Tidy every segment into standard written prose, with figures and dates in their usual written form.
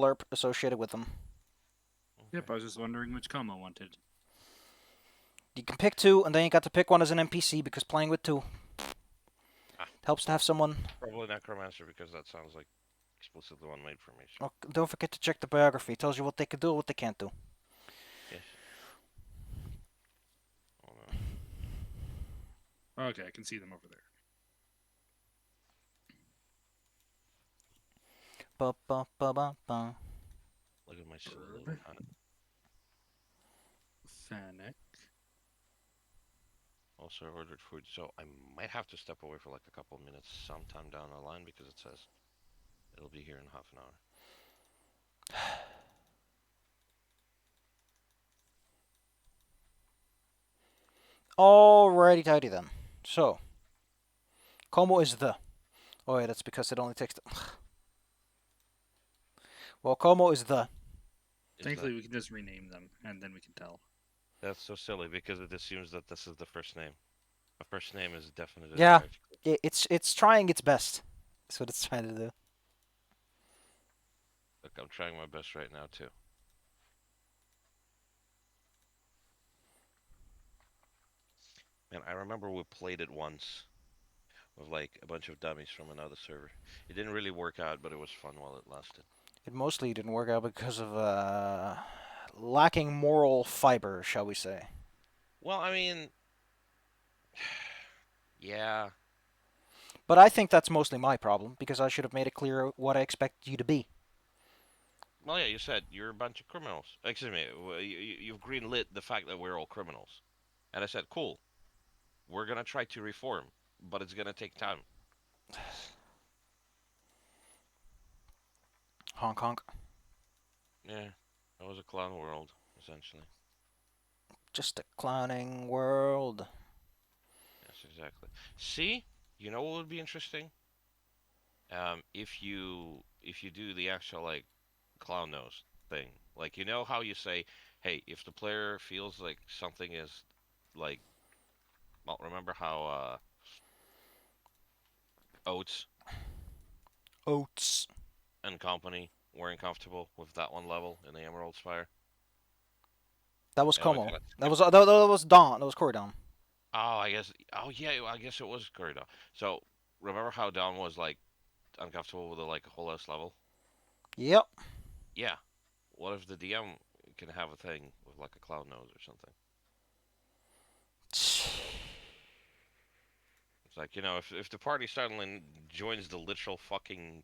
blurb associated with them. Yep, I was just wondering which Komo wanted. You can pick two, and then you got to pick one as an NPC because playing with two helps to have someone. Probably Necromancer because that sounds like explicitly one made for me. So. Oh, don't forget to check the biography. It tells you what they can do, what they can't do. Yes. Oh, no. Okay, I can see them over there. Ba ba ba ba ba. Look at my silly little Herb. planet. Fennec. Also ordered food, so I might have to step away for like a couple of minutes sometime down the line because it says it'll be here in half an hour. Alrighty, tidy then. So, Como is the. Oh yeah, that's because it only takes. Well, Como is the. Thankfully, we can just rename them, and then we can tell. That's so silly because it assumes that this is the first name. A first name is definitely Yeah, hierarchical. it's trying its best. That's what it's trying to do. Look, I'm trying my best right now too. Man, I remember we played it once with like a bunch of dummies from another server. It didn't really work out, but it was fun while it lasted. It mostly didn't work out because of lacking moral fiber, shall we say. Well, I mean, yeah. But I think that's mostly my problem because I should have made it clear what I expect you to be. Well, yeah, you said you're a bunch of criminals. Excuse me, you've greenlit the fact that we're all criminals. And I said, cool, we're gonna try to reform, but it's gonna take time. Honk honk. Yeah, that was a clown world, essentially. Just a clowning world. Yes, exactly. See, you know what would be interesting? If you do the actual like clown nose thing, like you know how you say, hey, if the player feels like something is like, well, remember how Oates Oats. and company were uncomfortable with that one level in the Emerald Spire? That was And we Como. kind of That skipped. was that was Dawn. That was Corey Dawn. Oh, I guess. Oh, yeah. I guess it was Corridor. So remember how Dawn was like uncomfortable with the like whole S level? Yep. Yeah. What if the DM can have a thing with like a cloud nose or something? It's like if the party suddenly joins the literal fucking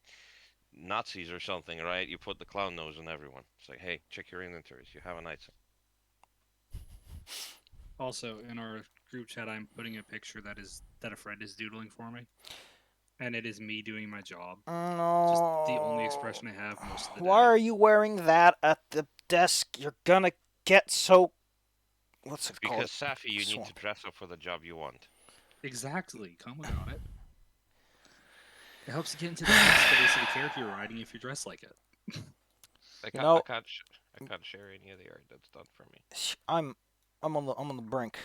Nazis or something, right? You put the clown nose on everyone. It's like, hey, check your inventories. You have a night. Also, in our group chat, I'm putting a picture that a friend is doodling for me, and it is me doing my job. Just the only expression I have most of the Why day. are you wearing that at the desk? You're gonna get so. What's it called? Because Safi, you need to Swamp. dress up for the job you want. Exactly. Como got it. It helps you get into the headspace of the character you're writing if you dress like it. I You can't. I know, can't. I can't share any of the art that's done for me. I'm I'm on the brink.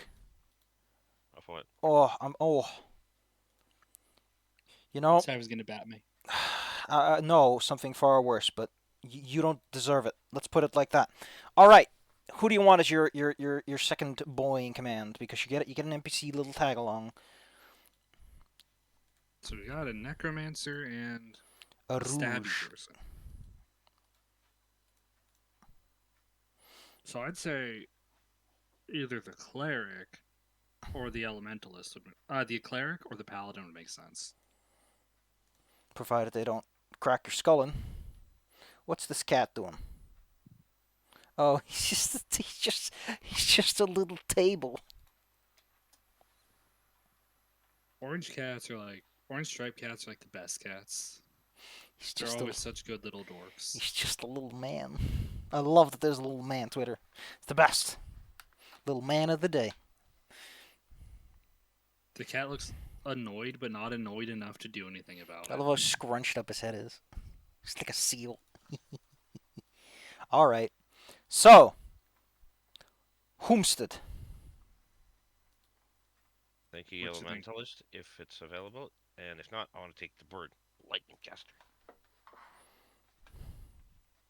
Of what? Oh. You know, Savi's gonna bat me. no, something far worse, but you don't deserve it. Let's put it like that. All right. Who do you want as your second boy in command? Because you get an NPC little tag along. So we got a necromancer and A a stabby rouge. person. So I'd say either the cleric or the elementalist would. The cleric or the paladin would make sense. Provided they don't crack your skull in. What's this cat doing? Oh, he's just a little table. Orange striped cats are like the best cats. He's They're just always such good little dorks. he's just a little man. I love that there's a little man Twitter. It's the best. Little man of the day. The cat looks annoyed, but not annoyed enough to do anything about I it. love how scrunched up his head is. Just like a seal. All right. So, Homestead. Thank you, What you think? Elementalist, if it's available. And if not, I want to take the bird. Lightning Caster.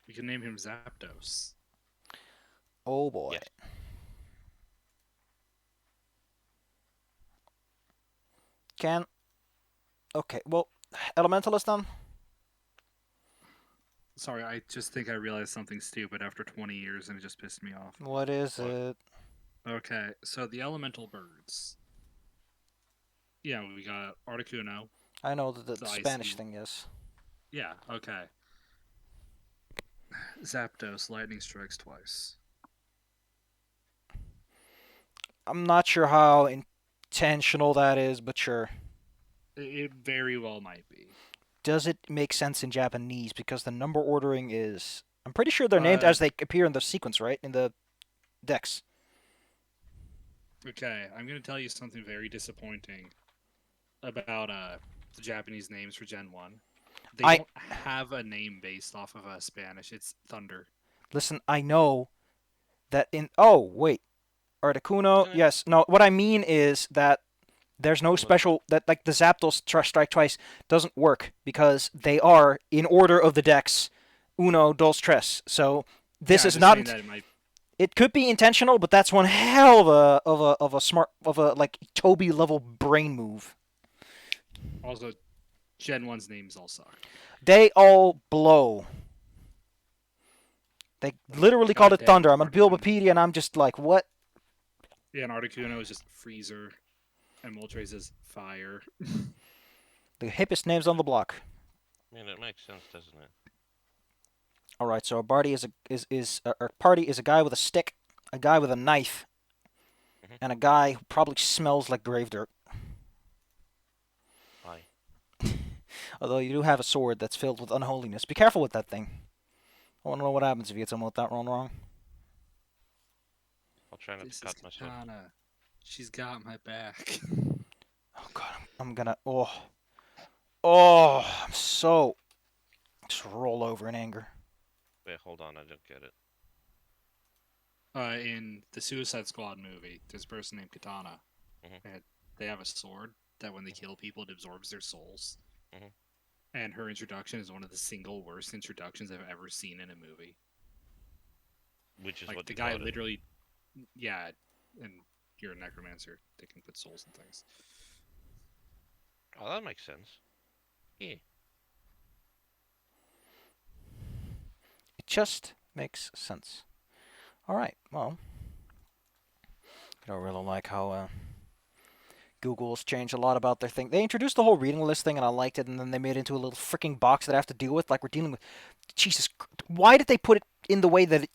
We can name him Zapdos. Oh boy. Yes. Can. Okay, well, Elementalist then? Sorry, I just think I realized something stupid after 20 years and it just pissed me off. What is What? it? Okay, so the elemental birds. Yeah, we got Articuno, I know the the Spanish icy. thing is. Yeah, okay. Zapdos, lightning strikes twice. I'm not sure how intentional that is, but sure. It very well might be. Does it make sense in Japanese? Because the number ordering is. I'm pretty sure they're named Uh, as they appear in the sequence, right? In the decks. okay, I'm gonna tell you something very disappointing about the Japanese names for Gen 1. They I don't have a name based off of Spanish. It's Thunder. listen. I know that in. Oh wait, Articuno. Isn't it? Yes. No. What I mean is that there's no Well, special that like the Zapdos strike twice doesn't work because they are in order of the decks. Uno, dos, tres. So this Yeah, I'm is just saying not. that it might. It could be intentional, but that's one hell of a smart of a like Toby level brain move. Also, Gen 1's names all suck. They all blow. They literally called it Goddamn Thunder. I'm on Articuno. Bulbapedia and I'm just like, what? Yeah, and Articuno is just Freezer, and Moltres is Fire. The hippest names on the block. I mean, it makes sense, doesn't it? All right, so our party is a guy with a stick, a guy with a knife, Mhm. and a guy who probably smells like grave dirt. Why? Although you do have a sword that's filled with unholiness. Be careful with that thing. I want to know what happens if you get someone with that one wrong. I'll try not to This is cut myself. Katana. She's got my back. Oh god, I'm gonna. I'm so just roll over in anger. Wait, hold on, I don't get it. In the Suicide Squad movie, there's a person named Katana, Mhm. and they have a sword that when they kill people, it absorbs their souls. Mhm. And her introduction is one of the single worst introductions I've ever seen in a movie. Which is Like what the you guy call it. literally, yeah, and you're a necromancer, they can put souls in things. Oh, that makes sense. Yeah. It just makes sense. All right, well, I don't really like how Google's changed a lot about their thing. They introduced the whole reading list thing, and I liked it, and then they made it into a little freaking box that I have to deal with. Like we're dealing with. Jesus, why did they put it in the way that?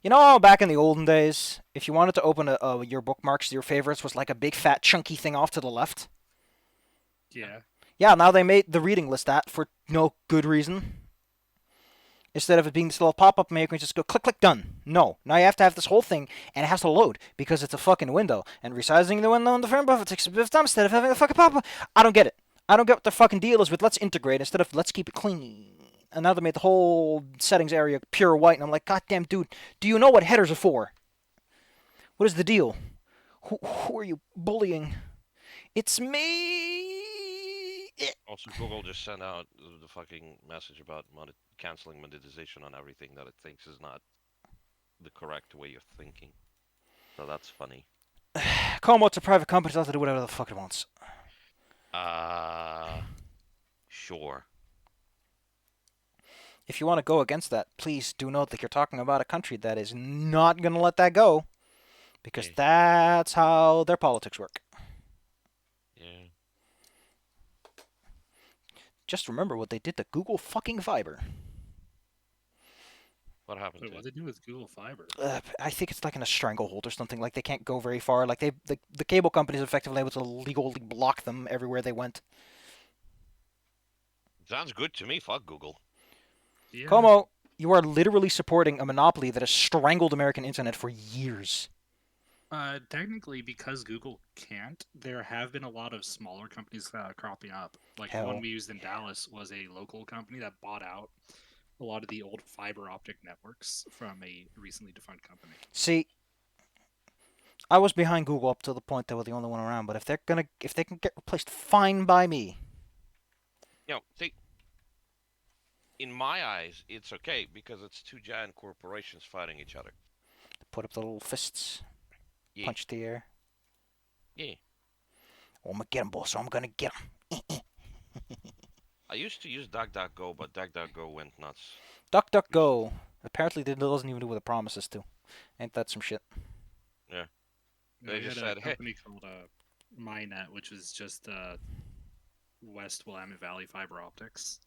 You know, back in the olden days, if you wanted to open your bookmarks, your favorites was like a big fat chunky thing off to the left. Yeah. Yeah, now they made the reading list that for no good reason. Instead of it being this little pop-up menu, you can just go click, click, done. No, now you have to have this whole thing, and it has to load because it's a fucking window. And resizing the window in the frame buffer takes a bit of time instead of having a fucking pop-up. I don't get it. I don't get what the fucking deal is with let's integrate instead of let's keep it clean. And now they made the whole settings area pure white, and I'm like, goddamn, dude, do you know what headers are for? What is the deal? Who are you bullying? It's me. Also, Google just sent out the fucking message about canceling monetization on everything that it thinks is not the correct way of thinking. So that's funny. Komo, it's a private company. It's allowed to do whatever the fuck it wants. Uh, sure. If you want to go against that, please do note that you're talking about a country that is not going to let that go. Because Yeah. that's how their politics work. Yeah. Just remember what they did to Google fucking Fiber. What happened Wait, to what it? they do with Google Fiber? I think it's like in a stranglehold or something. Like they can't go very far. Like the cable companies effectively able to legally block them everywhere they went. Sounds good to me. Fuck Google. Yeah. Como, you are literally supporting a monopoly that has strangled American internet for years. Technically, because Google can't, there have been a lot of smaller companies cropping up. Like the Hell. one we used in Dallas was a local company that bought out a lot of the old fiber optic networks from a recently defunct company. See, I was behind Google up to the point they were the only one around. But if they can get replaced, fine by me. You know, see, in my eyes, it's okay because it's two giant corporations fighting each other. Put up the little fists, Yeah, punch the air. yeah. Oh, I'm gonna get him, boss. I'm gonna get him. I used to use DuckDuckGo, but DuckDuckGo went nuts. Duck, duck, go. Apparently, it doesn't even do what it promises to. Ain't that some shit? Yeah, You know, they we just had a said, "Hey, company called MyNet, which was just West Willamette Valley fiber optics,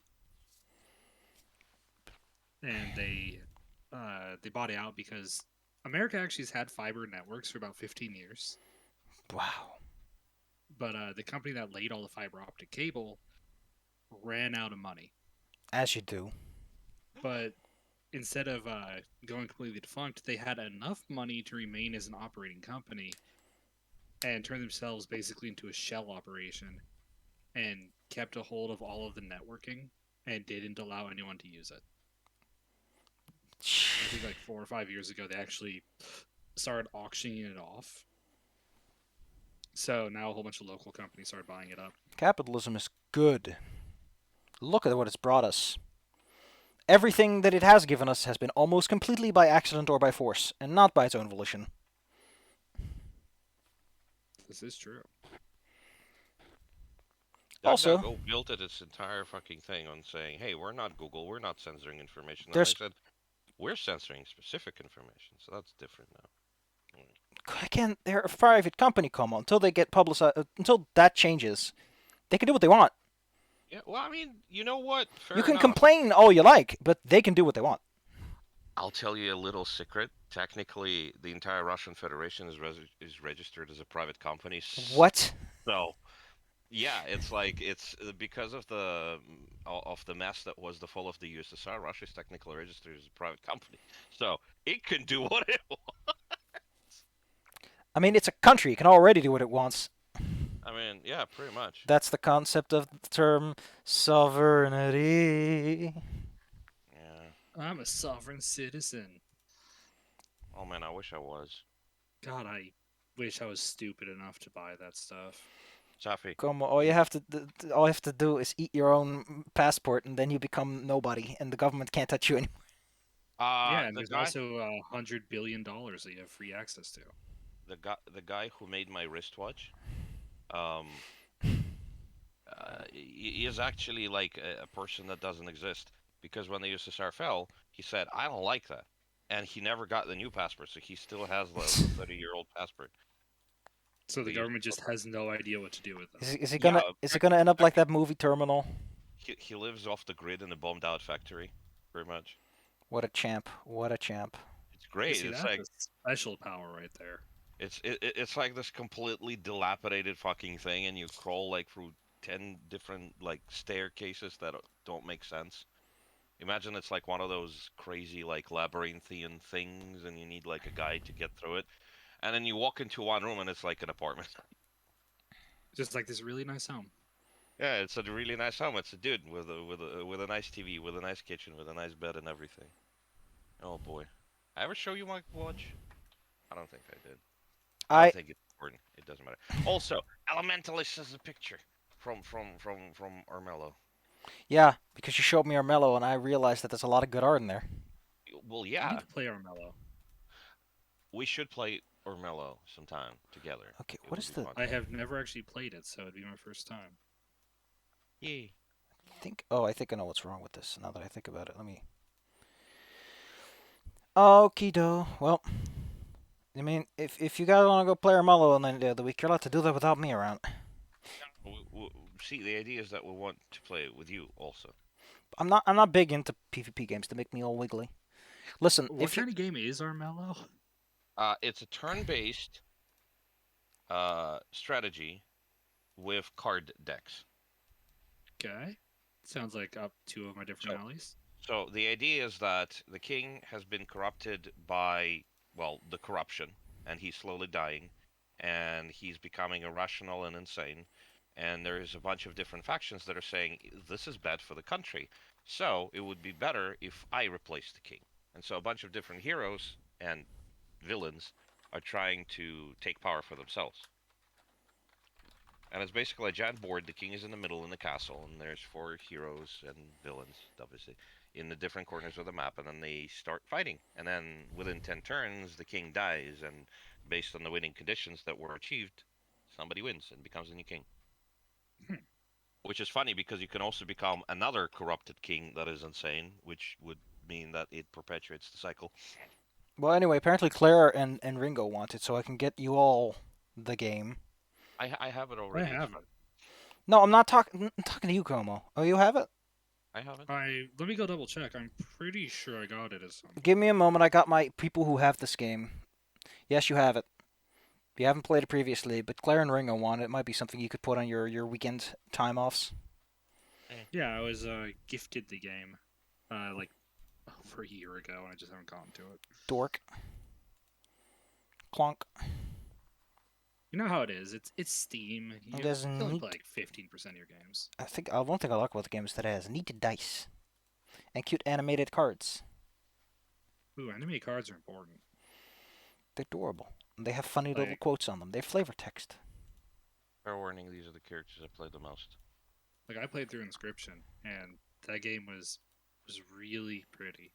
and they bought it out because America actually has had fiber networks for about 15 years, Wow. but the company that laid all the fiber optic cable ran out of money. As you do. But instead of going completely defunct, they had enough money to remain as an operating company and turn themselves basically into a shell operation and kept a hold of all of the networking and didn't allow anyone to use it. I think like 4 or 5 years ago, they actually started auctioning it off. So now a whole bunch of local companies started buying it up. Capitalism is good. Look at what it's brought us. Everything that it has given us has been almost completely by accident or by force, and not by its own volition. This is true. Also, DuckDuckGo built it its entire fucking thing on saying, hey, we're not Google, we're not censoring information. And they there's said, we're censoring specific information, so that's different now. again, they're a private company, Como. Until they get publicized, until that changes, they can do what they want. Yeah, well, I mean, you know what? You Fair can enough. complain all you like, but they can do what they want. I'll tell you a little secret. Technically, the entire Russian Federation is registered as a private company. What? So, yeah, it's like it's because of the mess that was the fall of the USSR. Russia is technically registered as a private company, so it can do what it wants. I mean, it's a country. It can already do what it wants. I mean, yeah, pretty much. That's the concept of the term sovereignty. Yeah. I'm a sovereign citizen. Oh man, I wish I was. God, I wish I was stupid enough to buy that stuff. Safi, Como, all you have to do is eat your own passport, and then you become nobody, and the government can't touch you anymore. Yeah, and the there's guy, also $100 billion that you have free access to. the guy who made my wristwatch, um, he is actually like a person that doesn't exist because when the USSR fell, he said, "I don't like that," and he never got the new passport, so he still has the 30-year-old passport. So the The use, government just has no idea what to do with them. Is he yeah, gonna end up like that movie Terminal? he lives off the grid in a bombed out factory, pretty much. What a champ! What a champ! It's You great. see, It's that's like a special power right there. it's like this completely dilapidated fucking thing, and you crawl like through 10 different like staircases that don't make sense. Imagine it's like one of those crazy like labyrinthian things, and you need like a guide to get through it. And then you walk into one room, and it's like an apartment. Just like this really nice home. Yeah, it's a really nice home. It's a dude with a nice TV, with a nice kitchen, with a nice bed and everything. Oh boy, I ever show you my watch? I don't think I did. I don't I think it's important. It doesn't matter. Also, Elementalist is a picture from Armello. Yeah, because you showed me Armello, and I realized that there's a lot of good art in there. Well, We need yeah, to play Armello. we should play Armello sometime together. Okay, It what would is be the fun. I have never actually played it, so it'd be my first time. Yay. think? Oh, I think I know what's wrong with this. Now that I think about it, let me. Okie do. Well, I mean, if you guys want to go play Armello on the week, you're allowed to do that without me around. See, the idea is that we want to play with you also. I'm not big into PvP games to make me all wiggly. Listen, What if you kind of game is Armello? It's a turn-based strategy with card decks. Okay. Sounds like up two of my different So, alleys. so the idea is that the king has been corrupted by, well, the corruption, and he's slowly dying, and he's becoming irrational and insane. And there's a bunch of different factions that are saying this is bad for the country. So it would be better if I replace the king. And so a bunch of different heroes and villains are trying to take power for themselves. And it's basically a giant board. The king is in the middle in the castle, and there's four heroes and villains, obviously. in the different corners of the map, and then they start fighting. And then within 10 turns, the king dies, and based on the winning conditions that were achieved, somebody wins and becomes the new king. Hmm. Which is funny because you can also become another corrupted king that is insane, which would mean that it perpetuates the cycle. Well, anyway, apparently Claire and Ringo want it, so I can get you all the game. I have it I already. It's fine. haven't. No, I'm not talking. I'm talking to you, Como. Oh, you have it? I have it. Let me go double check. I'm pretty sure I got it as something. Give me a moment. I got my people who have this game. Yes, you have it. You haven't played it previously, but Claire and Ringo want it. It might be something you could put on your weekend time offs. Yeah, I was gifted the game, like over a year ago, and I just haven't gotten to it. Dork. Clonk. You know how it is. It's Steam. You There's can only neat. play like 15% of your games. One thing I like about the game is that it has neat dice and cute animated cards. Ooh, anime cards are important. They're adorable. They have funny little Like, quotes on them. They have flavor text. Fair warning, these are the characters I played the most. I played through Inscription, and that game was really pretty.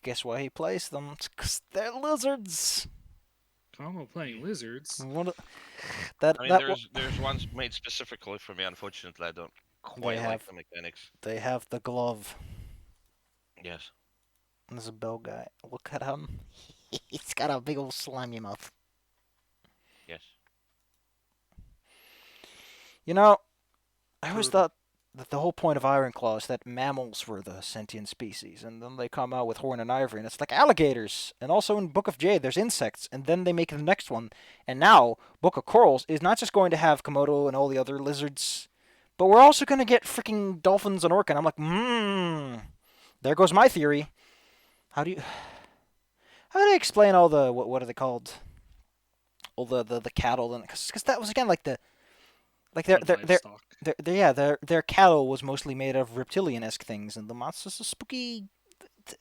Guess why he plays them? It's 'cause they're lizards. Como playing lizards. What a- I mean, that there's ones made specifically for me. Unfortunately, I don't they quite like have the mechanics. they have the glove. Yes. There's a bell guy. Look at him. He's got a big old slimy mouth. Yes. You know, I always Turtle. thought that the whole point of Ironclaw is that mammals were the sentient species, and then they come out with Horn and Ivory, and it's like alligators. And also in Book of Jade, there's insects, and then they make the next one. And now, Book of Corals is not just going to have Komodo and all the other lizards, but we're also going to get freaking dolphins and orca. And I'm like, there goes my theory. How do you, how do you explain all the, what are they called? All the cattle, and because that was again like the like The livestock. their cattle was mostly made of reptilian-esque things, and the monsters are spooky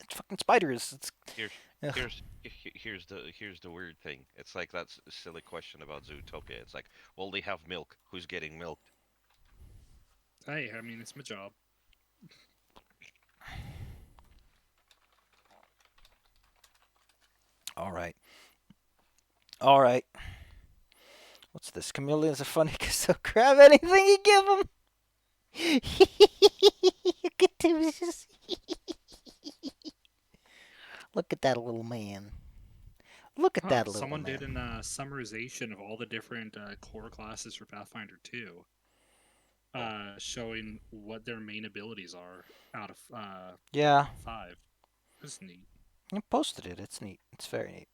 fucking spiders. Here's Ugh. here's the weird thing. It's like that's a silly question about Zootopia. It's like, well, they have milk. Who's getting milked? Hey, I mean, it's my job. All right, all right. What's this? Chameleons are funny because they'll grab anything you give them. Look at him. Look at that little man. Look at that little Someone man. did an summarization of all the different core classes for Pathfinder 2, showing what their main abilities are out of Yeah, 5. That's neat. I posted it. It's neat. It's very neat.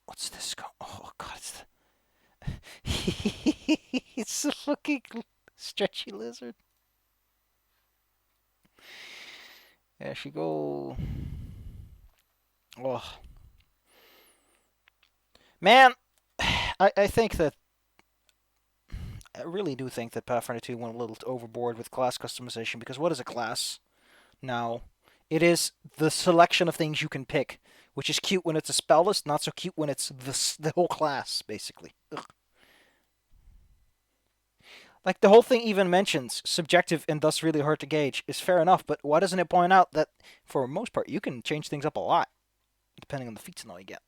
What's this? Oh God, it's it's a fucking stretchy lizard. There she go. Oh man, I think that I really do think that Pathfinder 2 went a little overboard with class customization, because what is a class now? It is the selection of things you can pick, which is cute when it's a spell list, not so cute when it's the whole class, basically. Ugh. Like, the whole thing even mentions subjective and thus really hard to gauge is fair enough, but why doesn't it point out that, for most part, you can change things up a lot, depending on the feats and all you get,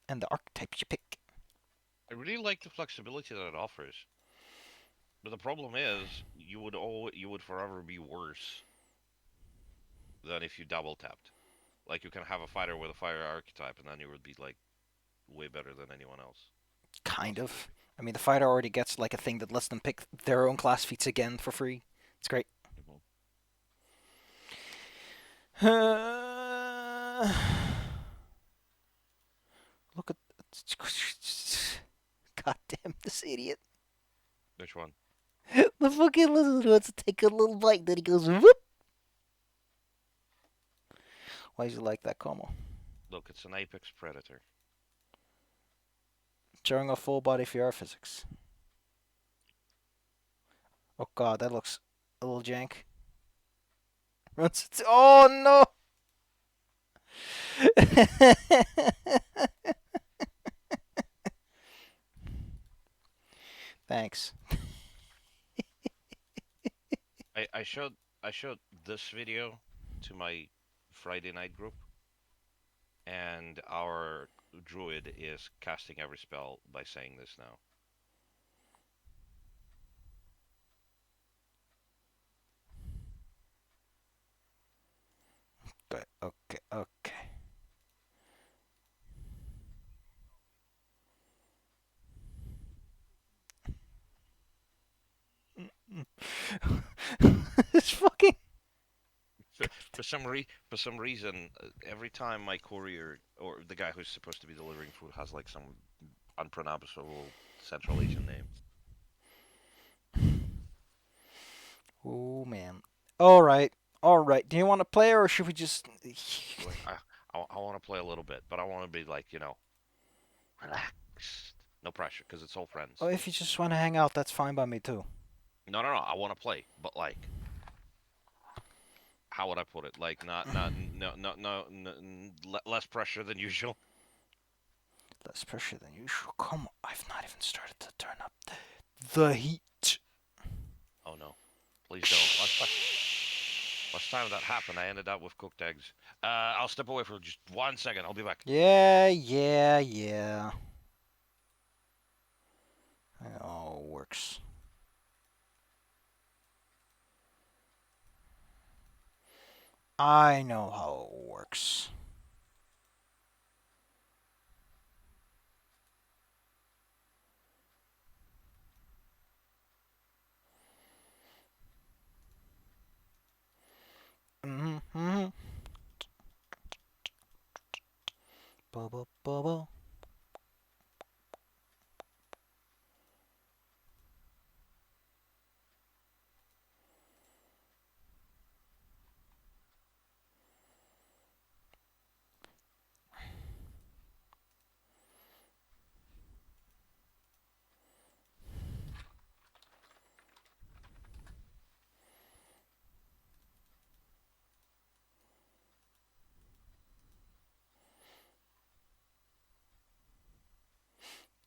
and the archetypes you pick? I really like the flexibility that it offers. But the problem is, you would forever be worse than if you double tapped. Like you can have a fighter with a fire archetype, and then you would be like way better than anyone else. Kind Possibly. of. I mean, the fighter already gets like a thing that lets them pick their own class feats again for free. It's great. Mhm. Look at. God damn this idiot. Which one? The fucking lizard wants to take a little bite, then he goes whoop. Why is he like that, Como? Look, it's an apex predator. Showing off full body VR physics. Oh god, that looks a little jank. Oh no! Thanks. I showed this video to my Friday night group, and our druid is casting every spell by saying this now. Okay, okay, okay. It's fucking. For some reason, every time my courier or the guy who's supposed to be delivering food has like some unpronounceable Central Asian name. Oh man. All right, all right. Do you want to play or should we just? Like I want to play a little bit, but I want to be like relaxed, no pressure, because it's all Oh, friends. if you just want to hang out, that's fine by me too. No. I want to play, but like, how would I put it? Like, not no no no, less pressure than usual. Less pressure than usual. Come on, I've not even started to turn up the heat. Oh no, please don't. Last time that happened, I ended up with cooked eggs. I'll step away for just 1 second. I'll be back. Yeah, yeah, yeah. Oh, works. I know how it works. Mm-hmm. Bubble, bubble.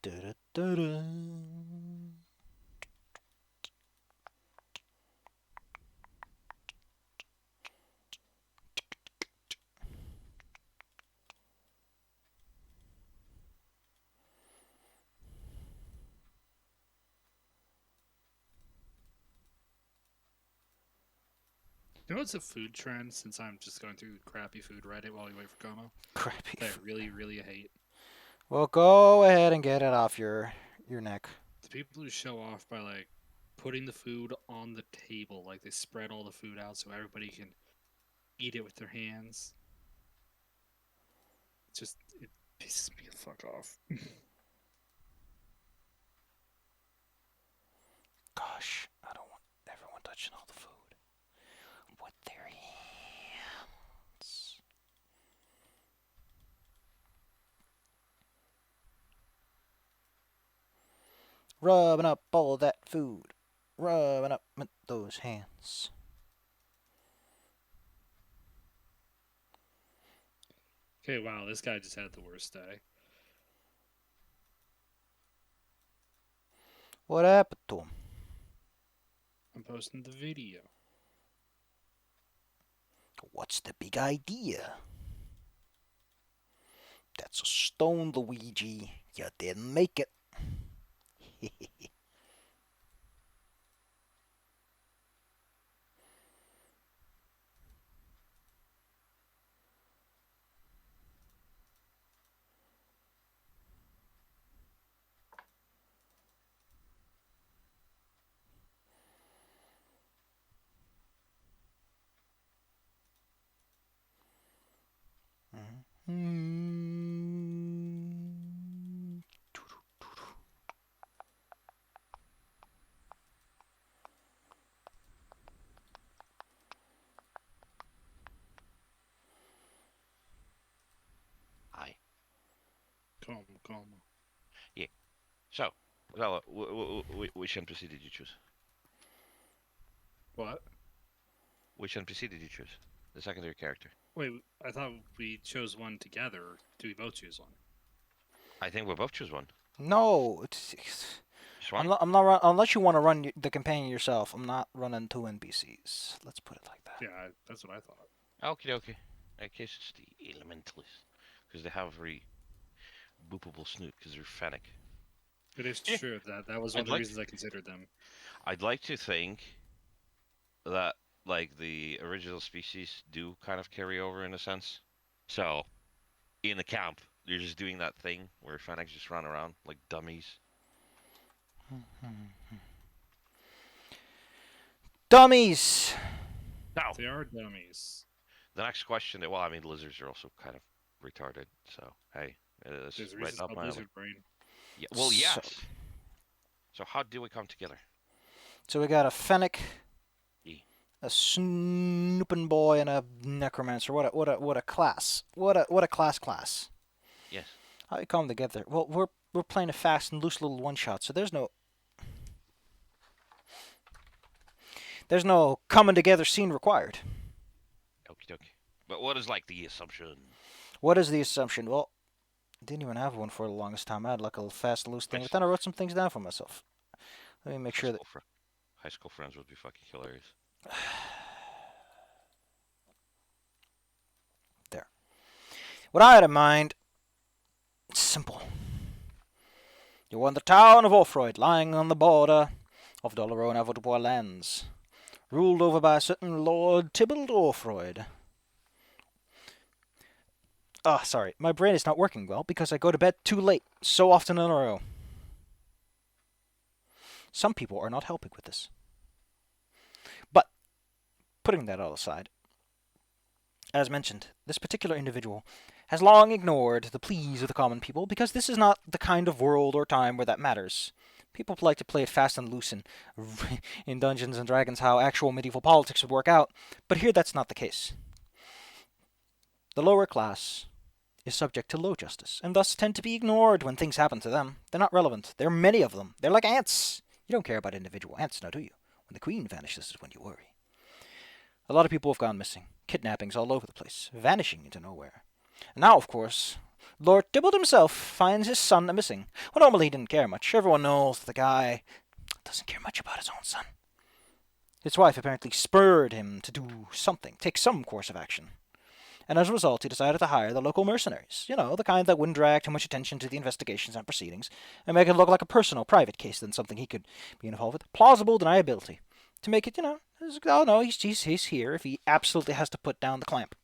Da-da-da-da. You know what's a food trend? Since I'm just going through crappy food Reddit while we wait for Como, Crappy that I food. really, really hate. Well, go ahead and get it off your neck. The people who show off by like putting the food on the table, like they spread all the food out so everybody can eat it with their hands. It pisses me the fuck off. Gosh, I don't want everyone touching all the food with their hands. Rubbing up all that food. Rubbing up with those hands. Okay, wow, this guy just had the worst day. What happened to him? I'm posting the video. What's the big idea? That's a stone, Luigi. You didn't make it. Aye. Como. Yeah. So, Zella, which NPC did you choose? What? Which NPC did you choose? The secondary character. Wait, I thought we chose one together. Do we both choose one? I think we both choose one. No, It's fine. Unless you want to run the campaign yourself. I'm not running two NPCs. Let's put it like that. Yeah, that's what I thought. Okay, okay. In that case, it's the elementalists because they have a very boopable snoot because they're fennec. It is Yeah, true that was one I'd of the like reasons I considered them. I'd like to think that like the original species do kind of carry over in a sense. So in the camp, you're just doing that thing where Fennec just run around like dummies. Dummies. Now, They are dummies. the next question. Well, I mean, lizards are also kind of retarded. So hey, it's There's a right reason it's up called my alley. lizard brain. Yeah. Well, So, yes. So how do we come together? so we got a fennec, Yeah. a snooping boy, and a necromancer. What a class. What a class. Yes. How you come together? Well, we're playing a fast and loose little one shot, so there's no coming together scene required. Okie dokie. But what is like the assumption? What is the assumption? Well, I didn't even have one for the longest time. I had like a little fast and loose thing, High, but then I wrote some things down for myself. Let me make high sure that school fr- high school friends would be fucking hilarious. there. What I had in mind, it's simple. You're in the town of Orfroyd, lying on the border of Dolaro and Avodopoir lands, ruled over by a certain Lord Tybalt Orfroyd. Ah, sorry, my brain is not working well because I go to bed too late, so often in a row. Some people are not helping with this. But, putting that all aside, as mentioned, this particular individual has long ignored the pleas of the common people because this is not the kind of world or time where that matters. People like to play it fast and loose in Dungeons and Dragons how actual medieval politics would work out, but here that's not the case. The lower class is subject to low justice, and thus tend to be ignored when things happen to them. They're not relevant. There are many of them. They're like ants. You don't care about individual ants, now do you? When the queen vanishes is when you worry. A lot of people have gone missing. Kidnappings all over the place, vanishing into nowhere. And now, of course, Lord Tybalt himself finds his son missing. Well, normally he didn't care much. Everyone knows the guy doesn't care much about his own son. His wife apparently spurred him to do something, take some course of action. And as a result, he decided to hire the local mercenaries. You know, the kind that wouldn't drag too much attention to the investigations and proceedings, and make it look like a personal, private case than something he could be involved with. Plausible deniability. To make it, oh no, he's here if he absolutely has to put down the clamp.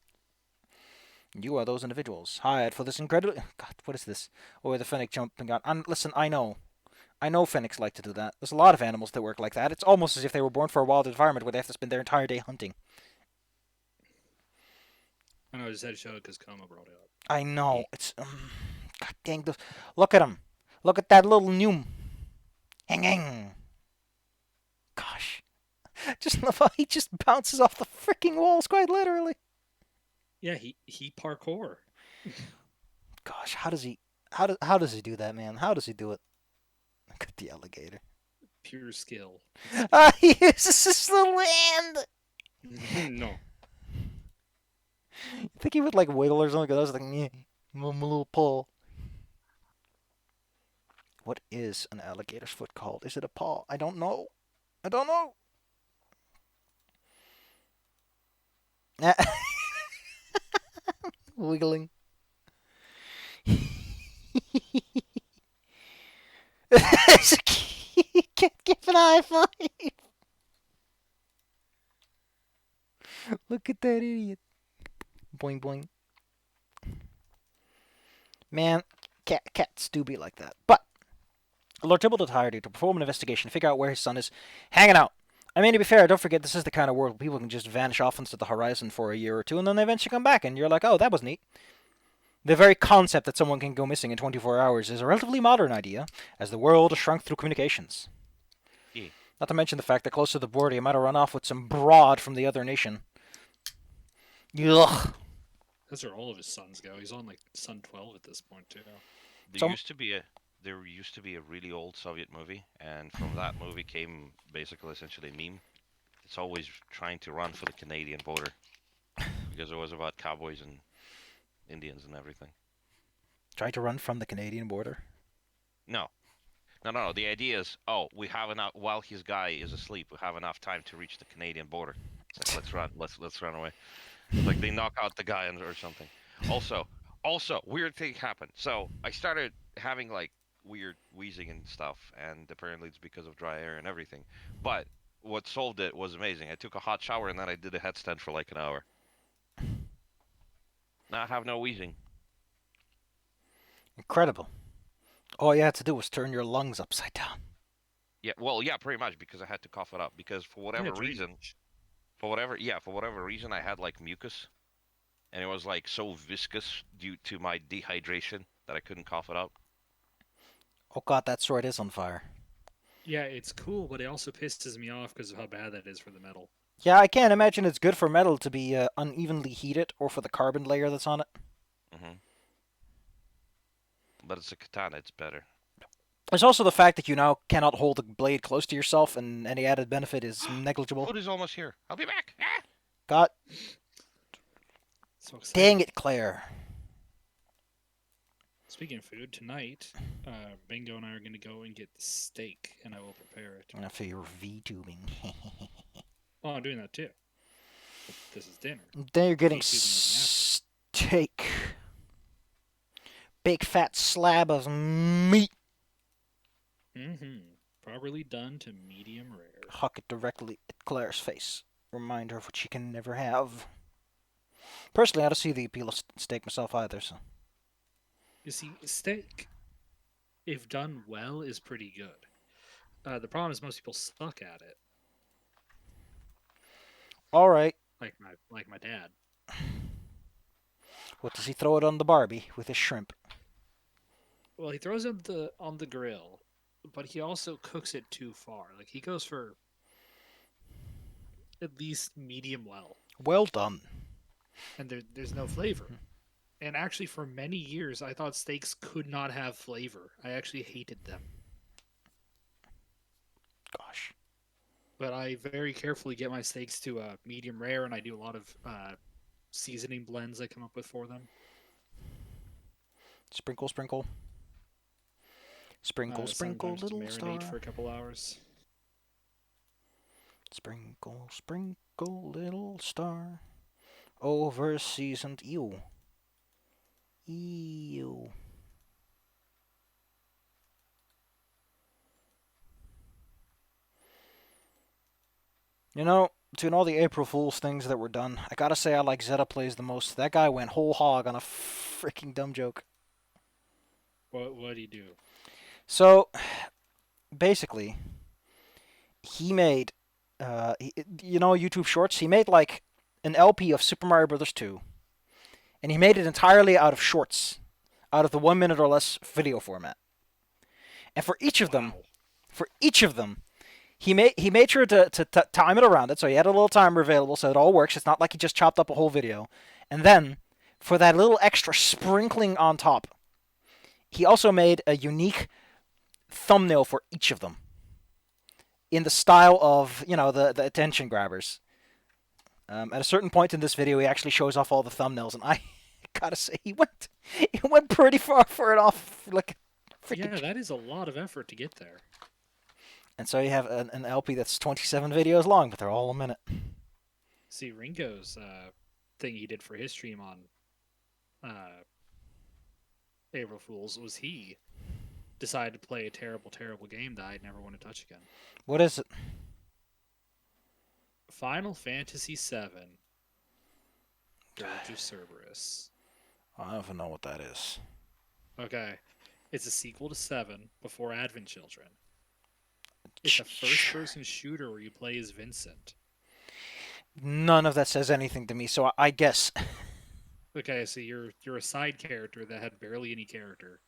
You are those individuals hired for this incredible. God, what is this? Or the fennec jumping on. Listen, I know. I know fennecs like to do that. There's a lot of animals that work like that. It's almost as if they were born for a wild environment where they have to spend their entire day hunting. I know I just had to show it because Komo brought it up. I know. It's. God dang. Look at him. Look at that little noom. Hang. Gosh. Just love how he just bounces off the freaking walls, quite literally. Yeah, he parkour. Gosh, how does he do that, man? How does he do it? Look at the alligator. Pure skill. He uses his little hand. No. I think he would like wiggle or something. I was like, yeah, my little paw. What is an alligator's foot called? Is it a paw? I don't know. Wiggling. Can't give an high five. Look at that idiot. Boing boing. Man, cats do be like that. But Lord Tybalt hired you to perform an investigation to figure out where his son is hanging out. I mean, to be fair, don't forget this is the kind of world where people can just vanish off into the horizon for a year or two, and then they eventually come back, and you're like, oh, that was neat. The very concept that someone can go missing in 24 hours is a relatively modern idea, as the world has shrunk through communications. Yeah. Not to mention the fact that close to the border, you might have run off with some broad from the other nation. Ugh. That's where all of his sons go. He's on like son 12 at this point too. There used to be a really old Soviet movie, and from that movie came basically essentially a meme. It's always trying to run for the Canadian border because it was about cowboys and Indians and everything. Try to run from the Canadian border. No, No. The idea is, oh, we have enough while his guy is asleep. We have enough time to reach the Canadian border. It's like let's run, let's run away. It's like they knock out the guy or something. Also, weird thing happened. So I started having like weird wheezing and stuff, and apparently it's because of dry air and everything. But what solved it was amazing. I took a hot shower and then I did a headstand for like an hour. Now I have no wheezing. Incredible. All you had to do was turn your lungs upside down. Yeah, well, yeah, pretty much because I had to cough it up because for Yeah, whatever reason, drainage. for whatever reason, I had like mucus and it was like so viscous due to my dehydration that I couldn't cough it up. Oh god, that sword is on fire. Yeah, it's cool, but it also pisses me off because of how bad that is for the metal. Yeah, I can't imagine it's good for metal to be unevenly heated or for the carbon layer that's on it. Hmm. But it's a katana, it's better. There's also the fact that you now cannot hold the blade close to yourself, and any added benefit is negligible. Food is almost here. I'll be back. Ah! God So exciting. dang it, Claire. Speaking of food, tonight, Bingo and I are going to go and get the steak, and I will prepare it. After your VTubing. Oh, I'm doing that too. But this is dinner. Then you're getting VTubing steak. Big fat slab of meat. Mm-hmm. Properly done to medium rare. Huck it directly at Claire's face. Remind her of what she can never have. Personally, I don't see the appeal of steak myself either, so. You see, steak, if done well, is pretty good. The problem is most people suck at it, Alright. like my dad. What does he throw it on the Barbie with his shrimp? Well, he throws it on the grill, but he also cooks it too far. Like he goes for at least medium well, Well done. and there's no flavor. And actually, for many years, I thought steaks could not have flavor. I actually hated them. Gosh. But I very carefully get my steaks to a medium rare, and I do a lot of seasoning blends I come up with for them. Sprinkle, sprinkle. Sprinkle, sprinkle, Sometimes to little star. marinate for a couple hours. Sprinkle, sprinkle, little star. Over seasoned eel. Eel. You know, between all the April Fool's things that were done, I gotta say I like Zeta Plays the most. That guy went whole hog on a freaking dumb joke. What do you do? So, basically, he made, YouTube Shorts? He made like an LP of Super Mario Bros. 2, and he made it entirely out of shorts, out of the 1 minute or less video format. And for each of them, Wow. he made sure to time it around it, so he had a little timer available, so it all works. It's not like he just chopped up a whole video. And then, for that little extra sprinkling on top, he also made a unique thumbnail for each of them, in the style of the attention grabbers. At a certain point in this video, he actually shows off all the thumbnails, and I gotta say, he went pretty far for it off, like Yeah, freaking. that is a lot of effort to get there. And so you have an LP that's 27 videos long, but they're all a minute. See, Ringo's thing he did for his stream on April Fools was he decided to play a terrible, terrible game that I'd never want to touch again. What is it? Final Fantasy VII, Dirge of Cerberus. I don't even know what that is. Okay, it's a sequel to 7 before Advent Children. It's a first-person shooter where you play as Vincent. None of that says anything to me, so I guess. Okay, so you're a side character that had barely any character.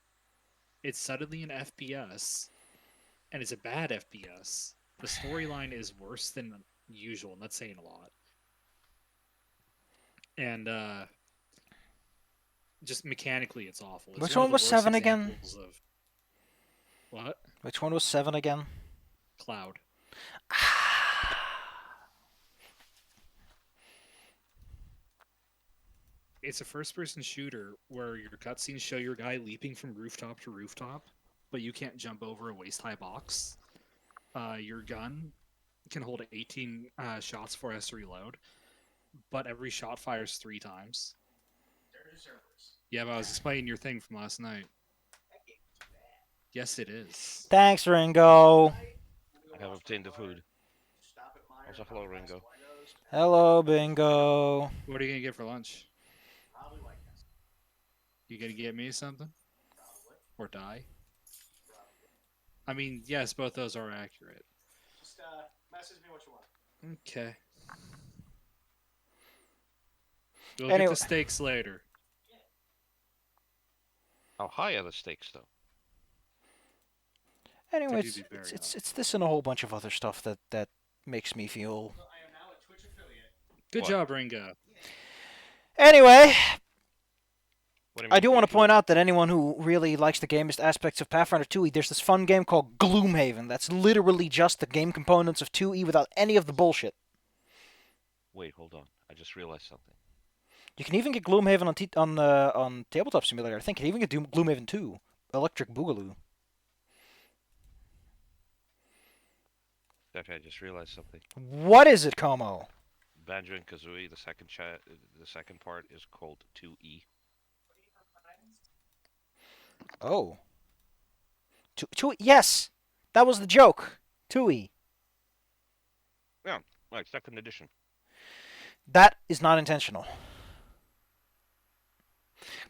It's suddenly an FPS, and it's a bad FPS. The storyline is worse than usual, and that's saying a lot. And just mechanically, it's awful. It's Which one one of the was worst 7 again? examples of what? Which one was 7 again? Cloud. It's a first-person shooter where your cutscenes show your guy leaping from rooftop to rooftop but you can't jump over a waist-high box. Your gun can hold 18 shots before it has to reload, but every shot fires 3 times. Yeah, but I was explaining your thing from last night. Yes, it is. Thanks, Ringo. I have obtained the food. Also, hello, Ringo. Hello, Bingo. What are you gonna get for lunch? You gonna get me something? Or die? I mean, yes, both those are accurate. Just message me what you want. Okay. We'll Anyway. get the steaks later. How high are the stakes, though? Anyway, They do be very it's this and a whole bunch of other stuff that makes me feel. Good What? job, Ringo. Anyway, What do you I mean, do want to Future? point out that anyone who really likes the gamist aspects of Pathfinder 2e, there's this fun game called Gloomhaven that's literally just the game components of 2e without any of the bullshit. Wait, hold on. I just realized something. You can even get Gloomhaven on Tabletop Simulator. I think you can even get Gloomhaven 2, Electric Boogaloo. Steffi, I just realized something. What is it, Komo? Banjo and Kazooie, the second part is called 2E. Oh. Yes! That was the joke. 2e. Yeah, like second edition. That is not intentional.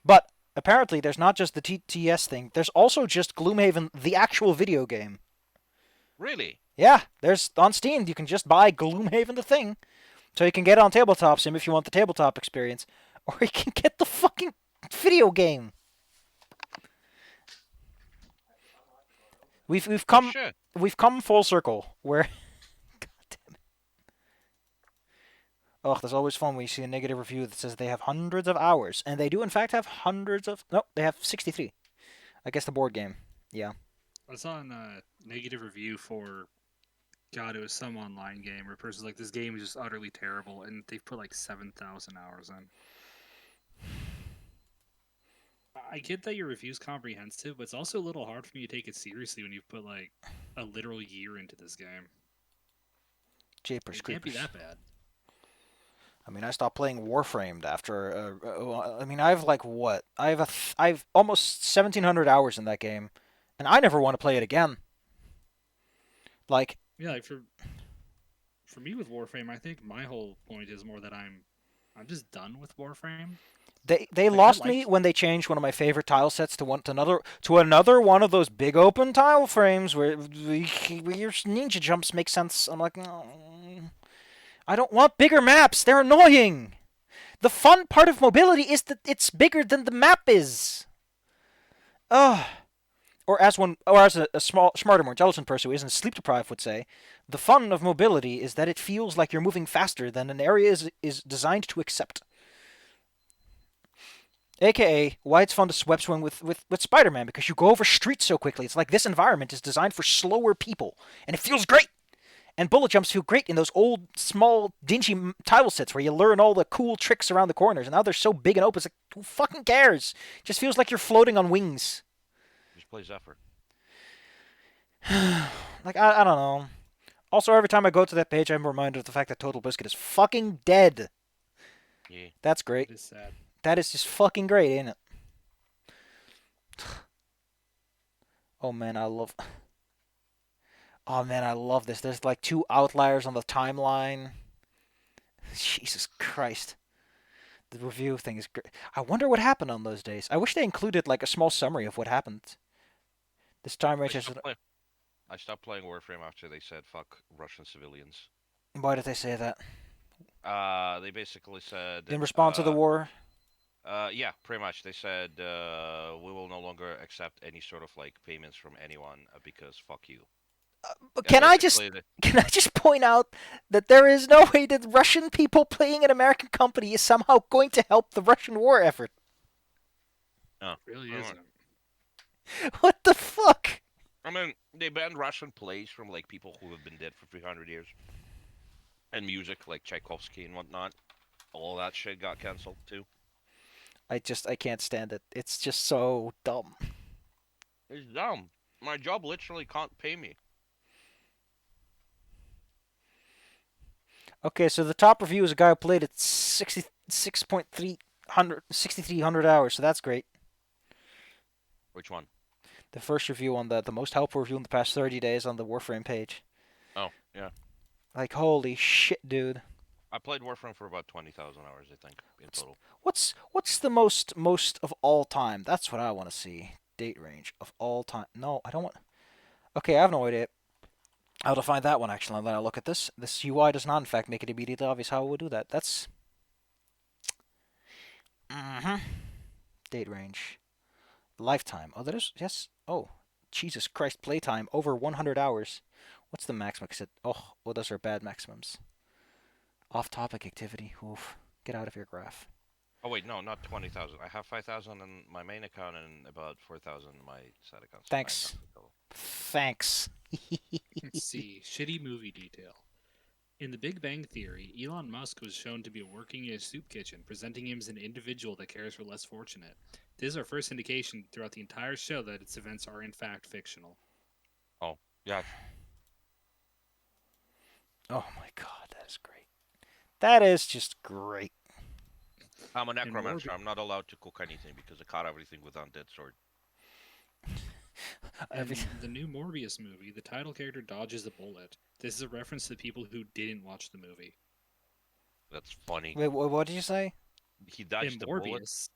But apparently there's not just the TTS thing. There's also just Gloomhaven, the actual video game. Really? Yeah, there's on Steam. You can just buy Gloomhaven the thing. So you can get it on Tabletop Sim if you want the tabletop experience. Or you can get the fucking video game. We've come Shit. we've come full circle where God damn it. Oh, there's always fun when you see a negative review that says they have hundreds of hours. And they do in fact have hundreds of no, they have 63. I guess the board game. Yeah. I saw a negative review for God, it was some online game where a person's like, this game is just utterly terrible, and they've put like 7,000 hours in. I get that your review's comprehensive, but it's also a little hard for me to take it seriously when you've put like a literal year into this game. Japers, It can't be creepers. that bad. I mean, I stopped playing Warframed after. I mean, I've like what? I've almost 1,700 hours in that game, and I never want to play it again. Like, Yeah, like for me with Warframe, I think my whole point is more that I'm just done with Warframe. they Like, lost me when they changed one of my favorite tile sets to another one of those big open tile frames where your ninja jumps make sense. I'm like, no, I don't want bigger maps. They're annoying. The fun part of mobility is that it's bigger than the map is. Ugh. Or as a smarter, more intelligent person who isn't sleep deprived would say, the fun of mobility is that it feels like you're moving faster than an area is designed to accept. AKA, why it's fun to web swing with Spider-Man, because you go over streets so quickly. It's like this environment is designed for slower people, and it feels great. And bullet jumps feel great in those old, small, dingy tile sets where you learn all the cool tricks around the corners. And now they're so big and open, it's like, who fucking cares? It just feels like you're floating on wings. Just play Zephyr. Like, I don't know. Also, every time I go to that page, I'm reminded of the fact that Total Biscuit is fucking dead. Yeah. That's great. It is sad. That is just fucking great, ain't it? Oh man, I love. Oh man, I love this. There's like 2 outliers on the timeline. Jesus Christ. The review thing is great. I wonder what happened on those days. I wish they included like a small summary of what happened. This time range is. I stopped playing Warframe after they said fuck Russian civilians. Why did they say that? They basically said In response to the war? yeah, pretty much. They said we will no longer accept any sort of like payments from anyone because fuck you. Can I just point out that there is no way that Russian people playing an American company is somehow going to help the Russian war effort? Oh, It really isn't. What the fuck? I mean, they banned Russian plays from like people who have been dead for 300 years, and music like Tchaikovsky and whatnot. All that shit got canceled too. I can't stand it. It's just so dumb. It's dumb. My job literally can't pay me. Okay, so the top review is a guy who played at 6,300 hours, so that's great. Which one? The first review on the most helpful review in the past 30 days on the Warframe page. Oh, yeah. Like, holy shit, dude. I played Warframe for about 20,000 hours, I think, in total. What's the most of all time? That's what I want to see. Date range of all time. No, I don't want. Okay, I have no idea how to find that one actually. And then I look at this. This UI does not, in fact, make it immediately obvious how I would do that. That's. Date range. Lifetime. Oh, that is. Yes. Oh, Jesus Christ. Playtime. Over 100 hours. What's the maximum? Oh, well, those are bad maximums. Off topic activity. Oof. Get out of your graph. Oh, wait, no, not 20,000. I have 5,000 in my main account and about 4,000 in my side account, so Thanks. 9,000 total. Thanks. Let's see. Shitty movie detail. In The Big Bang Theory, Elon Musk was shown to be working in a soup kitchen, presenting him as an individual that cares for less fortunate. This is our first indication throughout the entire show that its events are in fact fictional. Oh, yeah. Oh my god, that is great. That is just great. I'm a And necromancer. I'm not allowed to cook anything because I caught everything with undead sword. Every... In the new Morbius movie, the title character dodges a bullet. This is a reference to the people who didn't watch the movie. That's funny. Wait, what did you say? He In dodged the bullet. Morbius,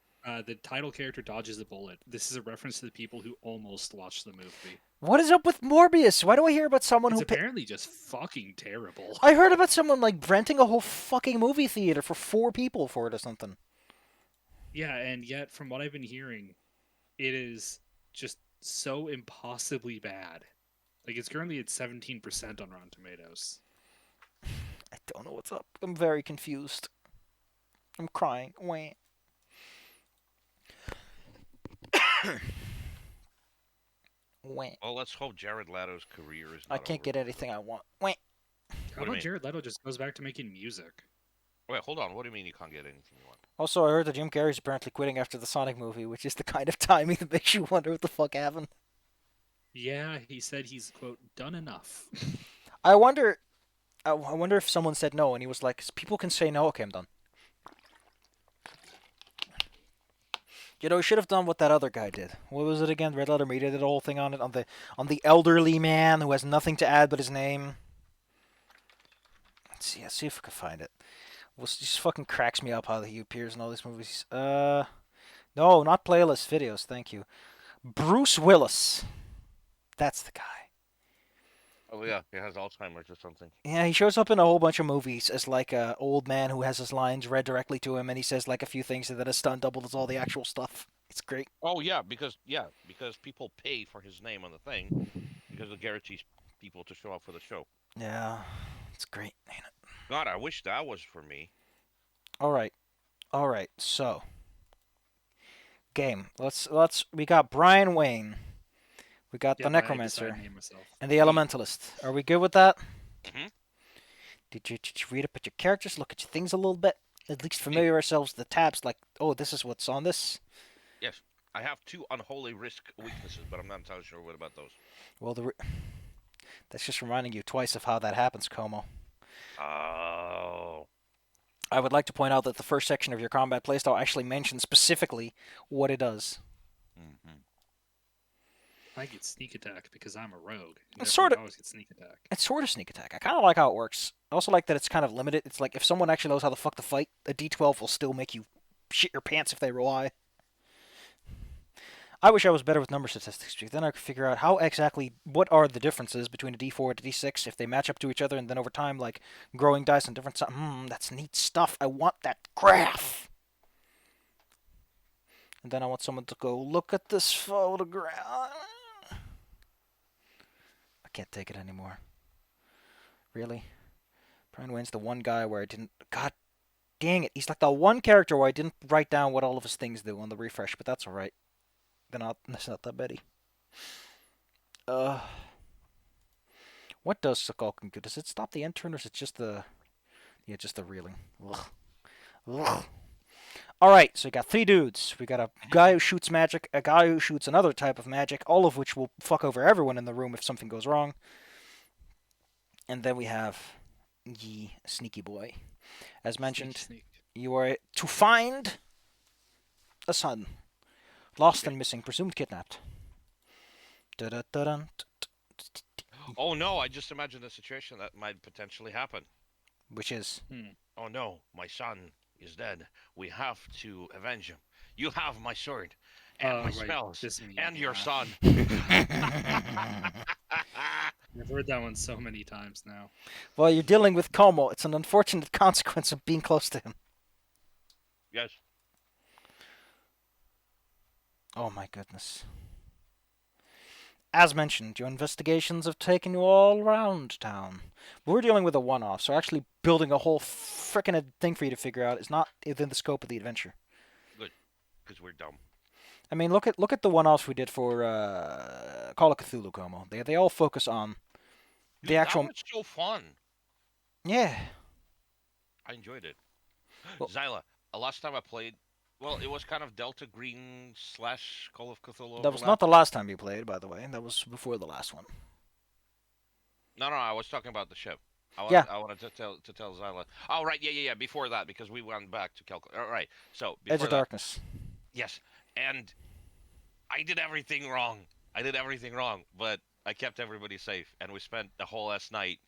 the title character dodges a bullet. This is a reference to the people who almost watched the movie. What is up with Morbius? Why do I hear about someone It's who... apparently just fucking terrible. I heard about someone, like, renting a whole fucking movie theater for 4 people for it or something. Yeah, and yet, from what I've been hearing, it is just so impossibly bad. Like, it's currently at 17% on Rotten Tomatoes. I don't know what's up. I'm very confused. I'm crying. Wait. Wait. Well, let's hope Jared Leto's career is I not can't over get because anything of... I want. Wait. How What do you about mean? Jared Leto just goes back to making music? Wait, hold on. What do you mean you can't get anything you want? Also, I heard that Jim Carrey's apparently quitting after the Sonic movie, which is the kind of timing that makes you wonder what the fuck happened. Yeah, he said he's, quote, done enough. I wonder... I wonder if someone said no, and he was like, people can say no, okay, I'm done. You know, he should have done what that other guy did. What was it again? Red Letter Media did a whole thing on it, on the elderly man who has nothing to add but his name. Let's see if I can find it. Well, it just fucking cracks me up how he appears in all these movies. No, not playlist videos, thank you. Bruce Willis. That's the guy. Oh, yeah. He has Alzheimer's or something. Yeah, he shows up in a whole bunch of movies as like a old man who has his lines read directly to him, and he says like a few things, and then a stunt double does all the actual stuff. It's great. Oh, because people pay for his name on the thing because it guarantees people to show up for the show. Yeah, it's great, ain't it? God, I wish that was for me. All right. So, game. We got Brian Wayne. We got the Yep, I had to decide Necromancer name myself. and the Elementalist. Are we good with that? Mhm. Did you read up at your characters, look at your things a little bit? At least familiar ourselves with the tabs, like, oh, this is what's on this. Yes, I have 2 unholy risk weaknesses, but I'm not entirely sure what about those. Well, that's just reminding you twice of how that happens, Como. Oh. I would like to point out that the first section of your combat playstyle actually mentions specifically what it does. Mm-hmm. I get sneak attack because I'm a rogue. And It's therefore sort of I always get sneak attack. It's sort of sneak attack. I kind of like how it works. I also like that it's kind of limited. It's like if someone actually knows how the fuck to fight, a D12 will still make you shit your pants if they rely. I wish I was better with number statistics, because then I could figure out how exactly what are the differences between a D4 and a D6 if they match up to each other, and then over time, like growing dice and different stuff. That's neat stuff. I want that graph. And then I want someone to go look at this photograph. I can't take it anymore. Really? Brian Wayne's the one guy where I didn't. God dang it! He's like the one character where I didn't write down what all of his things do on the refresh, but that's all right. That's not that betty. What does Sukalkin do? Does it stop the end turn, or is it just the? Yeah, just the reeling. Ugh. Ugh. All right, so you got 3 dudes. We got a guy who shoots magic, a guy who shoots another type of magic, all of which will fuck over everyone in the room if something goes wrong. And then we have Yi, sneaky boy. As mentioned, Sneak. you are to find a son, lost Okay. and missing, presumed kidnapped. Da-da-da-dun. Oh no! I just imagined a situation that might potentially happen. Which is Oh no! My son is dead. We have to avenge him. You have my sword, and my Right. spells, This meme. and your Yeah. son. I've heard that one so many times now. well, you're dealing with Komo. It's an unfortunate consequence of being close to him. Yes. Oh my goodness. As mentioned, your investigations have taken you all around town. But we're dealing with a one-off, so actually building a whole frickin' thing for you to figure out is not within the scope of the adventure. Good, because we're dumb. I mean, look at the one-offs we did for Call of Cthulhu, Como. They all focus on the Dude, that actual. was so fun. Yeah. I enjoyed it. Well, Zyla, last time I played, well, it was kind of Delta Green slash Call of Cthulhu that was not overlap. the last time you played, by the way. That was before the last one. No, I was talking about the ship. Yeah. I wanted to tell Zyla. Oh, right, yeah. Before that, because we went back to Calc. All right, so Edge before of that, Darkness. yes, and I did everything wrong. I did everything wrong, but I kept everybody safe, and we spent the whole last night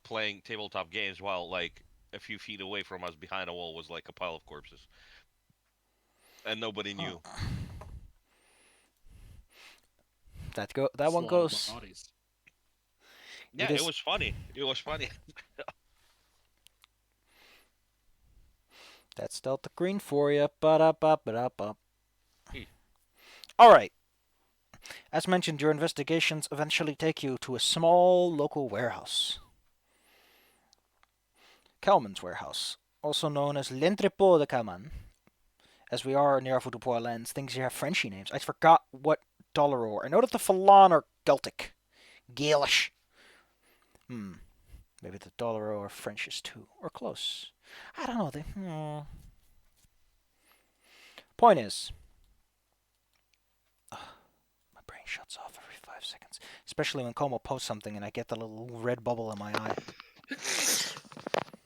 playing tabletop games while like a few feet away from us, behind a wall, was like a pile of corpses, and nobody Huh. knew. That It's a one lot of goes. bodies. Yeah, It it is. was funny. It was funny. That's Delta Green for you. Ba-da-ba-ba-da-ba. Hmm. All right. As mentioned, your investigations eventually take you to a small local warehouse. Kelman's warehouse, also known as l'entrepôt de Kelman. As we are near Avodupois lands, things here have Frenchy names. I forgot what dollar are. I know that the Falon are Celtic. Gaelish. Maybe the dollar are Frenchish too. Or close. I don't know. Point is, my brain shuts off every 5 seconds. Especially when Como posts something and I get the little red bubble in my eye.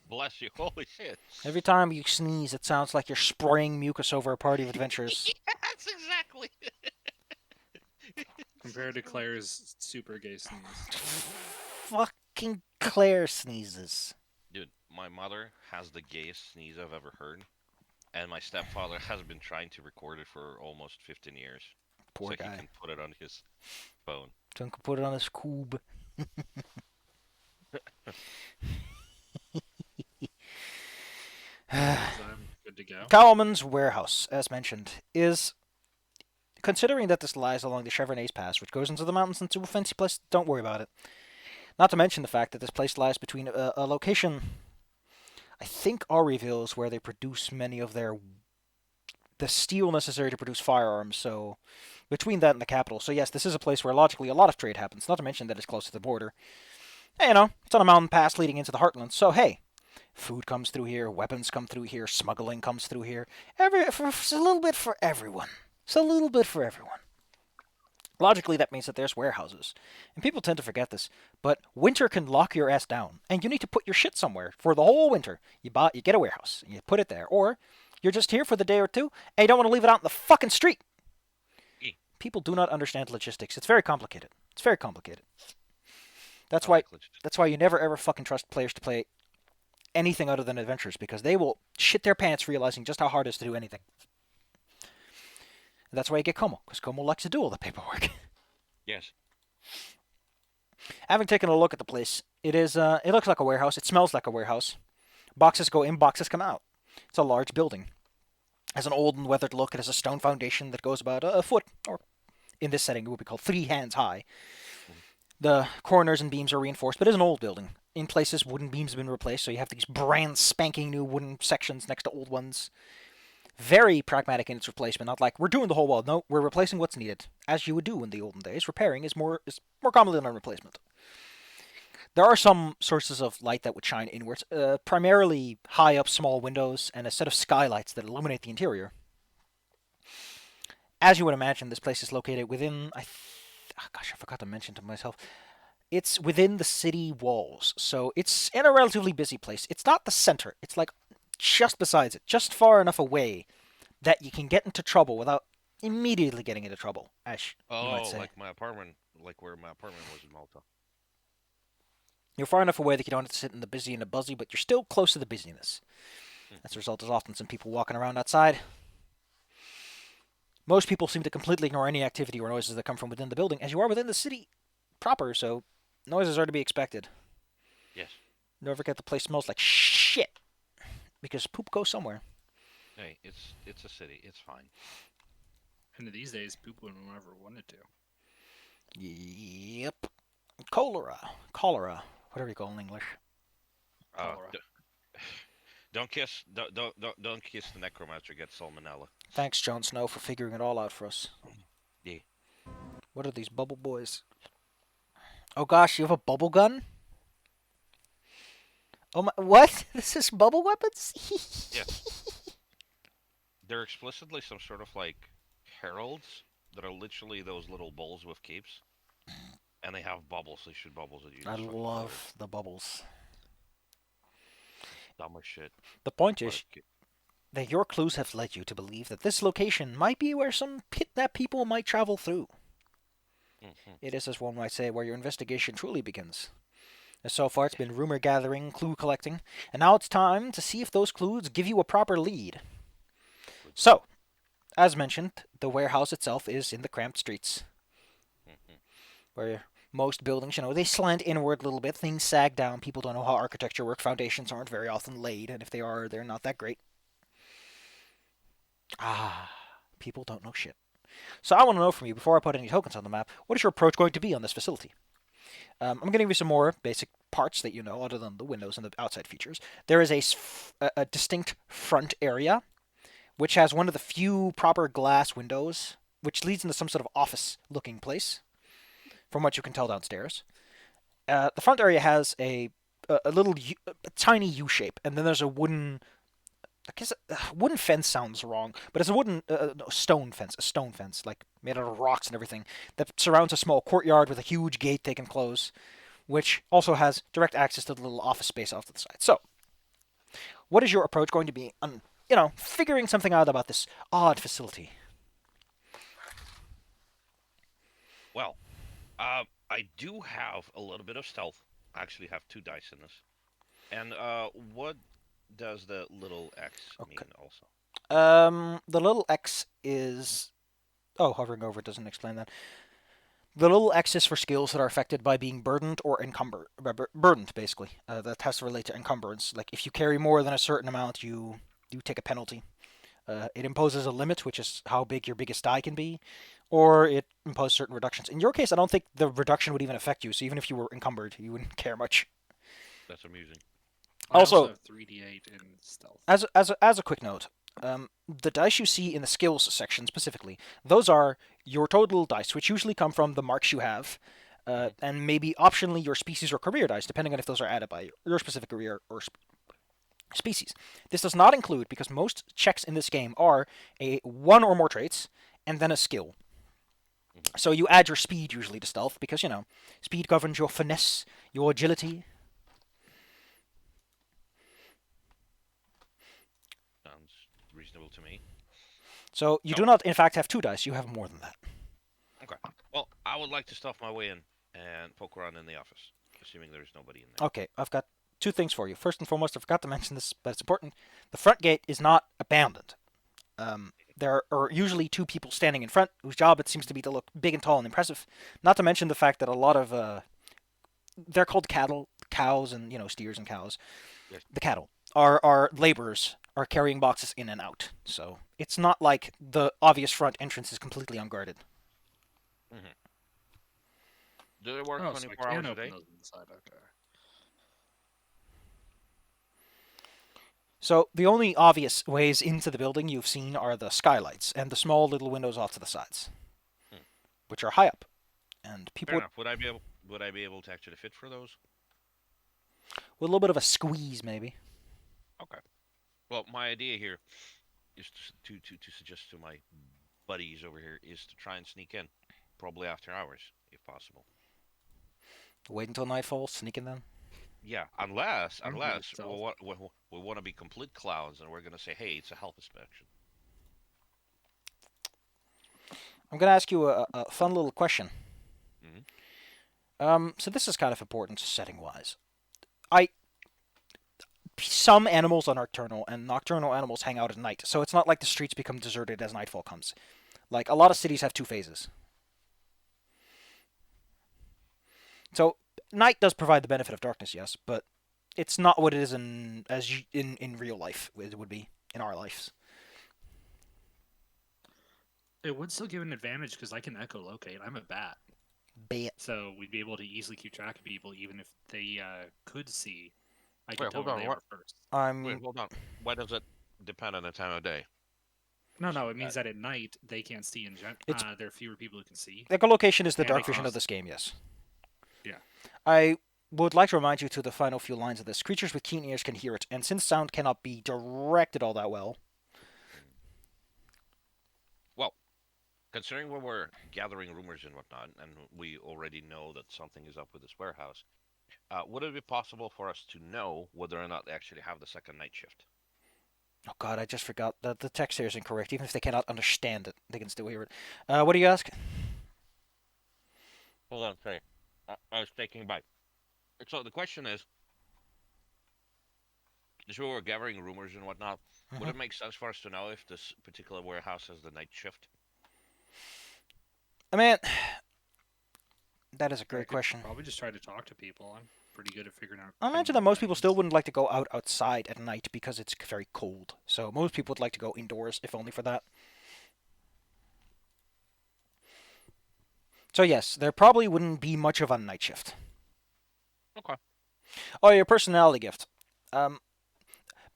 Bless you. Holy shit. Every time you sneeze, it sounds like you're spraying mucus over a party of adventurers. That's exactly. Compared to Claire's super gay sneeze. Fucking Claire sneezes. Dude, my mother has the gayest sneeze I've ever heard, and my stepfather has been trying to record it for almost 15 years, Poor so guy. he can put it on his phone. So he can put it on his cube. I'm good to go. Kalman's warehouse, as mentioned, is, considering that this lies along the Chevronets Pass, which goes into the mountains into a fancy place, don't worry about it. Not to mention the fact that this place lies between a location, I think Aureville is where they produce many of the steel necessary to produce firearms, so between that and the capital. So yes, this is a place where logically a lot of trade happens, not to mention that it's close to the border. And, you know, it's on a mountain pass leading into the heartland, so hey, food comes through here, weapons come through here, smuggling comes through here. It's a little bit for everyone. It's a little bit for everyone. Logically, that means that there's warehouses. And people tend to forget this, but winter can lock your ass down, and you need to put your shit somewhere for the whole winter. You get a warehouse, and you put it there. Or, you're just here for the day or two, and you don't want to leave it out in the fucking street. People do not understand logistics. It's very complicated. It's very complicated. That's why you never ever fucking trust players to play anything other than adventures, because they will shit their pants realizing just how hard it is to do anything. And that's why you get Como, because Como likes to do all the paperwork. Yes. Having taken a look at the place, it looks like a warehouse. It smells like a warehouse. Boxes go in, boxes come out. It's a large building. It has an old and weathered look. It has a stone foundation that goes about a foot, or in this setting it would be called 3 hands high. The corners and beams are reinforced, but it is an old building. In places, wooden beams have been replaced, so you have these brand spanking new wooden sections next to old ones. Very pragmatic in its replacement, not like, we're doing the whole wall. No, we're replacing what's needed. As you would do in the olden days, repairing is more commonly than replacement. There are some sources of light that would shine inwards, primarily high up small windows and a set of skylights that illuminate the interior. As you would imagine, this place is located within. Gosh, I forgot to mention to myself. It's within the city walls, so it's in a relatively busy place. It's not the center. It's like just besides it, just far enough away that you can get into trouble without immediately getting into trouble, as you might Oh, say. like my apartment, like where my apartment was in Malta. You're far enough away that you don't have to sit in the busy and the buzzy, but you're still close to the busyness. As a Mhm. result, there's often some people walking around outside. Most people seem to completely ignore any activity or noises that come from within the building, as you are within the city proper, so noises are to be expected. Yes. Don't forget the place smells like shit, because poop goes somewhere. Hey, it's a city. It's fine. And these days, poop wouldn't ever wanted to. Yep. Cholera, whatever you call it in English. Uh, Cholera. d- don't kiss the necromancer. Get salmonella. Thanks, Jon Snow, for figuring it all out for us. Yeah. What are these bubble boys? Oh gosh, you have a bubble gun? Oh my, what? This is bubble weapons? Yes. They're explicitly some sort of like heralds that are literally those little bowls with capes, and they have bubbles. They shoot bubbles at you. I It's fucking hilarious. love the bubbles. Dumb as shit. The point What a is that your clues have led you to believe that this location might be where some pit that people might travel through. hmm It is, as one might say, where your investigation truly begins. And so far, it's Yes. been rumor gathering, clue collecting, and now it's time to see if those clues give you a proper lead. Good. So, as mentioned, the warehouse itself is in the cramped streets, hmm where most buildings, they slant inward a little bit, things sag down, people don't know how architecture works, foundations aren't very often laid, and if they are, they're not that great. Ah, people don't know shit. So I want to know from you, before I put any tokens on the map, what is your approach going to be on this facility? I'm going to give you some more basic parts that you know, other than the windows and the outside features. There is a distinct front area, which has one of the few proper glass windows, which leads into some sort of office-looking place, from what you can tell downstairs. The front area has a little a tiny U shape, and then there's a wooden. I guess wooden fence sounds wrong, but it's a wooden no, stone fence, like made out of rocks and everything, that surrounds a small courtyard with a huge gate they can close, which also has direct access to the little office space off to the side. So, what is your approach going to be on, figuring something out about this odd facility? Well, I do have a little bit of stealth. I actually have 2 dice in this. And what does the little X Okay. mean also? The little X is. Oh, hovering over it doesn't explain that. The little X is for skills that are affected by being burdened or encumbered. Burdened, basically. That has to relate to encumbrance. Like, if you carry more than a certain amount, you take a penalty. It imposes a limit, which is how big your biggest die can be, or it imposes certain reductions. In your case, I don't think the reduction would even affect you, so even if you were encumbered, you wouldn't care much. That's amusing. I also Also, have 3d8 in stealth. as a quick note, the dice you see in the skills section specifically, those are your total dice, which usually come from the marks you have, hmm and maybe optionally your species or career dice, depending on if those are added by your specific career or species. This does not include, because most checks in this game are a one or more traits and then a skill. hmm So you add your speed usually to stealth because, speed governs your finesse, your agility. Sounds reasonable to me. So you do So, not, in fact, have 2 dice. You have more than that. okay. Well, I would like to stuff my way in and poke around in the office, assuming there's nobody in there. Okay, I've got 2 things for you. First and foremost, I forgot to mention this, but it's important. The front gate is not abandoned. There are usually 2 people standing in front, whose job it seems to be to look big and tall and impressive. Not to mention the fact that a lot of they're called cattle, cows, and steers and cows. Yes. The cattle are laborers are carrying boxes in and out. So it's not like the obvious front entrance is completely unguarded. hmm Do they work Oh, so I 24 can hours a open day? those inside. Okay. So the only obvious ways into the building you've seen are the skylights and the small little windows off to the sides, Hmm. which are high up. And people Fair would. enough. Would I be able to actually fit for those? With a little bit of a squeeze, maybe. Okay. Well, my idea here is to suggest to my buddies over here is to try and sneak in, probably after hours, if possible. Wait until nightfall, sneak in then. Yeah, unless itself. we want to be complete clowns and we're gonna say, hey, it's a health inspection. I'm gonna ask you a fun little question. Hmm. So this is kind of important setting-wise. I Some animals are nocturnal, and nocturnal animals hang out at night. So it's not like the streets become deserted as nightfall comes. Like a lot of cities have two phases. So night does provide the benefit of darkness, yes, but it's not what it is in real life. It would be in our lives. It would still give an advantage because I can echolocate. I'm a bat, Bet. so we'd be able to easily keep track of people, even if they could see. I could Wait, tell hold where on. they What? are first. Wait, I'm hold on. Why does it depend on the time of day? No, it means that at night they can't see in it's there are fewer people who can see, echolocation is the and they dark can vision of also this game. Yes. yeah. I would like to remind you to the final few lines of this. Creatures with keen ears can hear it, and since sound cannot be directed all that well, Well, considering when we're gathering rumors and whatnot, and we already know that something is up with this warehouse, would it be possible for us to know whether or not they actually have the second night shift? oh god, I just forgot that the text here is incorrect. Even if they cannot understand it, they can still hear it. What do you ask? Hold on, sorry. I was taking a bite. So the question is, as we were gathering rumors and whatnot, would Hmm. it make sense for us to know if this particular warehouse has the night shift? I mean, that is a I great could question. probably just try to talk to people. I'm pretty good at figuring out I imagine that criminal most people still things. wouldn't like to go outside at night because it's very cold. So most people would like to go indoors, if only for that. So yes, there probably wouldn't be much of a night shift. Okay. Oh, your personality gift. Um,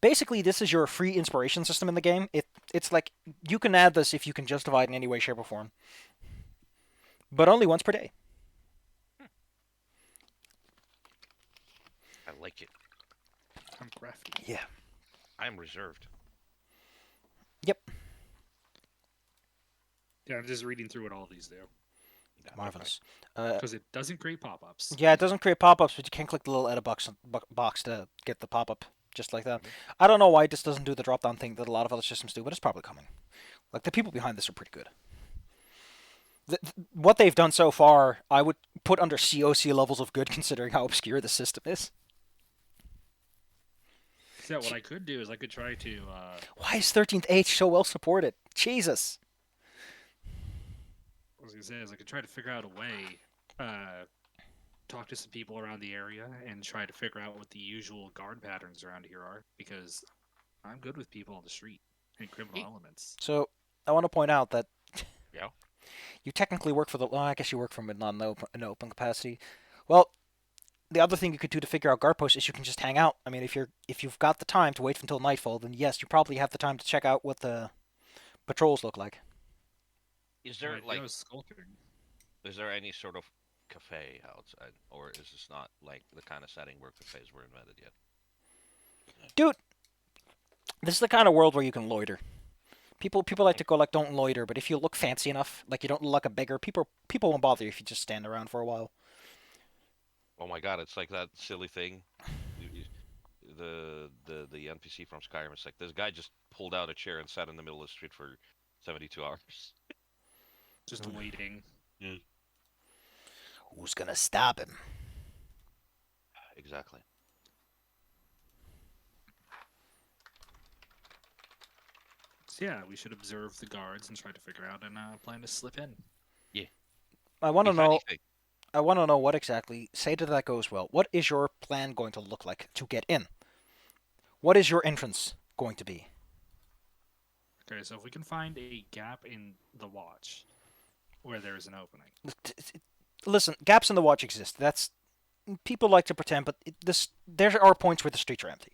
Basically, this is your free inspiration system in the game. It's like you can add this if you can justify it in any way, shape, or form, but only once per day. I like it. I'm crafty. Yeah. I'm reserved. Yep. Yeah, I'm just reading through what all these do Yeah, okay. Marvelous. because it doesn't create pop-ups. Yeah, it doesn't create pop-ups, but you can click the little edit box to get the pop-up just like that. Mhm. I don't know why this doesn't do the drop-down thing that a lot of other systems do, but it's probably coming. Like the people behind this are pretty good. What they've done so far, I would put under COC levels of good, considering how obscure the system is. So yeah, what I could do is I could try to Why is 13th H so well supported? Jesus. what I was gonna say is I could try to figure out a way, uh, talk to some people around the area and try to figure out what the usual guard patterns around here are because I'm good with people on the street and criminal Hey. elements. So I want to point out that Yeah. you technically work for the. Well, I guess you work from it not an open capacity. Well, the other thing you could do to figure out guard posts is you can just hang out. I mean, if you've got the time to wait until nightfall, then yes, you probably have the time to check out what the patrols look like. Is What there I do like, is sculpting. is there any sort of cafe outside, or is this not like the kind of setting where cafes were invented yet? Dude, this is the kind of world where you can loiter. People like to go like don't loiter, but if you look fancy enough, like you don't look like a beggar, people won't bother you if you just stand around for a while. Oh my God, it's like that silly thing. The NPC from Skyrim. It's like this guy just pulled out a chair and sat in the middle of the street for 72 hours. Just waiting. Yeah. Who's gonna stop him? Exactly. So yeah, we should observe the guards and try to figure out and plan to slip in. Yeah. I want to If know. anything, I want to know what exactly. Say that goes well. What is your plan going to look like to get in? What is your entrance going to be? Okay, so if we can find a gap in the watch where there is an opening. Listen, gaps in the watch exist. That's people like to pretend, but there are points where the streets are empty.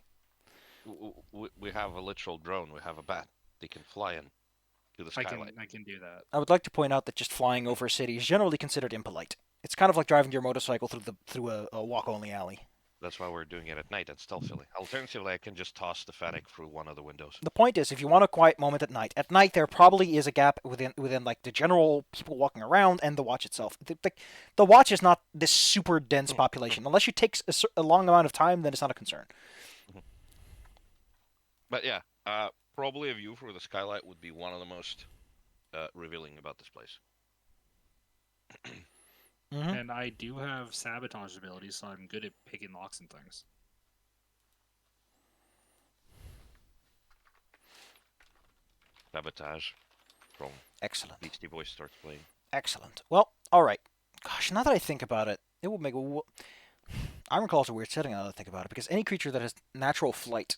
we have a literal drone. We have a bat. They can fly in to the skylight. I can do that. I would like to point out that just flying over a city is generally considered impolite. It's kind of like driving your motorcycle through a walk-only alley. That's why we're doing it at night and stealthily. Alternatively, I can just toss the Fennec through one of the windows. The point is, if you want a quiet moment at night there probably is a gap within like the general people walking around and the watch itself. The watch is not this super dense population. Unless you take a long amount of time, then it's not a concern. But yeah, probably a view through the skylight would be one of the most revealing about this place. Mm-hmm. And I do have sabotage abilities, so I'm good at picking locks and things. Sabotage from Excellent. Beastie Boys starts playing. Excellent. Well, all right. Gosh, now that I think about it, it would make Ironclaw is a weird setting now that I think about it, because any creature that has natural flight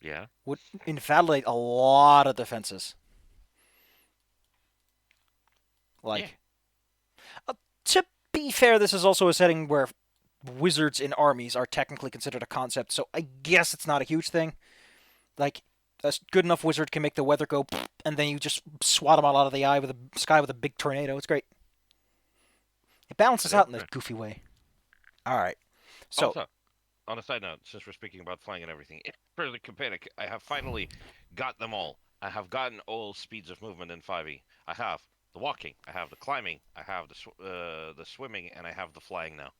Yeah. would invalidate a lot of defenses. Like, to be fair, this is also a setting where wizards in armies are technically considered a concept, so I guess it's not a huge thing. Like, a good enough wizard can make the weather go, and then you just swat them all out of the sky with a big tornado. It's great. It balances out in this goofy way. All right. So, Also, on a side note, since we're speaking about flying and everything, for the Companic, I have finally got them all. I have gotten all speeds of movement in 5e. I have the walking, I have the climbing, I have the swimming, and I have the flying now.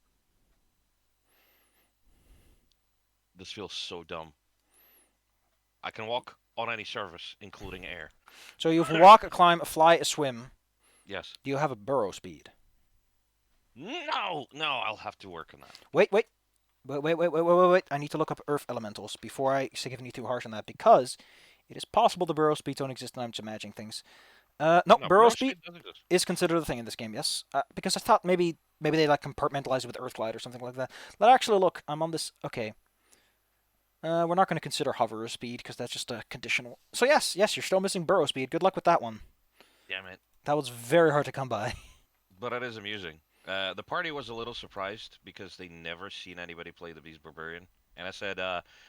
This feels so dumb. I can walk on any surface, including air. so you have a walk, a climb, a fly, a swim. Yes. Do you have a burrow speed? No, I'll have to work on that. Wait. I need to look up earth elementals before I say giving you too harsh on that, because it is possible the burrow speeds don't exist and I'm just imagining things. No, No, burrow speed does exist. is considered a thing in this game, yes. Because I thought maybe they like compartmentalize it with Earthglide or something like that. Let actually look. I'm on this. Okay. We're not going to consider hover speed because that's just a conditional. So yes, you're still missing burrow speed. Good luck with that one. Damn it. That was very hard to come by. But it is amusing. The party was a little surprised because they never seen anybody play the Beast Barbarian. And I said,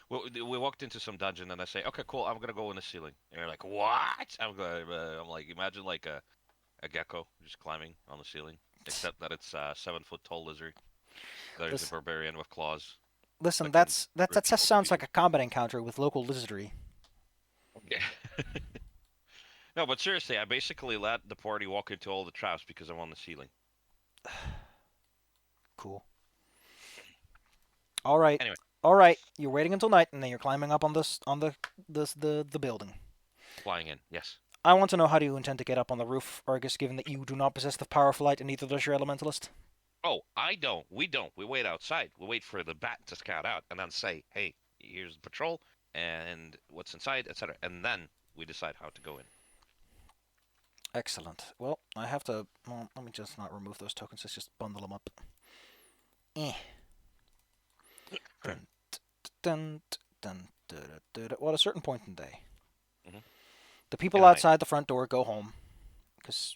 we walked into some dungeon, and I say, okay, cool, I'm gonna go in the ceiling. And they're like, what? I'm like, imagine like a gecko just climbing on the ceiling, except that it's a 7 foot tall lizard. There's Listen, a barbarian with claws. listen, That that just sounds like a combat encounter with local lizardry. Yeah. No, but seriously, I basically let the party walk into all the traps because I'm on the ceiling. Cool. All right. Anyway. All right. You're waiting until night, and then you're climbing up on the building. Flying in, yes. I want to know, how do you intend to get up on the roof, Argus, given that you do not possess the power of flight and neither does your elementalist? Oh, I don't. We don't. We wait outside. We wait for the bat to scout out and then say, hey, here's the patrol and what's inside, etc. And then we decide how to go in. Excellent. Well, I have to. Well, let me just not remove those tokens. Let's just bundle them up. Eh. Dun, dun, dun, well, at a certain point in the day, the people outside the front door go home because,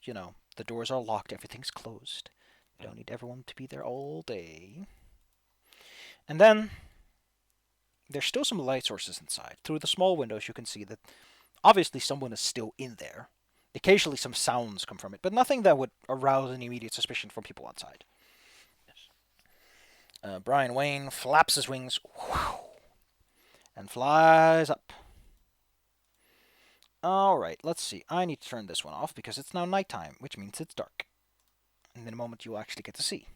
the doors are locked, everything's closed. You don't need everyone to be there all day. And then there's still some light sources inside. Through the small windows, you can see that obviously someone is still in there. Occasionally, some sounds come from it, but nothing that would arouse any immediate suspicion from people outside. Brian Wayne flaps his wings and flies up. Alright, let's see. I need to turn this one off because it's now nighttime, which means it's dark. And in a moment, you'll actually get to see.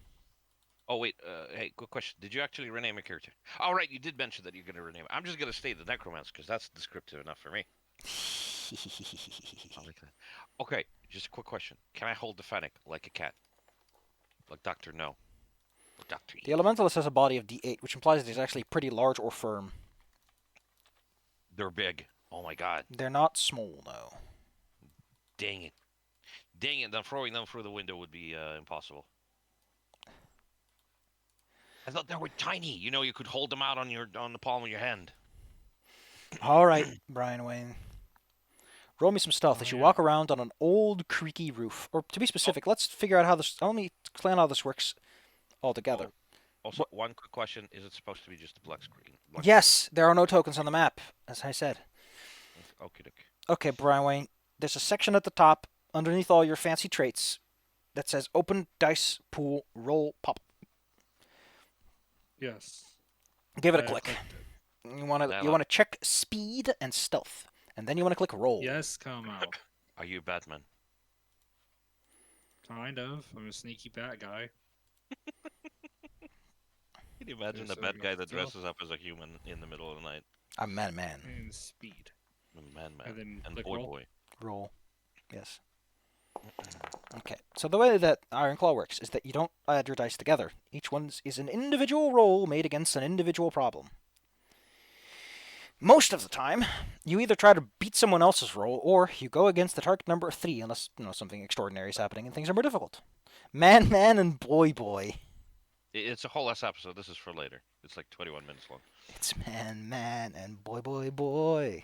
Oh, wait. Hey, quick question. Did you actually rename a character? All right, you did mention that you're going to rename it. I'm just going to stay the Necromancer because that's descriptive enough for me. Okay, just a quick question. Can I hold the Fennec like a cat? Like Dr. No? Or Dr. E? The Elementalist has a body of D8, which implies that he's actually pretty large or firm. They're big. Oh my god. They're not small, though. Dang it. Dang it, then throwing them through the window would be impossible. I thought they were tiny. You could hold them out on the palm of your hand. Alright, Brian Wayne. Roll me some stealth as you walk around on an old, creaky roof. Or, to be specific, let's figure out how this... Let me explain how this works altogether. Also, one quick question. Is it supposed to be just a black screen? Yes, there are no tokens on the map, as I said. Okay. Okay, Brian Wayne. There's a section at the top, underneath all your fancy traits, that says Open Dice Pool Roll Pop. Yes. Give it I a have click. clicked it. You want to check speed and stealth, and then you want to click roll. Yes, Komo. Are you Batman? Kind of. I'm a sneaky bat guy. Can you Okay, imagine the so we bad got guy that stealth dresses up as a human in the middle of the night? I'm man. and speed. Man, And then and click boy, roll. boy. Roll. Yes. Okay. So the way that Ironclaw works is that you don't add your dice together. Each one is an individual roll made against an individual problem. Most of the time, you either try to beat someone else's roll, or you go against the target number of 3, unless something extraordinary is happening and things are more difficult. Man, and boy. It's a whole ass episode. This is for later. It's like 21 minutes long. It's man, and boy.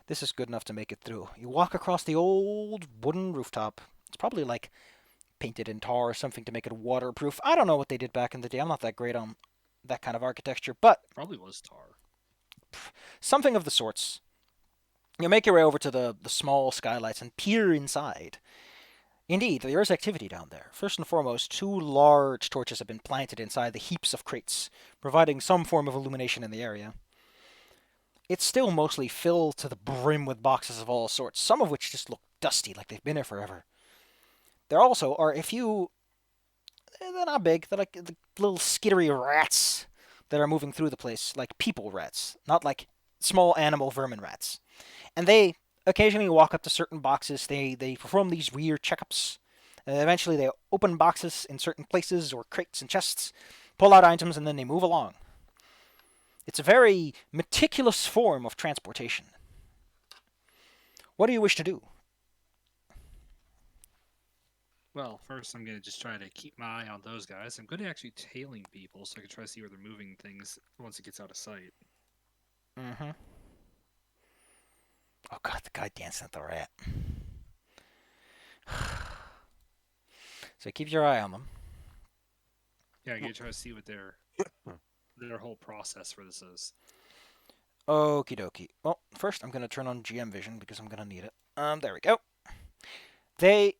This is good enough to make it through. You walk across the old wooden rooftop. It's probably like painted in tar or something to make it waterproof. I don't know what they did back in the day. I'm not that great on that kind of architecture, but Probably was tar. something of the sorts. You make your way over to the small skylights and peer inside. Indeed, there is activity down there. First and foremost, 2 large torches have been planted inside the heaps of crates, providing some form of illumination in the area. It's still mostly filled to the brim with boxes of all sorts, some of which just look dusty, like they've been there forever. There also are a few. They're not big. They're like the little skittery rats that are moving through the place, like people rats, not like small animal vermin rats. And they occasionally walk up to certain boxes. They perform these weird checkups. Eventually, they open boxes in certain places or crates and chests, pull out items, and then they move along. It's a very meticulous form of transportation. What do you wish to do? Well, first I'm gonna just try to keep my eye on those guys. I'm good at actually tailing people, so I can try to see where they're moving things once it gets out of sight. Mm-hmm. Oh god, the guy dancing at the rat. So keep your eye on them. Yeah, I'm gonna try to see what their whole process for this is. Okie dokie. Well, first I'm gonna turn on GM vision because I'm gonna need it. There we go. They.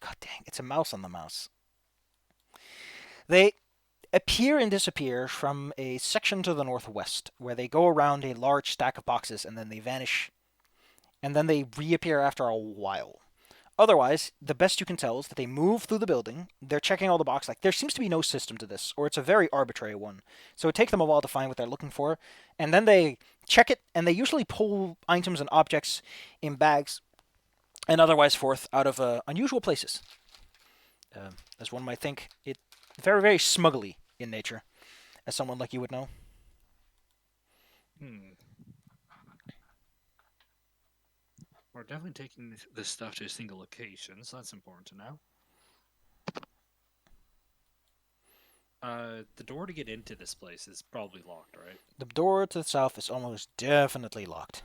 God dang, it's a mouse on the mouse. They appear and disappear from a section to the northwest, where they go around a large stack of boxes and then they vanish, and then they reappear after a while. Otherwise, the best you can tell is that they move through the building. They're checking all the boxes. Like, there seems to be no system to this, or it's a very arbitrary one. So it takes them a while to find what they're looking for, and then they check it, and they usually pull items and objects in bags and otherwise forth out of unusual places. As one might think, it very smuggly in nature, as someone like you would know. Hmm. We're definitely taking this stuff to a single location, so that's important to know. The door to get into this place is probably locked, right? The door to the south is almost definitely locked.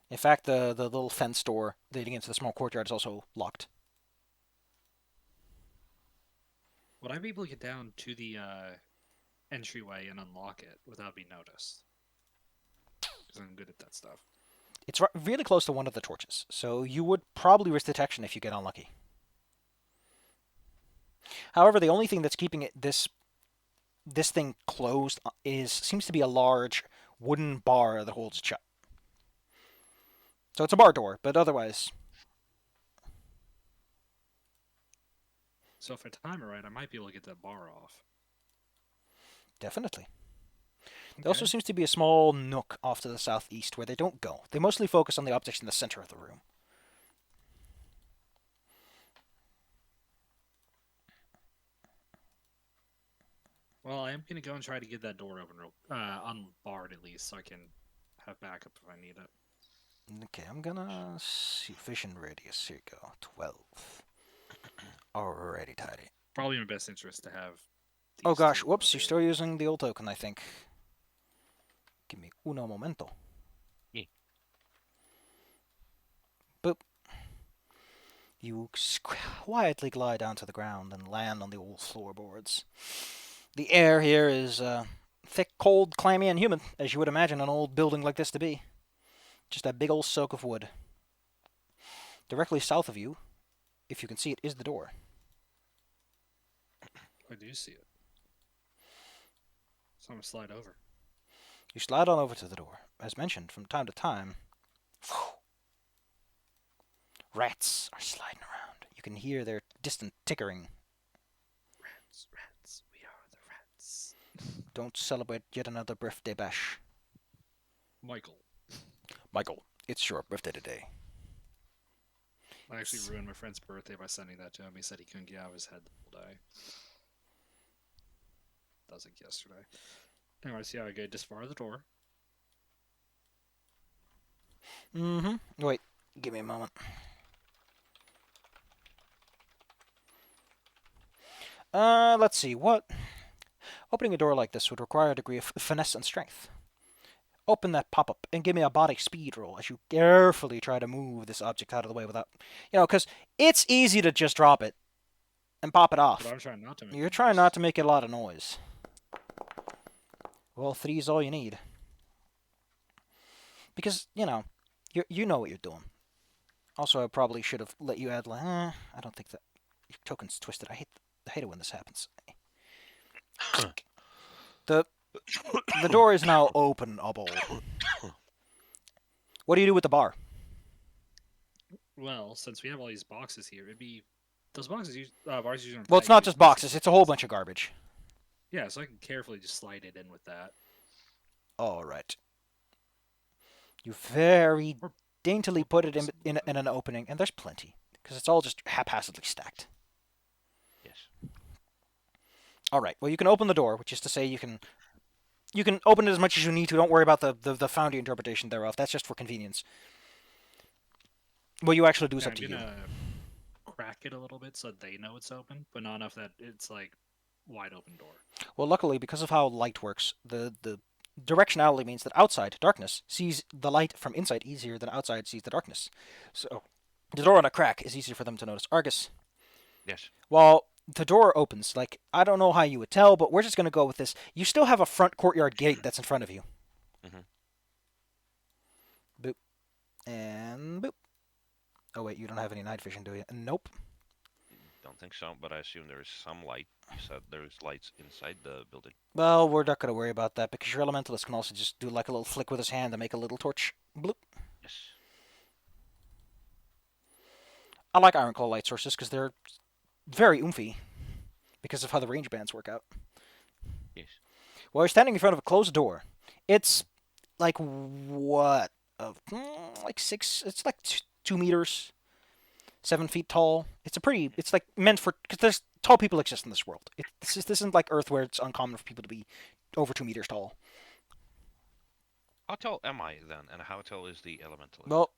In fact, the little fence door leading into the small courtyard is also locked. Would I be able to get down to the entryway and unlock it without being noticed? Because I'm good at that stuff. It's really close to one of the torches, so you would probably risk detection if you get unlucky. However, the only thing that's keeping this thing closed seems to be a large wooden bar that holds it shut. So it's a bar door, but otherwise, So if I time it right, I might be able to get that bar off. definitely. Okay. There also seems to be a small nook off to the southeast where they don't go. They mostly focus on the objects in the center of the room. Well, I am gonna go and try to get that door open, unbarred at least, so I can have backup if I need it. Okay, I'm gonna see vision radius. Here you go, 12. Alrighty, tidy. Probably in my best interest to have. Oh these gosh, two whoops! up You're here. still using the old token, I think. Give me uno momento. Yeah. Boop. You quietly glide down to the ground and land on the old floorboards. The air here is thick, cold, clammy, and humid, as you would imagine an old building like this to be. Just a big old soak of wood. Directly south of you if you can see it, is the door. I do see it. So I'm gonna slide over. You slide on over to the door. As mentioned, from time to time, rats are sliding around. You can hear their distant tickering. Rats, rats, we are the rats. Don't celebrate yet another birthday bash. Michael. Michael, it's your birthday today. I actually ruined my friend's birthday by sending that to him. He said he couldn't get out of his head the whole day. That was like yesterday. Anyway, see how I get this far the door. Mm-hmm. Wait, give me a moment. Let's see, what? Opening a door like this would require a degree of finesse and strength. Open that pop-up and give me a body speed roll as you carefully try to move this object out of the way without... because it's easy to just drop it and pop it off. But I'm trying not to make You're noise. trying not to make a lot of noise. Well, 3 is all you need. Because, you know what you're doing. Also, I probably should have let you add, I don't think that... Your token's twisted. I hate it when this happens. The door is now openable. What do you do with the bar? Well, since we have all these boxes here, it'd be those boxes. Bars usually. Well, it's not just boxes. It's a whole bunch of garbage. Yeah, so I can carefully just slide it in with that. All right. You very daintily put it in an opening, and there's plenty, because it's all just haphazardly stacked. Yes. All right. Well, you can open the door, which is to say you can open it as much as you need to. Don't worry about the Foundry interpretation thereof. That's just for convenience. What you actually do is up to you. I'm gonna crack it a little bit so they know it's open, but not enough that it's like wide open door. Well, luckily, because of how light works, the directionality means that outside darkness sees the light from inside easier than outside sees the darkness. So the door on a crack is easier for them to notice. Argus. Yes. Well, the door opens. Like, I don't know how you would tell, but we're just going to go with this. You still have a front courtyard gate that's in front of you. Mhm. Boop. And boop. Oh, wait, you don't have any night vision, do you? Nope. Don't think so, but I assume there is some light. You said there's lights inside the building. Well, we're not going to worry about that because your elementalist can also just do like a little flick with his hand and make a little torch. Bloop. Yes. I like Ironclaw light sources because they're very oomphy because of how the range bands work out. Yes. While you're standing in front of a closed door, it's like what? Like 6, it's like 2 meters, 7 feet tall. It's like meant for, because there's tall people exist in this world. This isn't like Earth where it's uncommon for people to be over 2 meters tall. How tall am I then, and how tall is the elementalist? Well,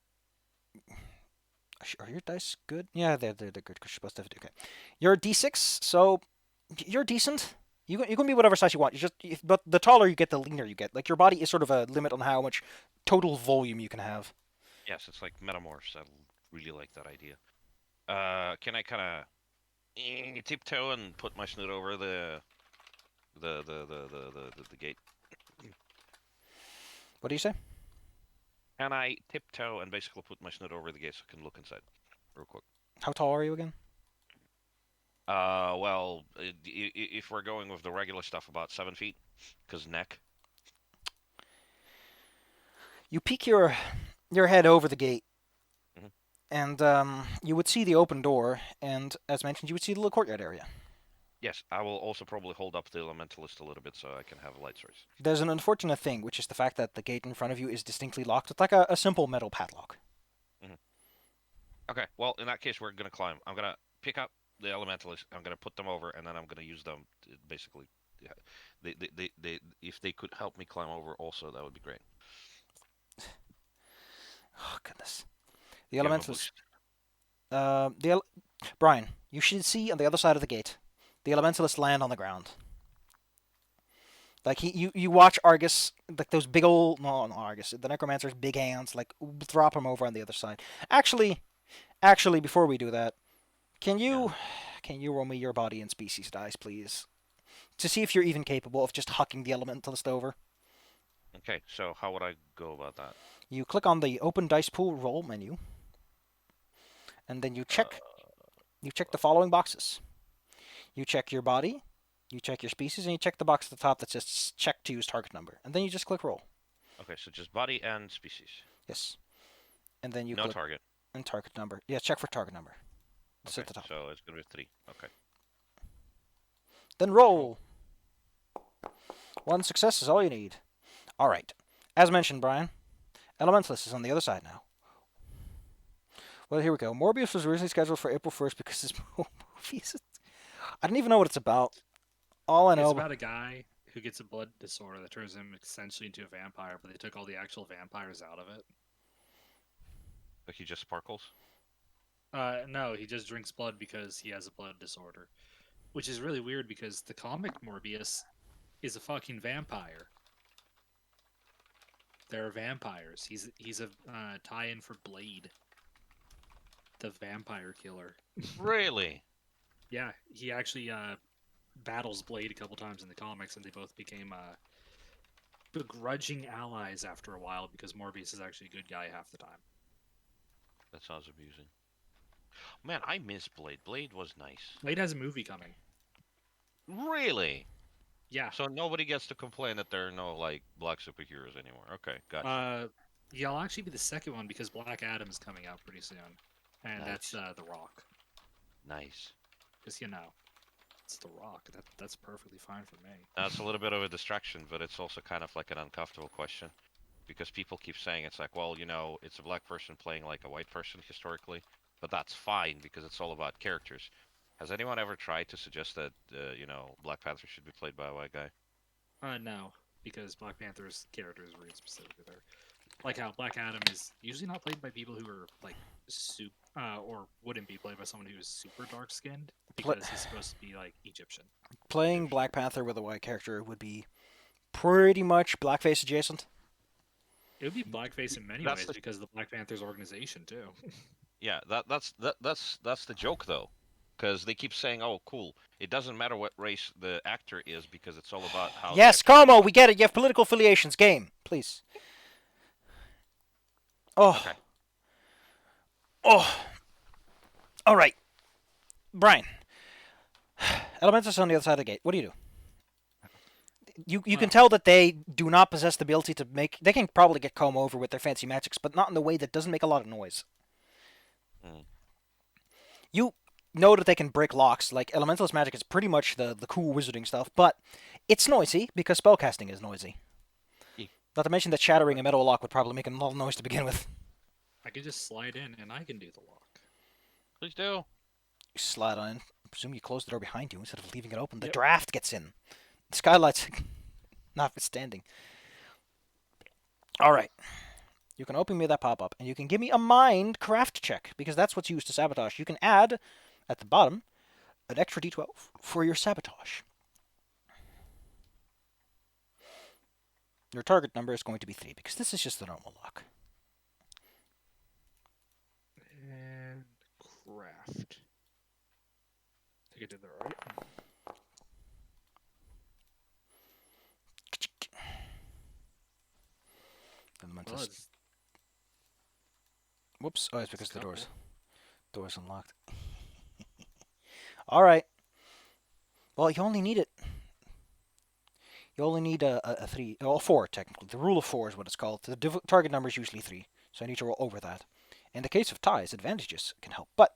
are your dice good? Yeah, they're good because you're supposed to have it. Okay, you're D6, so you're decent. You can be whatever size you want. But the taller you get, the leaner you get. Like your body is sort of a limit on how much total volume you can have. Yes, it's like metamorphs. I really like that idea. Can I kind of tiptoe and put my snoot over the gate? What do you say? Can I tiptoe and basically put my snoot over the gate so I can look inside, real quick? How tall are you again? Well, if we're going with the regular stuff, about 7 feet, cause neck. You peek your head over the gate, Mhm. and you would see the open door, and as mentioned, you would see the little courtyard area. Yes, I will also probably hold up the elementalist a little bit so I can have a light source. There's an unfortunate thing, which is the fact that the gate in front of you is distinctly locked. It's like a simple metal padlock. Okay, well, in that case, we're gonna climb. I'm gonna pick up the elementalists. I'm gonna put them over, and then I'm gonna use them to basically. Yeah, if they could help me climb over, also that would be great. Oh goodness, the You have a elementals. boost? Brian, you should see on the other side of the gate, the elementalists land on the ground. Like you watch Argus, like those big old no Argus, the necromancer's big hands, like drop him over on the other side. Actually, before we do that, can you roll me your body and species dice, please, to see if you're even capable of just hucking the elementalist over? Okay, so how would I go about that? You click on the open dice pool roll menu, and then you check You check the following boxes. You check your body, you check your species, and you check the box at the top that says check to use target number. And then you just click roll. Okay, so just body and species. Yes. And then you No click target. and target number. Yeah, check for target number. It's Okay, at the top. so it's gonna be 3. Okay. Then roll. 1 success is all you need. All right. As mentioned, Brian, Elementalist is on the other side now. Well, here we go. Morbius was originally scheduled for April 1st because this movie is... I don't even know what it's about. All I know... It's about a guy who gets a blood disorder that turns him essentially into a vampire, but they took all the actual vampires out of it. Like he just sparkles? No, he just drinks blood because he has a blood disorder. Which is really weird because the comic Morbius is a fucking vampire. There are vampires. He's a tie-in for Blade, the vampire killer. Really? Yeah, he actually battles Blade a couple times in the comics, and they both became begrudging allies after a while because Morbius is actually a good guy half the time. That sounds amusing. Man, I miss Blade. Blade was nice. Blade has a movie coming. Really? Yeah. So nobody gets to complain that there are no like black superheroes anymore. Okay, gotcha. Yeah, I'll actually be the second one because Black Adam is coming out pretty soon, and Nice. that's The Rock. Nice. Because it's The Rock. That's perfectly fine for me. That's a little bit of a distraction, but it's also kind of like an uncomfortable question. Because people keep saying it's like, well, it's a black person playing like a white person historically, but that's fine because it's all about characters. Has anyone ever tried to suggest that, Black Panther should be played by a white guy? No, because Black Panther's character is really specifically there. Like how Black Adam is usually not played by people who are like or wouldn't be played by someone who is super dark skinned because he's supposed to be like Egyptian. Playing Black Panther with a white character would be pretty much blackface adjacent. It would be blackface in many ways because of the Black Panther's organization too. Yeah, that's the joke though, because they keep saying, "Oh, cool. It doesn't matter what race the actor is because it's all about how." Yes, Komo, we get it. You have political affiliations. Game, please. Oh. Okay. Oh. All right. Brian. Elemental's on the other side of the gate. What do you do? You can tell that they do not possess the ability to make... They can probably get Komo over with their fancy magics, but not in the way that doesn't make a lot of noise. Mm. You know that they can break locks. Like, Elementalist magic is pretty much the cool wizarding stuff, but it's noisy because spellcasting is noisy. Yeah. Not to mention that shattering a metal lock would probably make a lot of noise to begin with. I could just slide in and I can do the lock. Please do. You slide on in. I presume you close the door behind you instead of leaving it open. The Yep. draft gets in. The skylights notwithstanding. Alright. You can open me that pop-up, and you can give me a mind craft check, because that's what's used to sabotage. You can add, at the bottom, an extra d12 for your sabotage. Your target number is going to be 3, because this is just the normal lock. And craft. I think I did that right. Well, Whoops. Oh, it's because the couple. door's unlocked. Alright. Well, you only need it. You only need a 3. Well, 4, technically. The rule of 4 is what it's called. The target number is usually 3, so I need to roll over that. In the case of ties, advantages can help. But,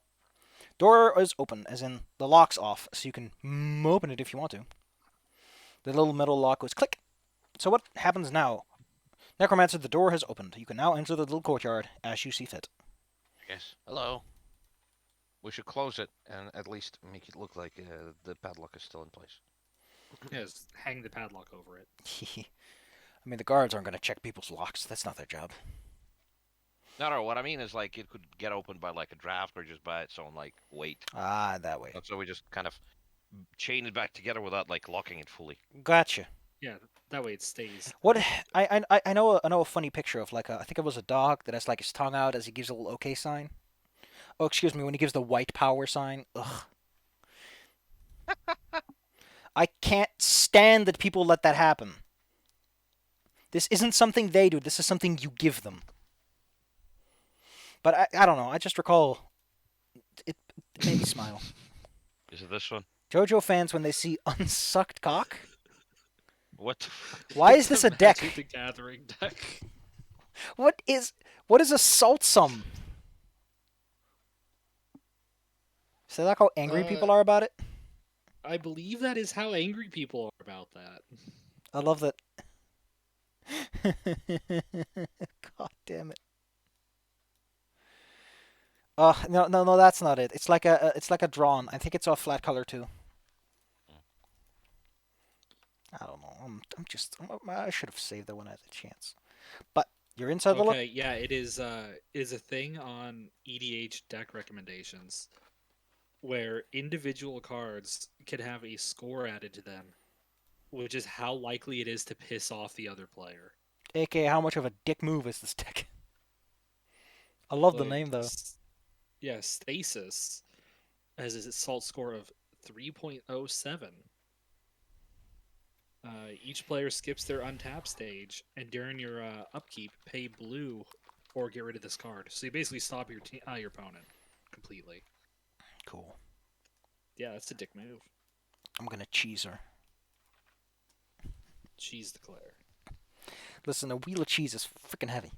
door is open, as in the lock's off, so you can open it if you want to. The little metal lock goes click. So what happens now? Necromancer, the door has opened. You can now enter the little courtyard as you see fit. Yes. Hello. We should close it and at least make it look like the padlock is still in place. Yes, hang the padlock over it. I mean, the guards aren't going to check people's locks. That's not their job. No, what I mean is like it could get opened by like a draft or just by its own like weight. Ah, that way. And so we just kind of chain it back together without like locking it fully. Gotcha. Yeah, that way it stays. What I know a funny picture of like I think it was a dog that has like his tongue out as he gives a little OK sign. Oh, excuse me, when he gives the white power sign. Ugh. I can't stand that people let that happen. This isn't something they do. This is something you give them. But I don't know. I just recall It made me smile. Is it this one? JoJo fans, when they see unsucked cock, What? why is It's this a a Magic the deck? Gathering deck. What is assault sum? Is that how angry Uh, people are about it? I believe that is how angry people are about that. I love that. God damn it. No, that's not it. It's like a drawn. I think it's off flat color too. I don't know. I should have saved that when I had a chance. But you're inside the look. Okay, yeah, it is. It is a thing on EDH deck recommendations where individual cards can have a score added to them, which is how likely it is to piss off the other player. AKA, how much of a dick move is this deck? I love the Like, name though. yeah, Stasis has its assault score of 3.07. Each player skips their untap stage, and during your upkeep, pay blue or get rid of this card. So you basically stop your opponent completely. Cool. Yeah, that's a dick move. I'm gonna cheese her. Cheese declare. Listen, a wheel of cheese is freaking heavy.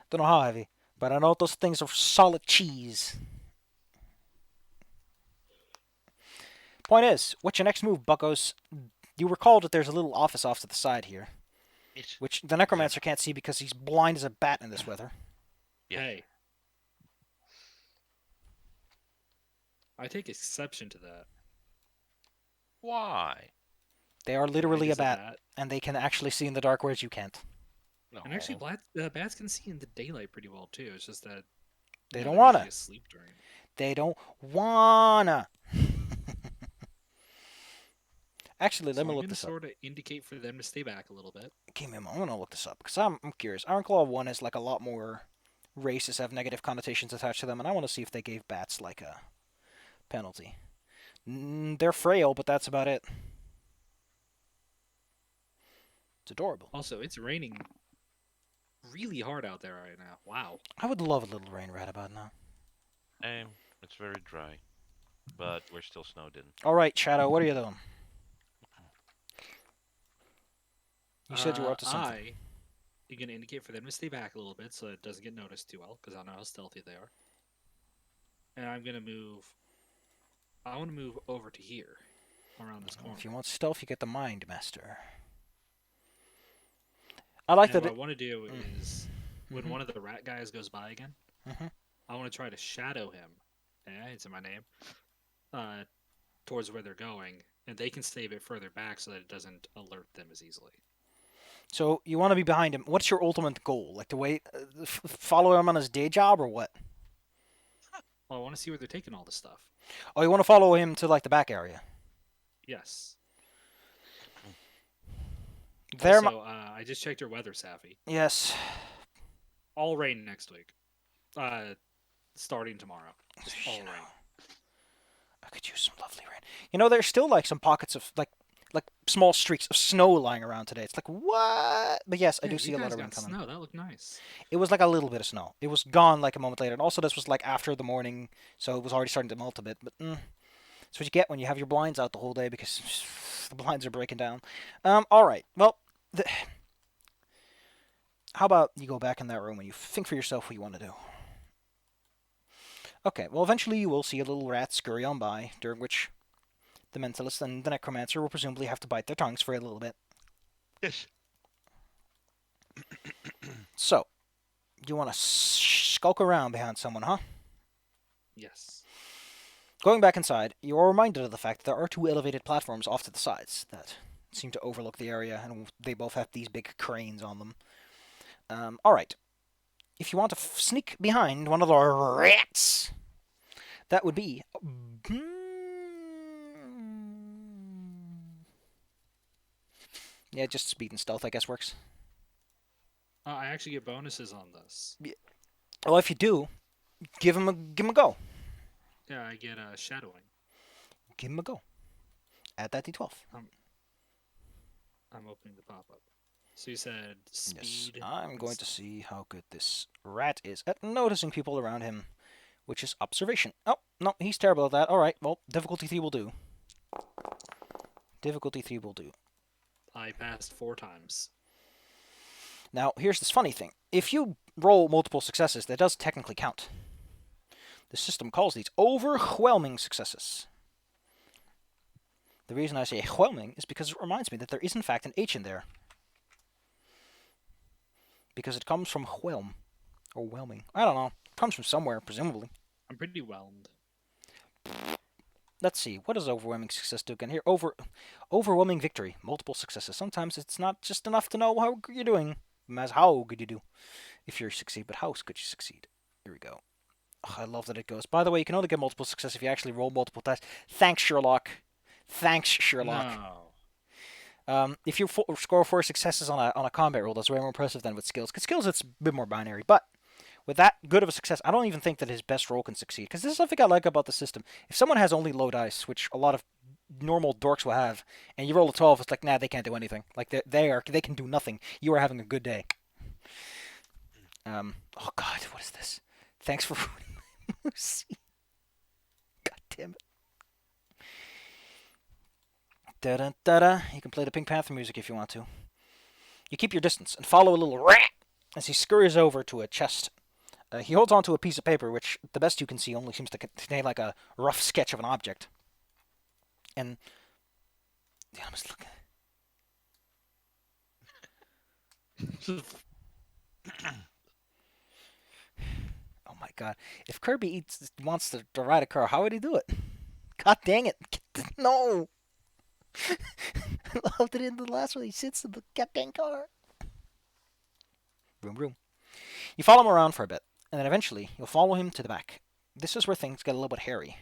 Don't know how heavy, but I know those things are solid cheese. Point is, what's your next move, buckos? You recall that there's a little office off to the side here, It's which the there. necromancer can't see because he's blind as a bat in this weather. Yes. Hey, I take exception to that. Why? They are Blind literally a as a bat, bat. and they can actually see in the dark, whereas you can't. And actually, No. bats can see in the daylight pretty well too. It's just that, They don't they're usually wanna. asleep during. They don't wanna. Actually, let So me I'm look gonna this up. sort of indicate for them to stay back a little bit. Give me a moment. I'm gonna look this up because I'm curious. Ironclaw 1 is like a lot more races have negative connotations attached to them, and I want to see if they gave bats like a penalty. They're frail, but that's about it. It's adorable. Also, it's raining really hard out there right now. Wow. I would love a little rain right about now. It's very dry, but we're still snowed in. All right, Shadow, what are you doing? You said you were up to something. I am gonna indicate for them to stay back a little bit so it doesn't get noticed too well, because I know how stealthy they are. And I'm gonna move. I want to move over to here, around this corner. If you want stealth, you get the Mind Master. I like And that. what I want to do is, when Mhm. one of the rat guys goes by again, Mhm. I want to try to shadow him. Yeah, it's in my name. Uh, Towards where they're going, and they can stay a bit further back so that it doesn't alert them as easily. So you want to be behind him. What's your ultimate goal? Like to wait, follow him on his day job, or what? Well, I want to see where they're taking all this stuff. Oh, you want to follow him to like the back area. Yes. There, Also, I just checked your weather, Safi. yes. All rain next week. Starting tomorrow. Just all rain. I could use some lovely rain. You know, there's still like some pockets of like small streaks of snow lying around today. It's like what? But yes, I Yeah, do you see a lot guys of rain got coming. snow. That looked nice. It was like a little bit of snow. It was gone like a moment later, and also this was like after the morning, so it was already starting to melt a bit. But that's what you get when you have your blinds out the whole day because the blinds are breaking down. All right. Well, how about you go back in that room and you think for yourself what you want to do? Okay. Well, eventually you will see a little rat scurry on by, during which the mentalist and the necromancer will presumably have to bite their tongues for a little bit. Yes. So, you want to skulk around behind someone, huh? Yes. Going back inside, you are reminded of the fact that there are two elevated platforms off to the sides that seem to overlook the area, and they both have these big cranes on them. Alright. If you want to sneak behind one of the rats, that would be. Yeah, just speed and stealth, I guess, works. I actually get bonuses on this. Well, if you do, give him a go. Yeah, I get shadowing. Give him a go. Add that d12. I'm opening the pop-up. So you said Yes, speed. I'm and going to stealth. see how good this rat is at noticing people around him which is observation. Oh, no, he's terrible at that. All right, well, difficulty 3 will do. Difficulty 3 will do. I passed 4 times. Now, here's this funny thing. If you roll multiple successes, that does technically count. The system calls these overwhelming successes. The reason I say whelming is because it reminds me that there is in fact an H in there. Because it comes from whelm. Or whelming. I don't know. It comes from somewhere, presumably. I'm pretty whelmed. Let's see. What does overwhelming success do again? Here, overwhelming victory. Multiple successes. Sometimes it's not just enough to know how good you're doing. As how good you do. If you succeed, but how could you succeed? Here we go. Oh, I love that it goes. By the way, you can only get multiple success if you actually roll multiple dice. Thanks, Sherlock. Thanks, Sherlock. If you score 4 successes on a combat roll, that's way more impressive than with skills. Because skills, it's a bit more binary. But with that good of a success, I don't even think that his best roll can succeed. Because this is something I like about the system. If someone has only low dice, which a lot of normal dorks will have, and you roll a 12, it's like, nah, they can't do anything. Like they can do nothing. You are having a good day. Oh God, what is this? Thanks for ruining my mercy. God damn it. Da-da-da-da. You can play the Pink Panther music if you want to. You keep your distance and follow a little rat as he scurries over to a chest. He holds onto a piece of paper, which the best you can see only seems to contain like a rough sketch of an object. And yeah, I'm just looking. Oh my God! If Kirby wants to ride a car, how would he do it? God dang it! No. I loved it in the last one. He sits in the goddamn car. Vroom, vroom. You follow him around for a bit, and then eventually you'll follow him to the back. This is where things get a little bit hairy,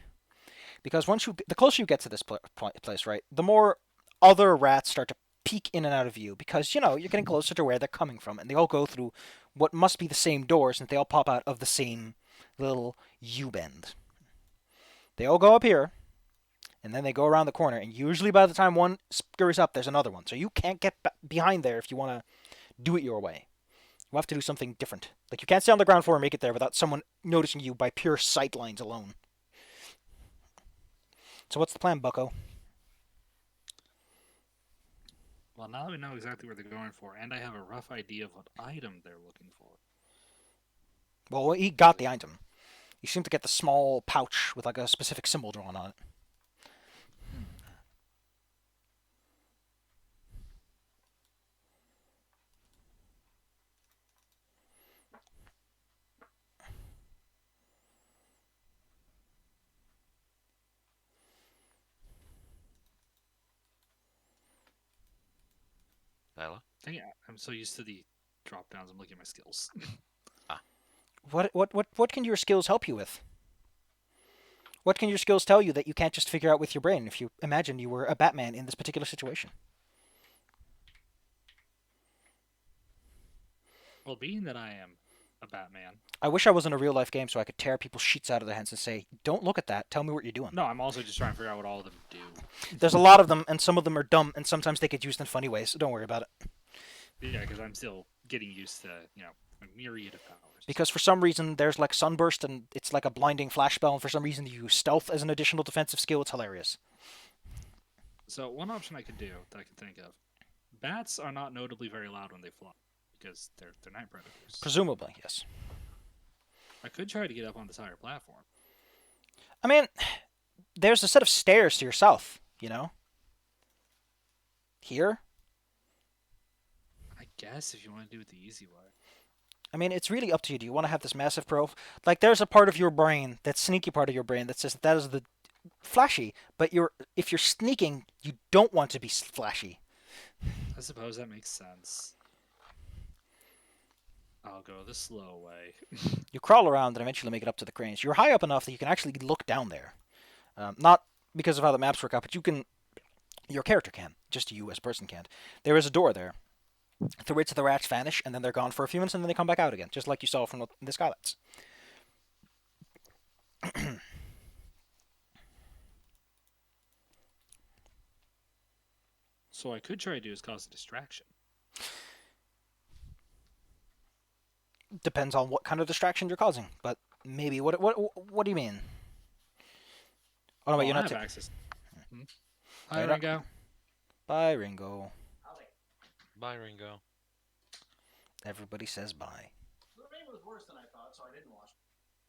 because the closer you get to this place, right, the more other rats start to peek in and out of view, because you're getting closer to where they're coming from, and they all go through what must be the same doors, and they all pop out of the same little U-bend. They all go up here. And then they go around the corner, and usually by the time one scurries up, there's another one. So you can't get behind there if you want to do it your way. You have to do something different. Like, you can't stay on the ground floor and make it there without someone noticing you by pure sight lines alone. So what's the plan, bucko? Well, now we know exactly where they're going for, and I have a rough idea of what item they're looking for. Well, he got the item. You seem to get the small pouch with like a specific symbol drawn on it. Tyler? Dang it, I'm so used to the drop downs. I'm looking at my skills. What can your skills help you with? What can your skills tell you that you can't just figure out with your brain if you imagine you were a Batman in this particular situation? Well, being that I am a Batman. I wish I was in a real life game so I could tear people's sheets out of their hands and say, don't look at that, tell me what you're doing. No, I'm also just trying to figure out what all of them do. There's a lot of them, and some of them are dumb, and sometimes they get used in funny ways, so don't worry about it. Yeah, because I'm still getting used to, a myriad of powers. Because for some reason, there's like Sunburst, and it's like a blinding flash spell, and for some reason you use Stealth as an additional defensive skill. It's hilarious. So one option I could do that I can think of, bats are not notably very loud when they fly, because they're night predators. Presumably, yes. I could try to get up on this higher platform. I mean, there's a set of stairs to your south, Here? I guess if you want to do it the easy way. I mean, it's really up to you. Do you want to have this massive Like, there's a part of your brain, that sneaky part of your brain, that says that is the flashy, but if you're sneaking, you don't want to be flashy. I suppose that makes sense. I'll go the slow way. You crawl around and eventually make it up to the cranes. You're high up enough that you can actually look down there. Not because of how the maps work out, but your character can. Just you as a person can't. There is a door there, through which the rats vanish, and then they're gone for a few minutes, and then they come back out again, just like you saw from the Skylights. So what I could try to do is cause a distraction. Depends on what kind of distraction you're causing, but Maybe. What do you mean? Oh no, wait, Well, you're I not. have access. Hmm. Hi, Wait up. Ringo. Bye, Ringo. Bye, Ringo. Everybody says bye.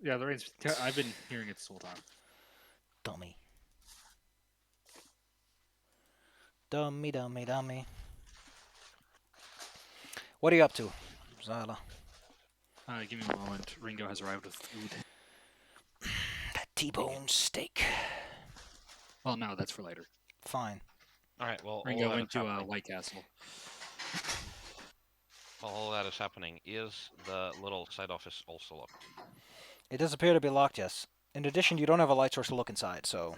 Yeah, the rain's. I've been hearing it this whole time. Dummy. Dummy, dummy, dummy. What are you up to, Zala? Give me a moment. Ringo has arrived with food. That T-bone steak. Well, no, that's for later. Fine. All right. Well, Ringo all that went is to happening. White Castle. All that is happening. Is the little side office also locked? It does appear to be locked, yes. In addition, you don't have a light source to look inside, so...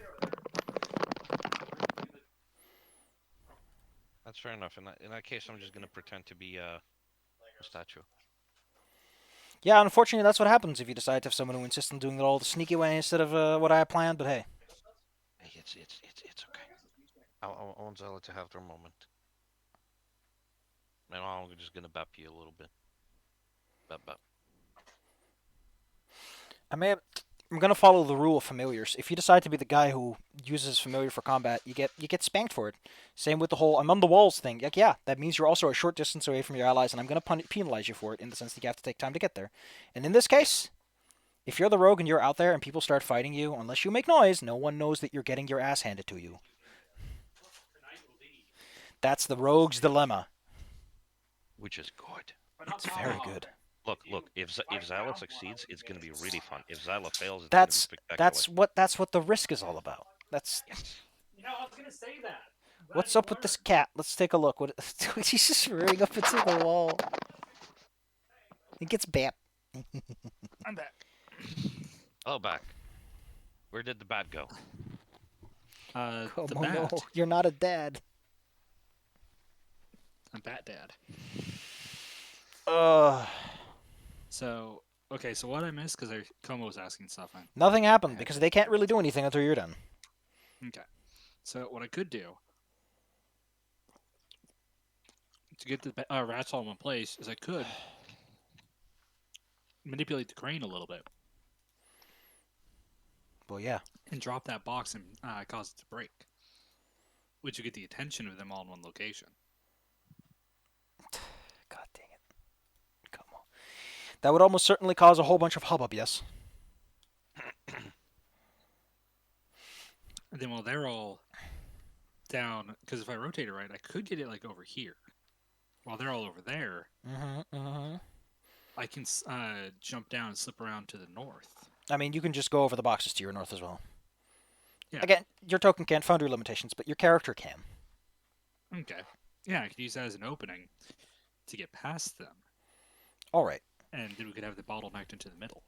That's fair enough. In that case, I'm just gonna pretend to be a statue. Yeah, unfortunately, that's what happens if you decide to have someone who insists on doing it all the sneaky way instead of what I had planned, but hey. Hey, it's okay. I want Zella to have their moment. And I'm just gonna bap you a little bit. Bap. I'm gonna follow the rule of familiars. If you decide to be the guy who uses familiar for combat, you get spanked for it. Same with the whole "I'm on the walls" thing. Like, yeah, that means you're also a short distance away from your allies, and I'm gonna penalize you for it in the sense that you have to take time to get there. And in this case, if you're the rogue and you're out there and people start fighting you, unless you make noise, no one knows that you're getting your ass handed to you. That's the rogue's dilemma. Which is good. It's very good. Look. If Zyla succeeds, it's gonna be really fun. If Zyla fails, it's That's gonna be spectacular. that's what the risk is all about. That's I was gonna say that. what's up with this cat. Let's take a look. What he's just rearing up into the wall. He gets bap. I'm back. Oh, back. Where did the bat go? The Oh bat. no, you're not a dad. I'm Bat Dad. Ugh. So, okay, so what I missed, because Komo was asking stuff. Nothing happened because they can't really do anything until you're done. Okay. So, what I could do to get the rats all in one place is I could manipulate the crane a little bit Well, yeah. and drop that box and cause it to break, which would get the attention of them all in one location. God dang it. Come on. That would almost certainly cause a whole bunch of hubbub, yes? And then while they're all down, because if I rotate it right, I could get it like over here. While they're all over there, I can jump down and slip around to the north. I mean, you can just go over the boxes to your north as well. Yeah. Again, your token can't foundry limitations, but your character can. Okay. Yeah, I could use that as an opening to get past them. All right. And then we could have the bottlenecked into the middle.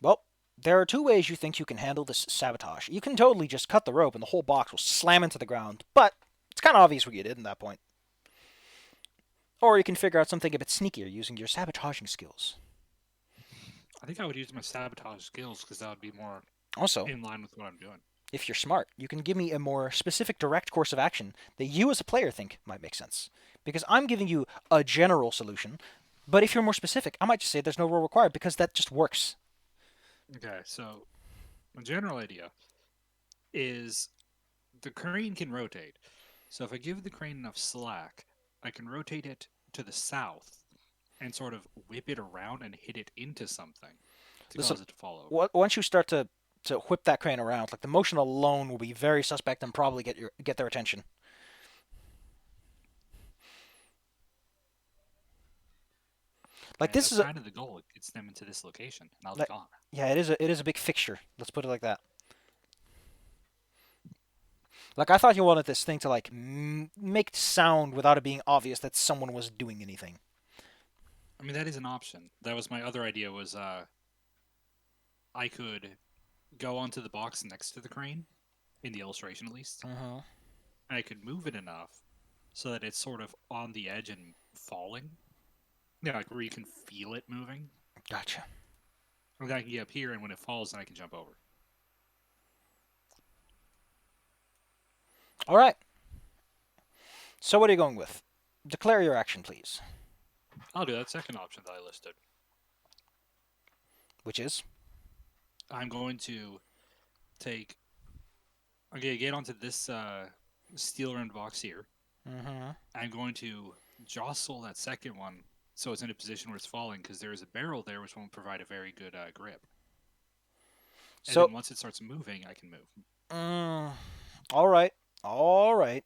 Well, there are two ways you think you can handle this sabotage. You can totally just cut the rope and the whole box will slam into the ground, but it's kind of obvious what you did at that point. Or you can figure out something a bit sneakier using your sabotaging skills. I think I would use my sabotage skills because that would be more Also, in line with what I'm doing. if you're smart, you can give me a more specific direct course of action that you as a player think might make sense. Because I'm giving you a general solution, but if you're more specific, I might just say there's no rule required because that just works. Okay, so my general idea is the crane can rotate. So if I give the crane enough slack, I can rotate it to the south and sort of whip it around and hit it into something to Listen, cause it to fall over. Once you start to whip that crane around, like the motion alone will be very suspect and probably get their attention. Like And this that's is a, kind of the goal. It gets them into this location, and I'll be gone. yeah, it is a big fixture. Let's put it like that. Like I thought you wanted this thing to like make sound without it being obvious that someone was doing anything. I mean, that is an option. That was my other idea. Was I could go onto the box next to the crane, in the illustration at least, and I could move it enough so that it's sort of on the edge and falling. Yeah, like where you can feel it moving. Gotcha. And then I can get up here, and when it falls, then I can jump over. All right. So what are you going with? Declare your action, please. I'll do that second option that I listed. Which is? I'm going to take. I'm going to get onto this steel rimmed box here. Mm-hmm. I'm going to jostle that second one so it's in a position where it's falling because there is a barrel there which won't provide a very good grip. And So, then once it starts moving, I can move. all right. All right.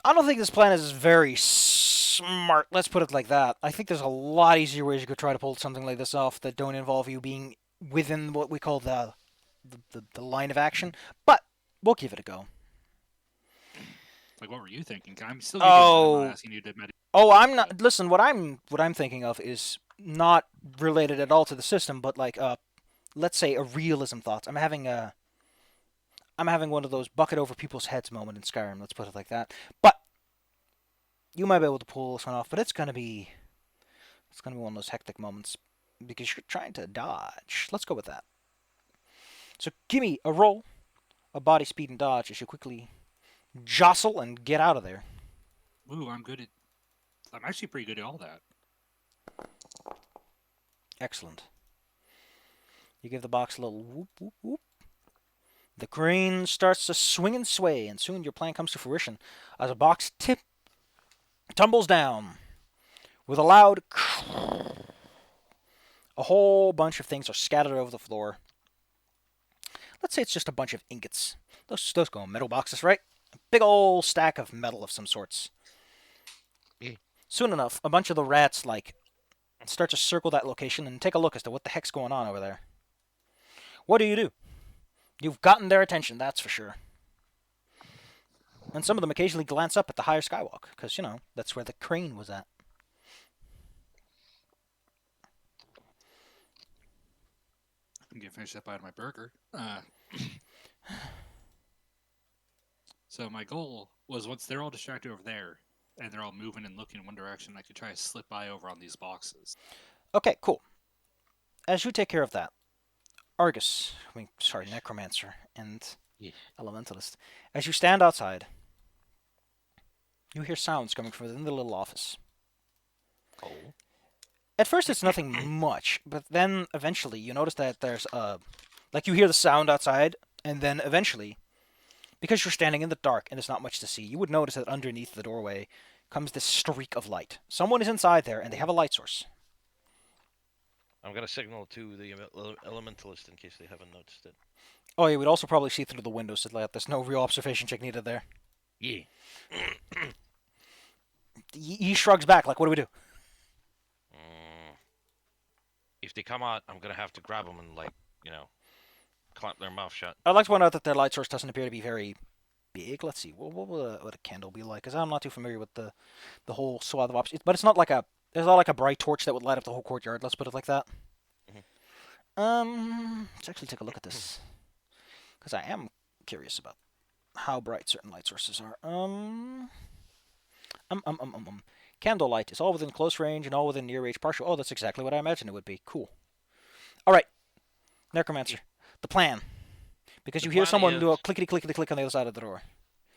I don't think this plan is very smart. Let's put it like that. I think there's a lot easier ways you could try to pull something like this off that don't involve you being within what we call the line of action. But we'll give it a go. Like, what were you thinking? I'm still gonna do that. I'm not Oh, asking you to meditate. oh, I'm not. Listen, what I'm thinking of is not related at all to the system, but like let's say a realism thoughts. I'm having one of those bucket over people's heads moment in Skyrim. Let's put it like that. But you might be able to pull this one off, but it's gonna be one of those hectic moments because you're trying to dodge. Let's go with that. So give me a roll, a body speed and dodge as you quickly jostle and get out of there. Ooh, I'm actually pretty good at all that. Excellent. You give the box a little whoop whoop whoop. The crane starts to swing and sway, and soon your plan comes to fruition as a box tumbles down with a loud. A whole bunch of things are scattered over the floor. Let's say it's just a bunch of ingots. Those go in metal boxes, right? A big old stack of metal of some sorts. Soon enough, a bunch of the rats start to circle that location and take a look as to what the heck's going on over there. What do? You've gotten their attention, that's for sure. And some of them occasionally glance up at the higher skywalk, because, that's where the crane was at. I'm gonna finish up out of my burger. So my goal was once they're all distracted over there and they're all moving and looking in one direction, I could try to slip by over on these boxes. Okay, cool. As you take care of that, Necromancer and Yes. Elementalist, as you stand outside, you hear sounds coming from within the little office. Oh. At first, it's nothing much, but then eventually you notice that there's you hear the sound outside, and then eventually, because you're standing in the dark and there's not much to see, you would notice that underneath the doorway comes this streak of light. Someone is inside there, and they have a light source. I'm gonna signal to the elementalist in case they haven't noticed it. Oh, yeah, we'd also probably see through the windows, so there's no real observation check needed there. Yeah. He shrugs back, like, what do we do? If they come out, I'm gonna have to grab them and clamp their mouth shut. I'd like to point out that their light source doesn't appear to be very big. Let's see, what would a candle be like? Because I'm not too familiar with the whole swath of options. But it's not like a bright torch that would light up the whole courtyard. Let's put it like that. Let's actually take a look at this, because I am curious about how bright certain light sources are. Candlelight is all within close range and all within near range partial. Oh, that's exactly what I imagined it would be. Cool. All right, Necromancer. The plan. Because you hear someone do a clickety clickety click on the other side of the door.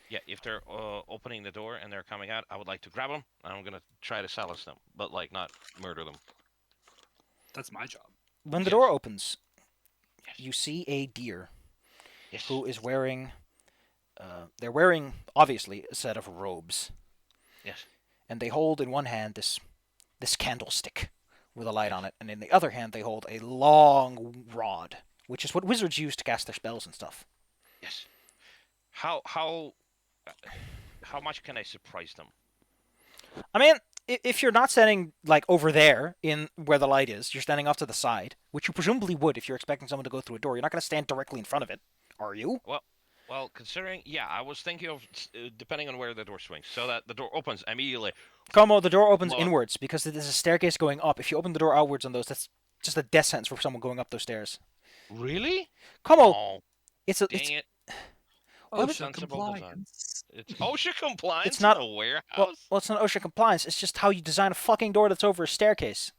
Yeah, if they're opening the door and they're coming out, I would like to grab them, and I'm gonna try to silence them, but not murder them. That's my job. When the door opens, you see a deer Yes. who is wearing. They're wearing, obviously, a set of robes. Yes. And they hold in one hand this candlestick with a light on it, and in the other hand they hold a long rod, which is what wizards use to cast their spells and stuff. Yes. How much can I surprise them? I mean, if you're not standing over there in where the light is, you're standing off to the side, which you presumably would if you're expecting someone to go through a door. You're not going to stand directly in front of it, are you? Well, considering, I was thinking of depending on where the door swings, so that the door opens immediately. Como, the door opens inwards because there's a staircase going up. If you open the door outwards on those, that's just a death sentence for someone going up those stairs. Really? Como, Oh, it's OSHA compliance. It's OSHA compliance. It's not a warehouse. Well, it's not OSHA compliance. It's just how you design a fucking door that's over a staircase.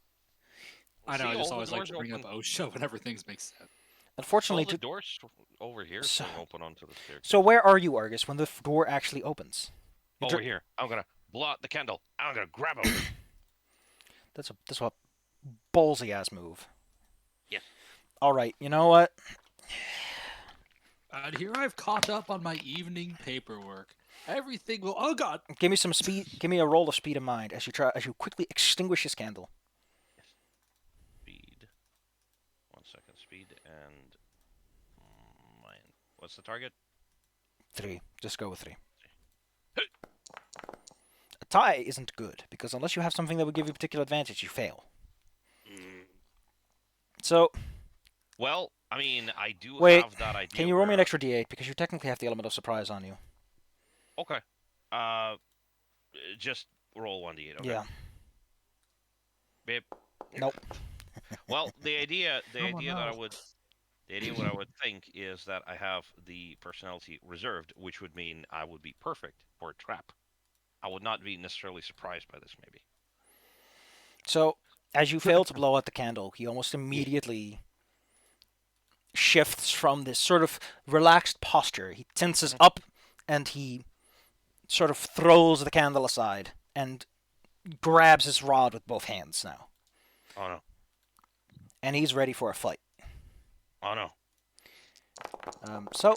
I know. I just always like to bring up OSHA whenever things make sense. Unfortunately, the doors over here swing open onto the staircase. So where are you, Argus, when the door actually opens? Over here. I'm gonna blow out the candle. I'm gonna grab him. That's what ballsy ass move. Yes. All right, you know what? And here I've caught up on my evening paperwork. Everything will. Oh God! Give me some speed. Give me a roll of speed of mind as you quickly extinguish his candle. Yes. Speed. 1 second. Speed and mind. What's the target? 3. Just go with 3. A tie isn't good because unless you have something that would give you particular advantage, you fail. Mm. So Well, I mean, I do wait, have that can idea you roll me an where. extra d8 because you technically have the element of surprise on you? Okay. Uh, just roll 1d8. Okay. Yeah. Babe. Nope. Well, Someone else. the idea what I would think is that I have the personality reserved, which would mean I would be perfect for a trap. I would not be necessarily surprised by this, maybe. So as you fail to blow out the candle, he almost Yeah. immediately shifts from this sort of relaxed posture. He tenses Mhm. up and he sort of throws the candle aside and grabs his rod with both hands now. Oh no. And he's ready for a fight. Oh no. So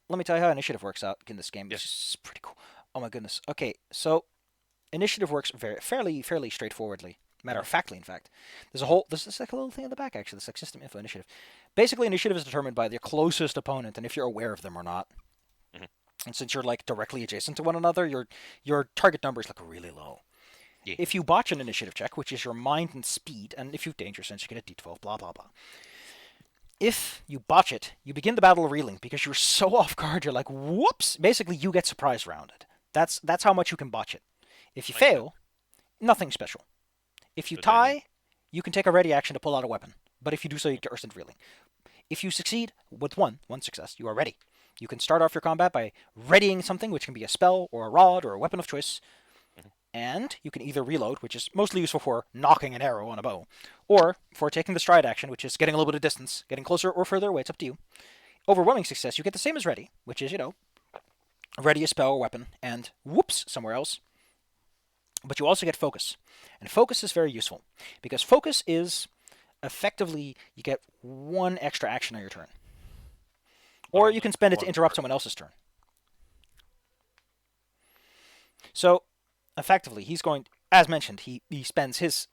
let me tell you how initiative works out in this game. It's Yes. just pretty cool. Oh my goodness. Okay, so initiative works fairly straightforwardly. Matter Mhm. of factly, in fact, there's like a little thing in the back actually. This like system info initiative. Basically, initiative is determined by your closest opponent and if you're aware of them or not. Mhm. And since you're like directly adjacent to one another, your target number is like really low. Yeah. If you botch an initiative check, which is your mind and speed, and if you have danger sense, you get a d12. Blah blah blah. If you botch it, you begin the battle reeling because you're so off guard. You're like, whoops! Basically, you get surprise rounded. That's how much you can botch it. If you Makes sense. fail, nothing special. If you So then you. tie, you can take a ready action to pull out a weapon. But if you do so, you get instant reeling. If you succeed with one success, you are ready. You can start off your combat by readying something, which can be a spell or a rod or a weapon of choice, Mhm. and you can either reload, which is mostly useful for knocking an arrow on a bow, or for taking the stride action, which is getting a little bit of distance, getting closer or further away. It's up to you. Overwhelming success, you get the same as ready, which is ready a spell or weapon, and whoops somewhere else. But you also get focus, and focus is very useful because focus is effectively you get one extra action on your turn, But or you only can spend it to one interrupt per. someone else's turn. So effectively, he's going, as mentioned, he spends his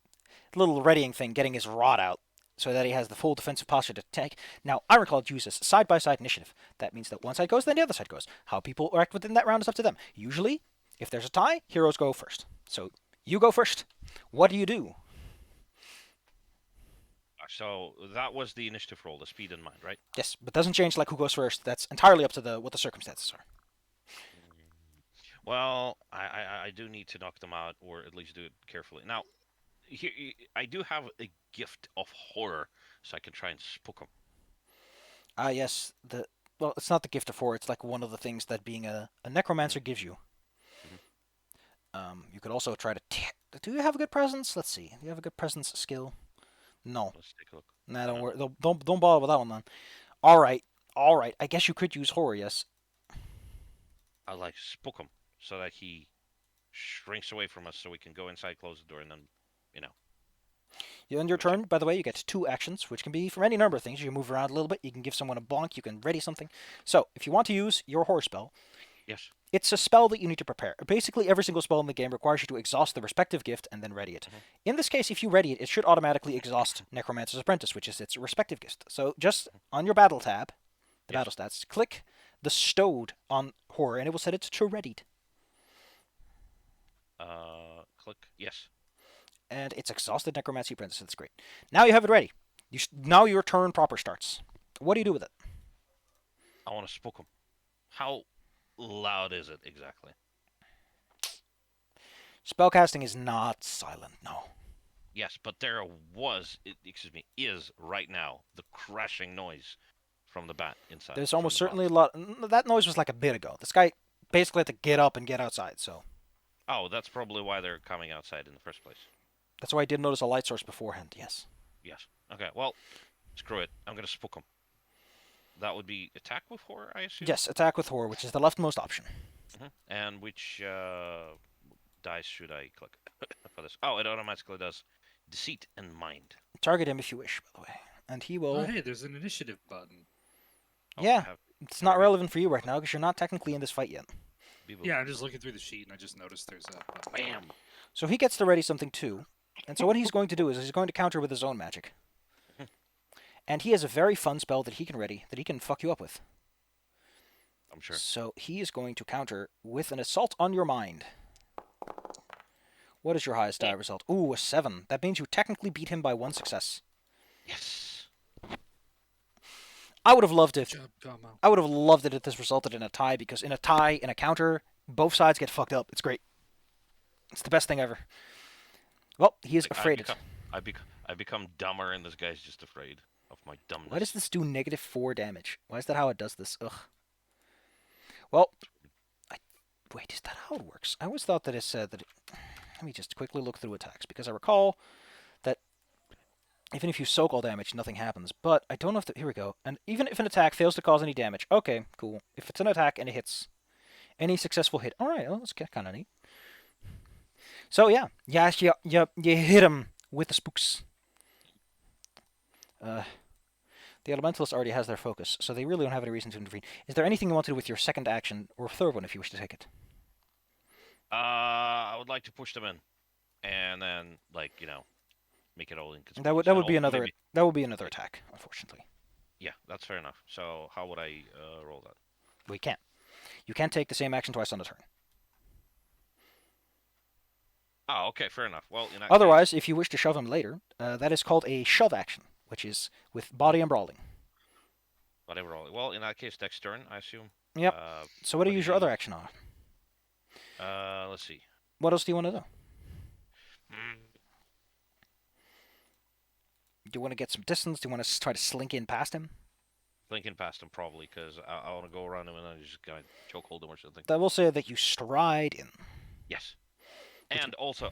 little readying thing getting his rod out so that he has the full defensive posture to tank. Now, Ironclaw uses side by side initiative. That means that one side goes, then the other side goes. How people act within that round is up to them. Usually, if there's a tie, heroes go first. So you go first. What do you do? So that was the initiative roll, the speed in mind, right? Yes, but doesn't change like who goes first. That's entirely up to the what the circumstances are. Well, I do need to knock them out, or at least do it carefully. Now, here I do have a gift of horror, so I can try and spook them. Ah, yes. The well, it's not the gift of horror. It's like one of the things that being a necromancer gives you. Mhm. You could also try to. Do you have a good presence? Let's see. Do you have a good presence skill? No. Let's take a look. Nah, don't No. worry. Don't bother with that one then. All right, all right. I guess you could use horror. Yes. I like spook him so that he shrinks away from us, so we can go inside, close the door, and then, you know, You end your give it a check. turn. By the way, you get 2 actions, which can be from any number of things. You can move around a little bit. You can give someone a bonk. You can ready something. So, if you want to use your horror spell, Yes. it's a spell that you need to prepare. Basically, every single spell in the game requires you to exhaust the respective gift and then ready it. Mhm. In this case, if you ready it, it should automatically exhaust Necromancer's Apprentice, which is its respective gift. So, just on your battle tab, the Yes. battle stats, click the stowed on horror, and it will set it to readied. Click. Yes. And it's exhausted Necromancy Apprentice. That's great. Now you have it ready. Now your turn proper starts. What do you do with it? I want to spook him. How loud is it exactly? Spellcasting is not silent. No. Yes, but there excuse me, is right now the crashing noise from the bat inside, There's from almost the bottom. certainly a lot. That noise was like a bit ago. This guy basically had to get up and get outside. So Oh, that's probably why they're coming outside in the first place. that's why I did notice a light source beforehand. Yes. Yes. Okay, well, screw it. I'm gonna spook him. That would be attack with horror, I assume? Yes. Attack with horror, which is the leftmost option. And which dice should I click for this? Oh, it automatically does Deceit and mind. Target him if you wish, by the way. And he will... Oh, hey, there's an initiative button. Oh, I Yeah, have it's not target. relevant for you right now because you're not technically in this fight yet. People. Yeah, I'm just looking through the sheet and I just noticed there's a button. Bam. So he gets to ready something too. And so what he's going to do is he's going to counter with his own magic. And he has a very fun spell that he can ready, that he can fuck you up with. I'm sure. So he is going to counter with an assault on your mind. What is your highest die result? Ooh, a 7. That means you technically beat him by 1 success. Yes. I would have loved it. Good job, Komo. I would have loved it if this resulted in a tie, because in a tie, in a counter, both sides get fucked up. It's great. It's the best thing ever. Well, he is Like, afraid. I become dumber, and this guy's just afraid of my dumbness. Why does this do -4 damage? Why is that how it does this? Ugh. Well, wait, is that how it works? I always thought that it said that... Let me just quickly look through attacks, because I recall that even if you soak all damage, nothing happens. But I don't know if... Here we go. And even if an attack fails to cause any damage... Okay, cool. If it's an attack and it hits... Any successful hit... Alright, well, that's kind of neat. So, yeah. You hit him with the spooks. The Elementalist already has their focus, so they really don't have any reason to intervene. Is there anything you want to do with your second action, or third one if you wish to take it? I would like to push them in, and then, like, make it all inconspicuous. That would be Also another maybe- that would be another attack, unfortunately. Yeah, that's fair enough. So how would I roll that? We can't. You can't take the same action twice on a turn. Oh, okay, fair enough. Well, in that Otherwise, if you wish to shove him later, that is called a shove action, which is with body and brawling. case, whatever. Well, in that case, next turn, I assume. Yep. So what do you use your other action? action on? Let's see. What else do you want to do? Mm, Do you want to get some distance? Do you want to try to slink in past him? Blinking past him probably, because I want to go around him and then just kind of chokehold him or something. I will say that you stride in. Yes. And also,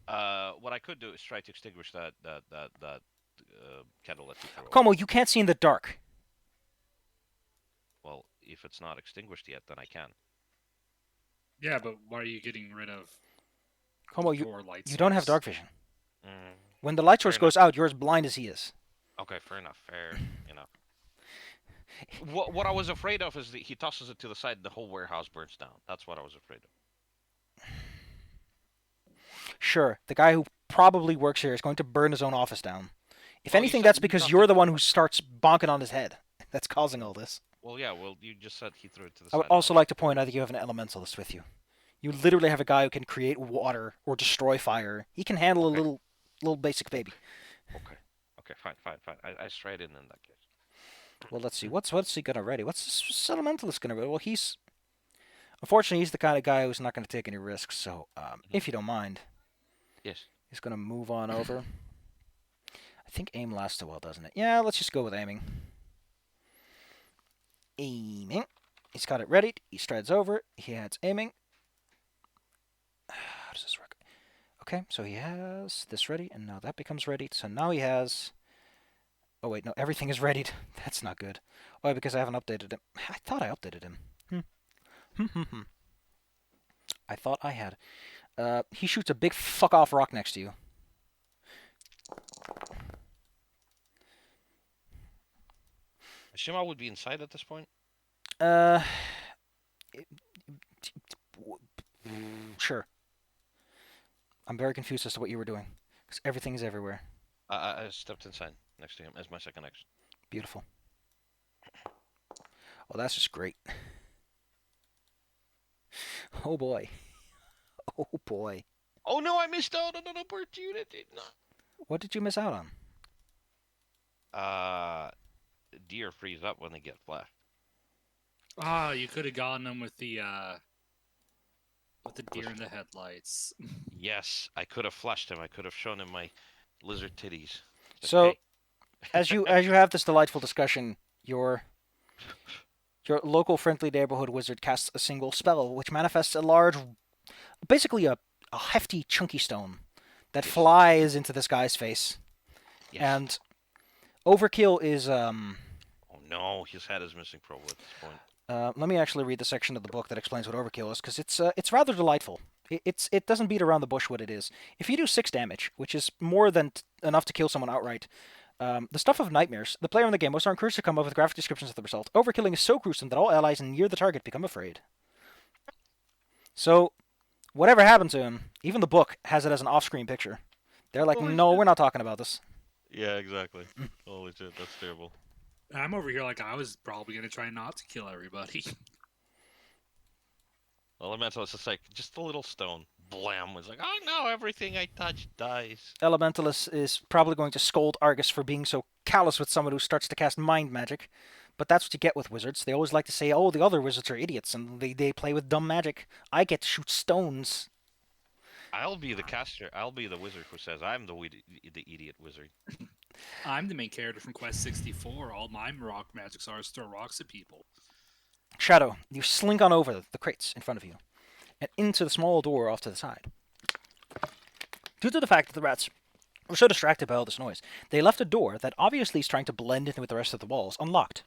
what I could do is try to extinguish that candle that you threw. Komo, you can't see in the dark. Well, if it's not extinguished yet, then I can. Yeah, but why are you getting rid of Komo, your light you don't have source? dark vision. Mm, When the light source Fair goes out, you're as blind as he is. okay, fair enough. Fair enough. What I was afraid of is that he tosses it to the side and the whole warehouse burns down. That's what I was afraid of. Sure, the guy who probably works here is going to burn his own office down. If Well, you anything, said that's he because tossed you're it the to one the who side. starts bonking on his head. That's causing all this. Well, yeah. Well, you just said he threw it to the I side. would also like to point out that you have an elementalist with you. You literally have a guy who can create water or destroy fire. He can handle a Okay. little basic baby. Okay. Okay. Fine. I strayed in that case. Well, let's see. What's he gonna ready? What's this elementalist gonna ready? Well, unfortunately he's the kind of guy who's not gonna take any risks. So, if you don't mind, Yes. he's gonna move on over. I think aim lasts a while, doesn't it? Yeah, let's just go with aiming. Aiming. He's got it ready. He strides over. He adds aiming. How does this work? Okay, so he has this ready, and now that becomes ready. So now he has... Oh, wait, no, everything is readied. That's not good. Oh, because I haven't updated him. I thought I updated him. I thought I had. He shoots a big fuck-off rock next to you. Shima would be inside at this point. Sure. I'm very confused as to what you were doing, because everything is everywhere. I stepped inside next to him as my second action. Beautiful. Well, that's just great. Oh boy. Oh boy. Oh no! I missed out on an opportunity. No. What did you miss out on? Deer freeze up when they get flashed. Ah, you could have gotten them with the deer in the headlights. Yes, I could have flashed him. I could have shown him my lizard titties. But So, hey, as you have this delightful discussion, your local friendly neighborhood wizard casts a single spell, which manifests a large, basically a hefty, chunky stone that Yes. flies into this guy's face. yes. And overkill is Oh no, his head is missing probably at this point. let me actually read the section of the book that explains what overkill is, because it's rather delightful. It doesn't beat around the bush what it is. If you do 6 damage, which is more than enough to kill someone outright, the stuff of nightmares, the player in the game must are encouraged to come up with graphic descriptions of the result. Overkilling is so gruesome that all allies near the target become afraid. So, whatever happened to him, even the book has it as an off-screen picture. They're like, Holy no, shit. we're not talking about this. Yeah, exactly. Holy shit, that's terrible. I'm over here like I was probably gonna try not to kill everybody. Elemental is just like, just a little stone. Blam! It's like, oh no, everything I touch dies. Elementalist is probably going to scold Argus for being so callous with someone who starts to cast mind magic. But that's what you get with wizards. They always like to say, oh, the other wizards are idiots and they play with dumb magic. I get to shoot stones. I'll be the caster. I'll be the wizard who says, I'm the idiot wizard. I'm the main character from Quest 64. All my rock magics are is throw rocks at people. Shadow, you slink on over the crates in front of you and into the small door off to the side. Due to the fact that the rats were so distracted by all this noise, they left a door that obviously is trying to blend in with the rest of the walls unlocked.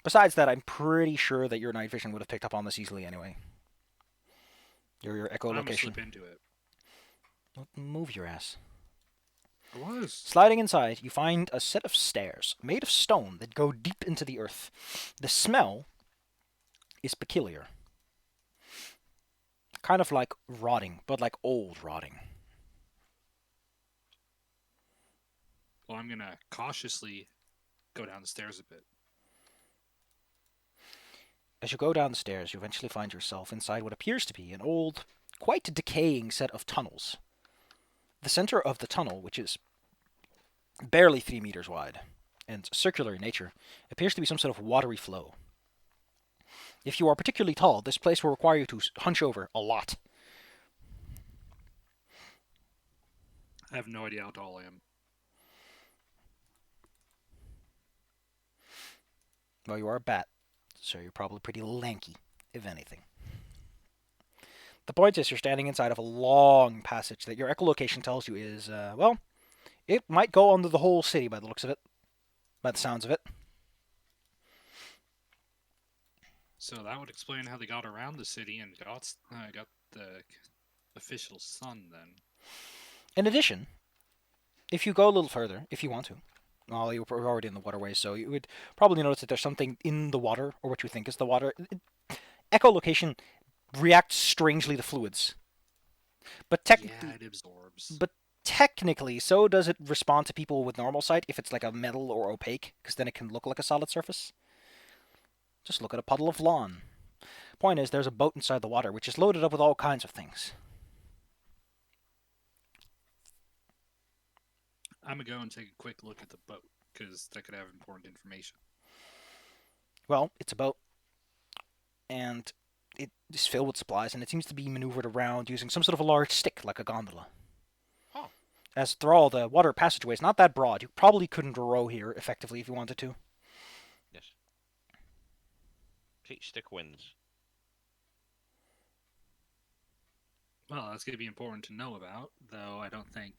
Besides that, I'm pretty sure that your night vision would have picked up on this easily anyway. Your I'm gonna echolocation. slip into it. Move your ass. I was. Sliding inside, you find a set of stairs made of stone that go deep into the earth. The smell is peculiar. Kind of like rotting, but like old rotting. Well, I'm gonna cautiously go down the stairs a bit. As you go down the stairs, you eventually find yourself inside what appears to be an old, quite decaying set of tunnels. The center of the tunnel, which is barely 3 meters wide and circular in nature, appears to be some sort of watery flow. If you are particularly tall, this place will require you to hunch over a lot. I have no idea how tall I am. Well, you are a bat, so you're probably pretty lanky, if anything. The point is, you're standing inside of a long passage that your echolocation tells you is, well, it might go under the whole city by the looks of it, by the sounds of it. So that would explain how they got around the city and got the official sun. Then In addition, if you go a little further, if you want to, well, you're already in the waterways, so you would probably notice that there's something in the water, or what you think is the water. Echolocation reacts strangely to fluids. But technically, yeah, it absorbs. but technically, so does it respond to people with normal sight if it's like a metal or opaque, because then it can look like a solid surface. Just look at a puddle of lawn. Point is, there's a boat inside the water, which is loaded up with all kinds of things. I'm gonna go and take a quick look at the boat because that could have important information. Well, it's a boat, and it is filled with supplies, and it seems to be maneuvered around using some sort of a large stick, like a gondola. Huh. As Thrall, the water passageway is not that broad. You probably couldn't row here effectively if you wanted to. Yes. Okay, stick wins. Well, that's gonna be important to know about, though. I don't think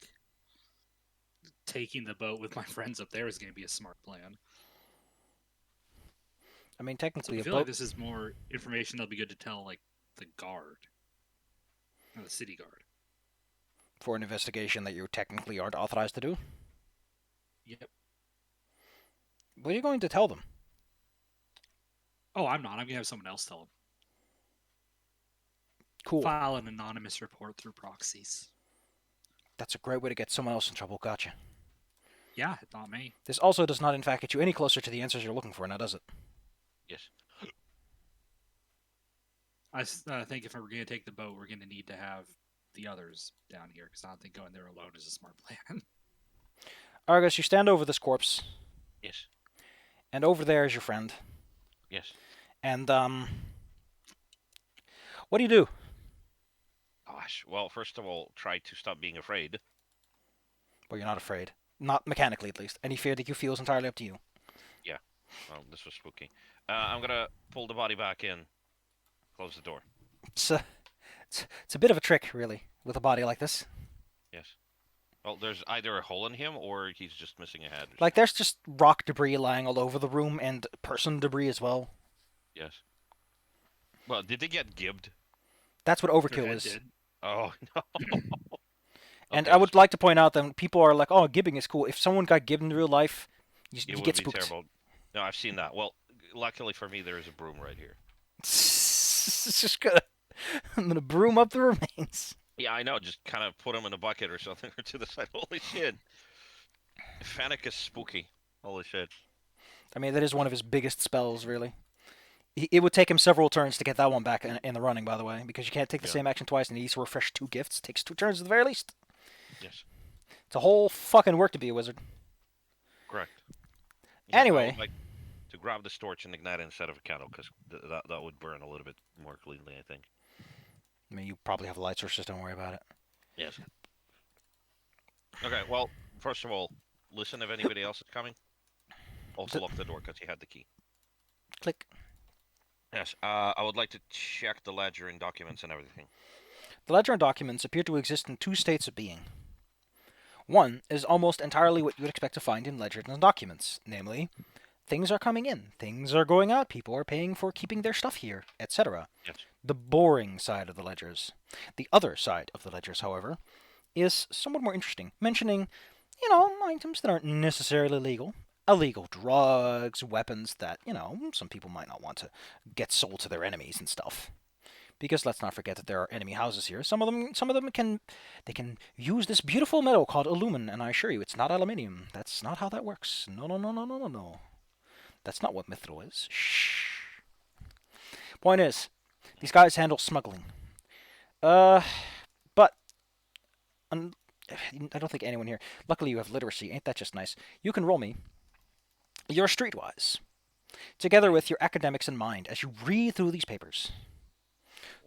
taking the boat with my friends up there is gonna be a smart plan. I mean, So technically, I a feel like boat this is more information that'll be good to tell, like the guard, or the city guard. for an investigation that you technically aren't authorized to do. Yep. What are you going to tell them? Oh, I'm not. I'm gonna have someone else tell them. Cool. File an anonymous report through proxies. That's a great way to get someone else in trouble. Gotcha. Yeah, not me. This also does not, in fact, get you any closer to the answers you're looking for, now does it? Yes. I think if we're gonna take the boat, we're gonna need to have the others down here because I don't think going there alone is a smart plan. Argus, you stand over this corpse, Yes. and over there is your friend. Yes. And, what do you do? Gosh. Well, first of all, try to stop being afraid. Well, you're not afraid. Not mechanically, at least. Any fear that you feel is entirely up to you. Yeah. Well, this was spooky. I'm gonna pull the body back in. Close the door. It's a bit of a trick, really, with a body like this. Yes. Well, there's either a hole in him or he's just missing a head. Like, there's just rock debris lying all over the room, and person debris as well. Yes. Well, did they get gibbed? That's what Their overkill head is. did. Oh no. And Okay, I just would like to point out that when people are like, "Oh, gibbing is cool." If someone got gibbed in real life, it you would get be spooked. terrible. No, I've seen that. Well, luckily for me, there is a broom right here. It's just gonna, I'm gonna broom up the remains. Yeah, I know. Just kind of put them in a bucket or something or to the side. Holy shit. Fennec is spooky. Holy shit. I mean, that is one of his biggest spells, really. It would take him several turns to get that one back in the running, by the way, because you can't take the Yeah. same action twice and he needs to refresh 2 gifts. It takes 2 turns at the very least. Yes. It's a whole fucking work to be a wizard. Correct. Yeah, I Anyway, would like to grab the torch and ignite it instead of a candle because that would burn a little bit more cleanly, I think. I mean, you probably have light sources, don't worry about it. Yes. Okay, well, first of all, listen if anybody else is coming. Also lock the door because he had the key. Click. Yes, I would like to check the ledger and documents and everything. The ledger and documents appear to exist in 2 states of being. One is almost entirely what you would expect to find in ledgers and documents, namely, things are coming in, things are going out, people are paying for keeping their stuff here, etc. Yes. The boring side of the ledgers. The other side of the ledgers, however, is somewhat more interesting, mentioning, items that aren't necessarily legal. Illegal drugs, weapons that, some people might not want to get sold to their enemies and stuff. Because let's not forget that there are enemy houses here. Some of them can use this beautiful metal called aluminum, and I assure you, it's not aluminium. That's not how that works. No, no, no, no, no, no, no. That's not what mithril is. Shh. Point is, these guys handle smuggling. But I don't think anyone here. Luckily, you have literacy. Ain't that just nice? You can roll me your streetwise, together with your academics in mind as you read through these papers.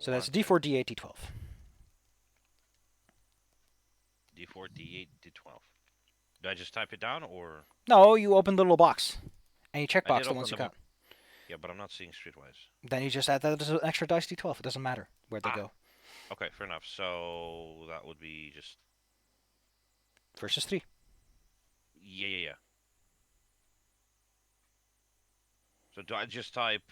So that's D4, D8, D12. D4, D8, D12. Do I just type it down or? No, you open the little box, and you I checkbox did the open ones you the book. got. Yeah, but I'm not seeing streetwise. Then you just add that as an extra dice D12. It doesn't matter where they go. Okay, fair enough. So that would be just. Versus 3. Yeah. So do I just type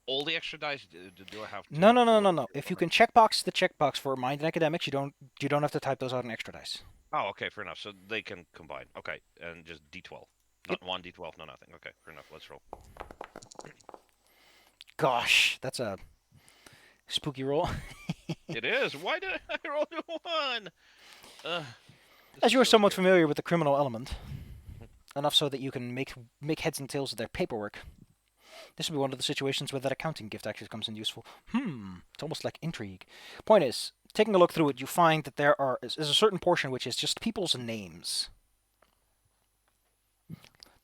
all the extra dice? Do I have to? No, no, no, no, no. If you can checkbox the checkbox for mind and academics, you don't have to type those out in extra dice. Oh, okay, fair enough. So they can combine. Okay, and just D12. Not Yep. 1 D12, no nothing. Okay, fair enough. Let's roll. Gosh, that's a spooky roll. It is. Why did I roll a 1? As you are so somewhat scary. familiar with the criminal element, enough so that you can make heads and tails of their paperwork. This would be one of the situations where that accounting gift actually comes in useful. It's almost like intrigue. Point is, taking a look through it, you find that there's a certain portion which is just people's names.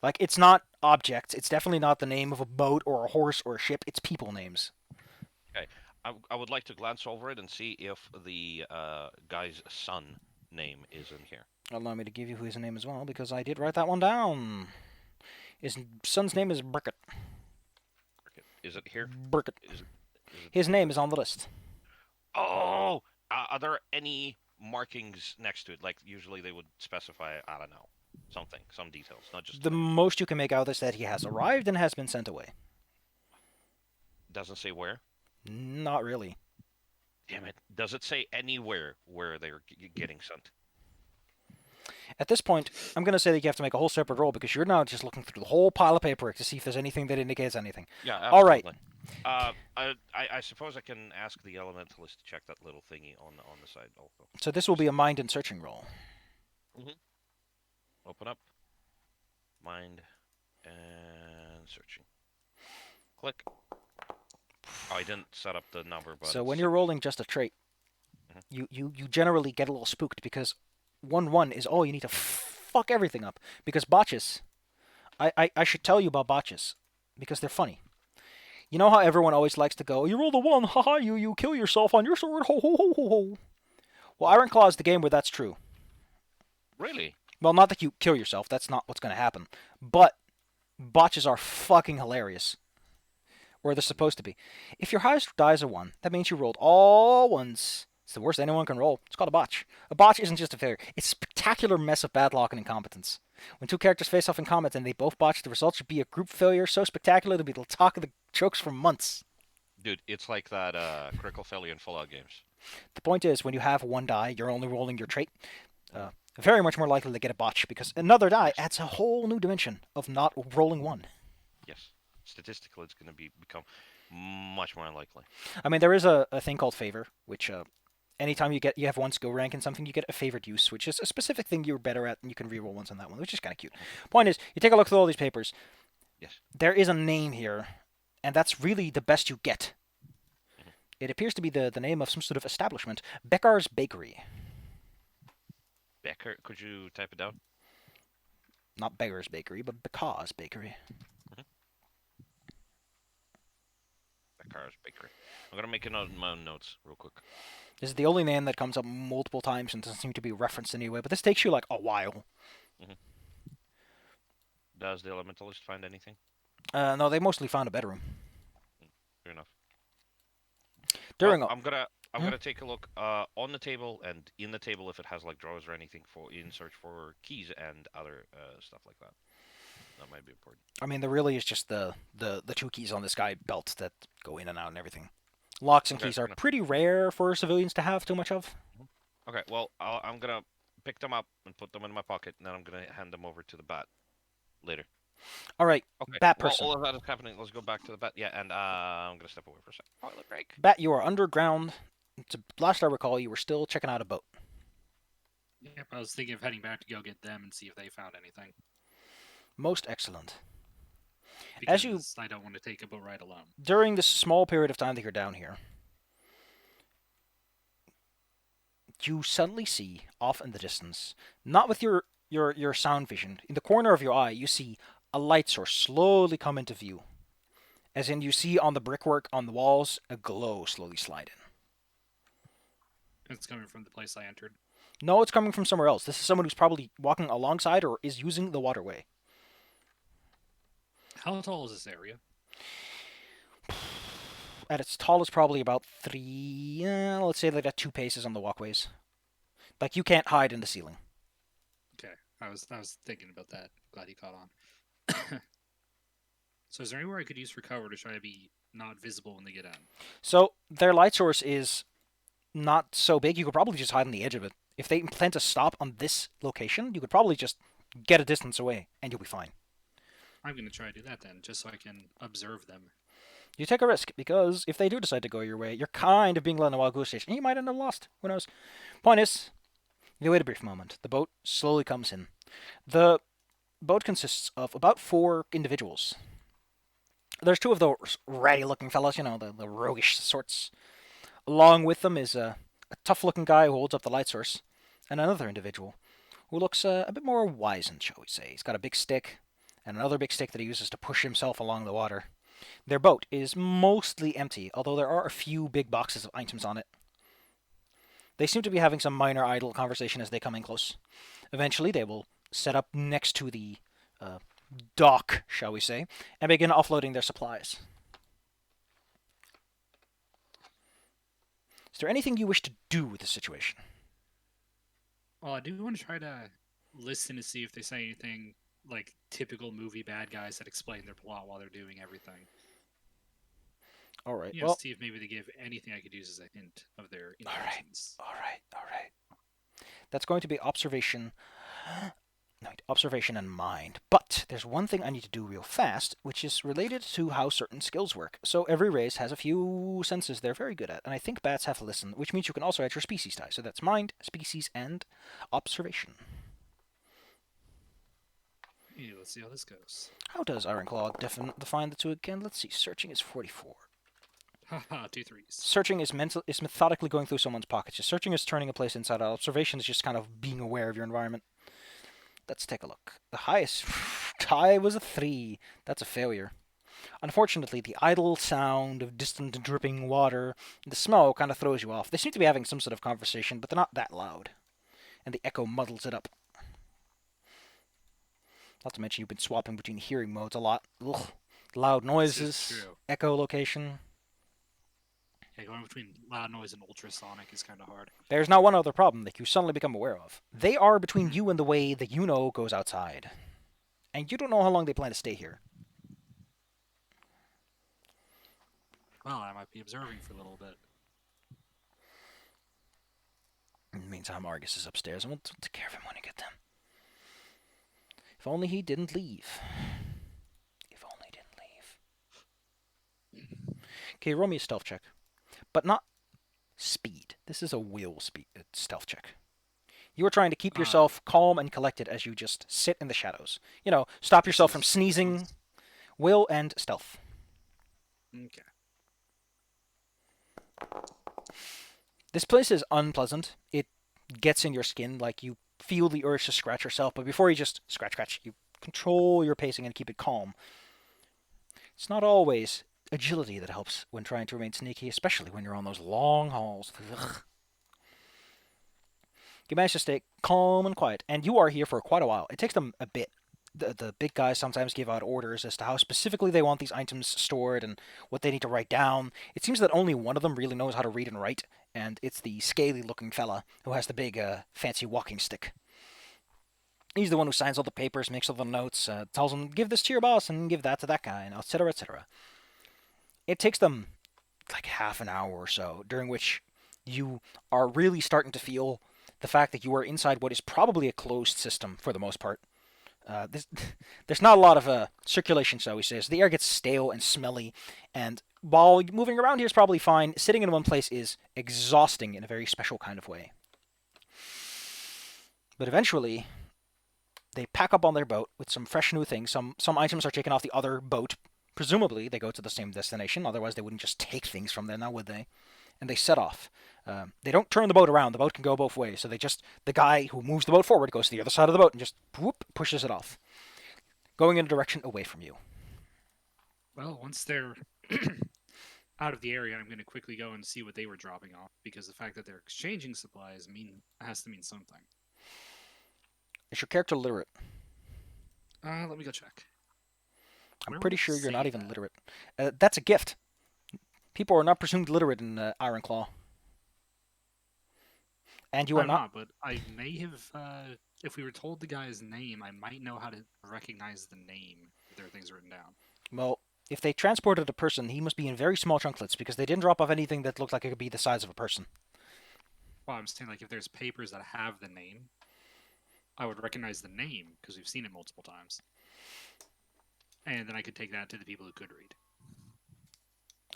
Like, it's not objects. It's definitely not the name of a boat or a horse or a ship. It's people names. Okay, I would like to glance over it and see if the guy's son name is in here. Allow me to give you his name as well, because I did write that one down. His son's name is Burkett. Is it here? Burkett. Is it His name is on the list. Oh! Are there any markings next to it? Like, usually they would specify, I don't know, something, some details, not just The most you can make out is that he has arrived and has been sent away. Doesn't say where? Not really. Damn it. Does it say anywhere where they're getting sent? At this point, I'm going to say that you have to make a whole separate roll because you're now just looking through the whole pile of paperwork to see if there's anything that indicates anything. Yeah, All absolutely. right. I suppose I can ask the elementalist to check that little thingy on the side also. So this will be a mind and searching roll. Open up. Mind and searching. Click. Oh, I didn't set up the number, but So when you're rolling just a trait, you generally get a little spooked because 1-1 is, you need to fuck everything up. Because botches, I should tell you about botches because they're funny. You know how everyone always likes to go, you roll the 1, haha, you kill yourself on your sword, ho ho ho ho ho. Well, Ironclaw is the game where that's true. Really? Well, not that you kill yourself, that's not what's going to happen. But botches are fucking hilarious. Or they're supposed to be. If your highest die is a 1, that means you rolled all 1s. It's the worst anyone can roll. It's called a botch. A botch isn't just a failure. It's a spectacular mess of bad luck and incompetence. When 2 characters face off in combat and they both botch, the result should be a group failure so spectacular to be the talk of the jokes for months. Dude, it's like that Critical Failure in Fallout games. The point is, when you have one die, you're only rolling your trait. Very much more likely to get a botch because another die Yes. adds a whole new dimension of not rolling one. Yes. Statistically, it's going to become much more unlikely. I mean, there is a thing called favor, which anytime you have one skill rank in something, you get a favored use, which is a specific thing you're better at, and you can reroll ones on that one, which is kind of cute. Point is, you take a look through all these papers. Yes. There is a name here, and that's really the best you get. Mhm. It appears to be the name of some sort of establishment, Beccar's Bakery. Becker, could you type it down? Not Beccar's Bakery, but Becca's Bakery. Mhm. Becker's Bakery. I'm going to make a note in my own notes real quick. This is the only name that comes up multiple times and doesn't seem to be referenced anyway, but this takes you like a while. Does the Elementalist find anything? No, they mostly found a bedroom. Fair enough. During Well, I'm Hmm? gonna take a look on the table and in the table if it has like drawers or anything for in search for keys and other stuff like that. That might be important. I mean, there really is just the two keys on this guy belt that go in and out and everything. Locks and Okay, keys fair are enough. pretty rare for civilians to have too much of. Mhm. Okay, well, I'm gonna pick them up and put them in my pocket, and then I'm gonna hand them over to the bat later. All right, Okay. Bat Well, person. all of that is happening. Let's go back to the bat. Yeah, and I'm gonna step away for a sec. Toilet break. Bat, you are underground. Last I recall, you were still checking out a boat. Yep, I was thinking of heading back to go get them and see if they found anything. Most excellent. Because As you I don't want to take a boat ride alone. during this small period of time that you're down here, you suddenly see off in the distance, not with your sound vision, in the corner of your eye, you see a light source slowly come into view. As in, you see on the brickwork on the walls a glow slowly slide in. It's coming from the place I entered. No, it's coming from somewhere else. This is someone who's probably walking alongside or is using the waterway. How tall is this area? At its tallest, probably about three. Let's say they got 2 paces on the walkways. Like you can't hide in the ceiling. Okay, I was thinking about that. Glad you caught on. So is there anywhere I could use for cover to try to be not visible when they get in? So their light source is not so big. You could probably just hide on the edge of it. If they plan to stop on this location, you could probably just get a distance away and you'll be fine. I'm going to try to do that then, just so I can observe them. You take a risk because if they do decide to go your way, you're kind of being led in a wild goose chase, and you might end up lost. Who knows? Point is, you wait a brief moment. The boat slowly comes in. The boat consists of about 4 individuals. There's 2 of those ratty-looking fellas, the roguish sorts. Along with them is a tough-looking guy who holds up the light source, and another individual who looks a bit more wizened, shall we say. He's got a big stick, and another big stick that he uses to push himself along the water. Their boat is mostly empty, although there are a few big boxes of items on it. They seem to be having some minor idle conversation as they come in close. Eventually, they will set up next to the uh, dock, shall we say, and begin offloading their supplies. Is there anything you wish to do with the situation? Well, I do want to try to listen to see if they say anything like typical movie bad guys that explain their plot while they're doing everything. All right. You know, Well, see if maybe they give anything I could use as a hint of their all right. intentions. All right. All right. That's going to be observation. No, observation and mind. But there's one thing I need to do real fast, which is related to how certain skills work. So every race has a few senses they're very good at, and I think bats have listen, which means you can also add your species die. So that's mind, species, and observation. Hey, let's see how this goes. How does Ironclaw define the two again? Let's see. Searching is 44. Haha, 2 3s. Searching is methodically going through someone's pockets. Just searching is turning a place inside out. Observation is just kind of being aware of your environment. Let's take a look. The highest tie was a 3. That's a failure. Unfortunately, the idle sound of distant dripping water and the smell kind of throws you off. They seem to be having some sort of conversation, but they're not that loud. And the echo muddles it up. Not to mention you've been swapping between hearing modes a lot. Ugh. Loud noises, true. echolocation. Yeah, going between loud noise and ultrasonic is kind of hard. There's now one other problem that you suddenly become aware of. They are between you and the way that you know goes outside. And you don't know how long they plan to stay here. Well, I might be observing for a little bit. In the meantime, Argus is upstairs, and we'll take care of him when I get them. If only he didn't leave. If only he didn't leave. Okay, roll me a stealth check. But not speed. This is a will speed stealth check. You are trying to keep yourself calm and collected as you just sit in the shadows. You know, stop yourself from sneezing. Will and stealth. Okay. This place is unpleasant. It gets in your skin, like you feel the urge to scratch yourself, but before you just scratch, you control your pacing and keep it calm. It's not always agility that helps when trying to remain sneaky, especially when you're on those long halls. Ugh. You manage to stay calm and quiet, and you are here for quite a while. It takes them a bit. The big guys sometimes give out orders as to how specifically they want these items stored and what they need to write down. It seems that only one of them really knows how to read and write, and it's the scaly-looking fella who has the big, fancy walking stick. He's the one who signs all the papers, makes all the notes, tells them, give this to your boss and give that to that guy, and etc., etc. It takes them like half an hour or so, during which you are really starting to feel the fact that you are inside what is probably a closed system for the most part. There's not a lot of circulation, so he says. The air gets stale and smelly, and while moving around here is probably fine, sitting in one place is exhausting in a very special kind of way. But eventually, they pack up on their boat with some fresh new things. Some items are taken off the other boat. Presumably, they go to the same destination, otherwise they wouldn't just take things from there, now would they? And they set off. They don't turn the boat around. The boat can go both ways. So the guy who moves the boat forward goes to the other side of the boat and just whoop, pushes it off, going in a direction away from you. Well, once they're out of the area, I'm going to quickly go and see what they were dropping off, because the fact that they're exchanging supplies has to mean something. Is your character literate? Let me go check. I'm pretty sure you're not even literate. That's a gift. People are not presumed literate in Ironclaw. And you are I'm not. But I may have. If we were told the guy's name, I might know how to recognize the name if there are things written down. Well, if they transported a person, he must be in very small chunklets because they didn't drop off anything that looked like it could be the size of a person. Well, I'm saying, like, if there's papers that have the name, I would recognize the name because we've seen it multiple times. And then I could take that to the people who could read.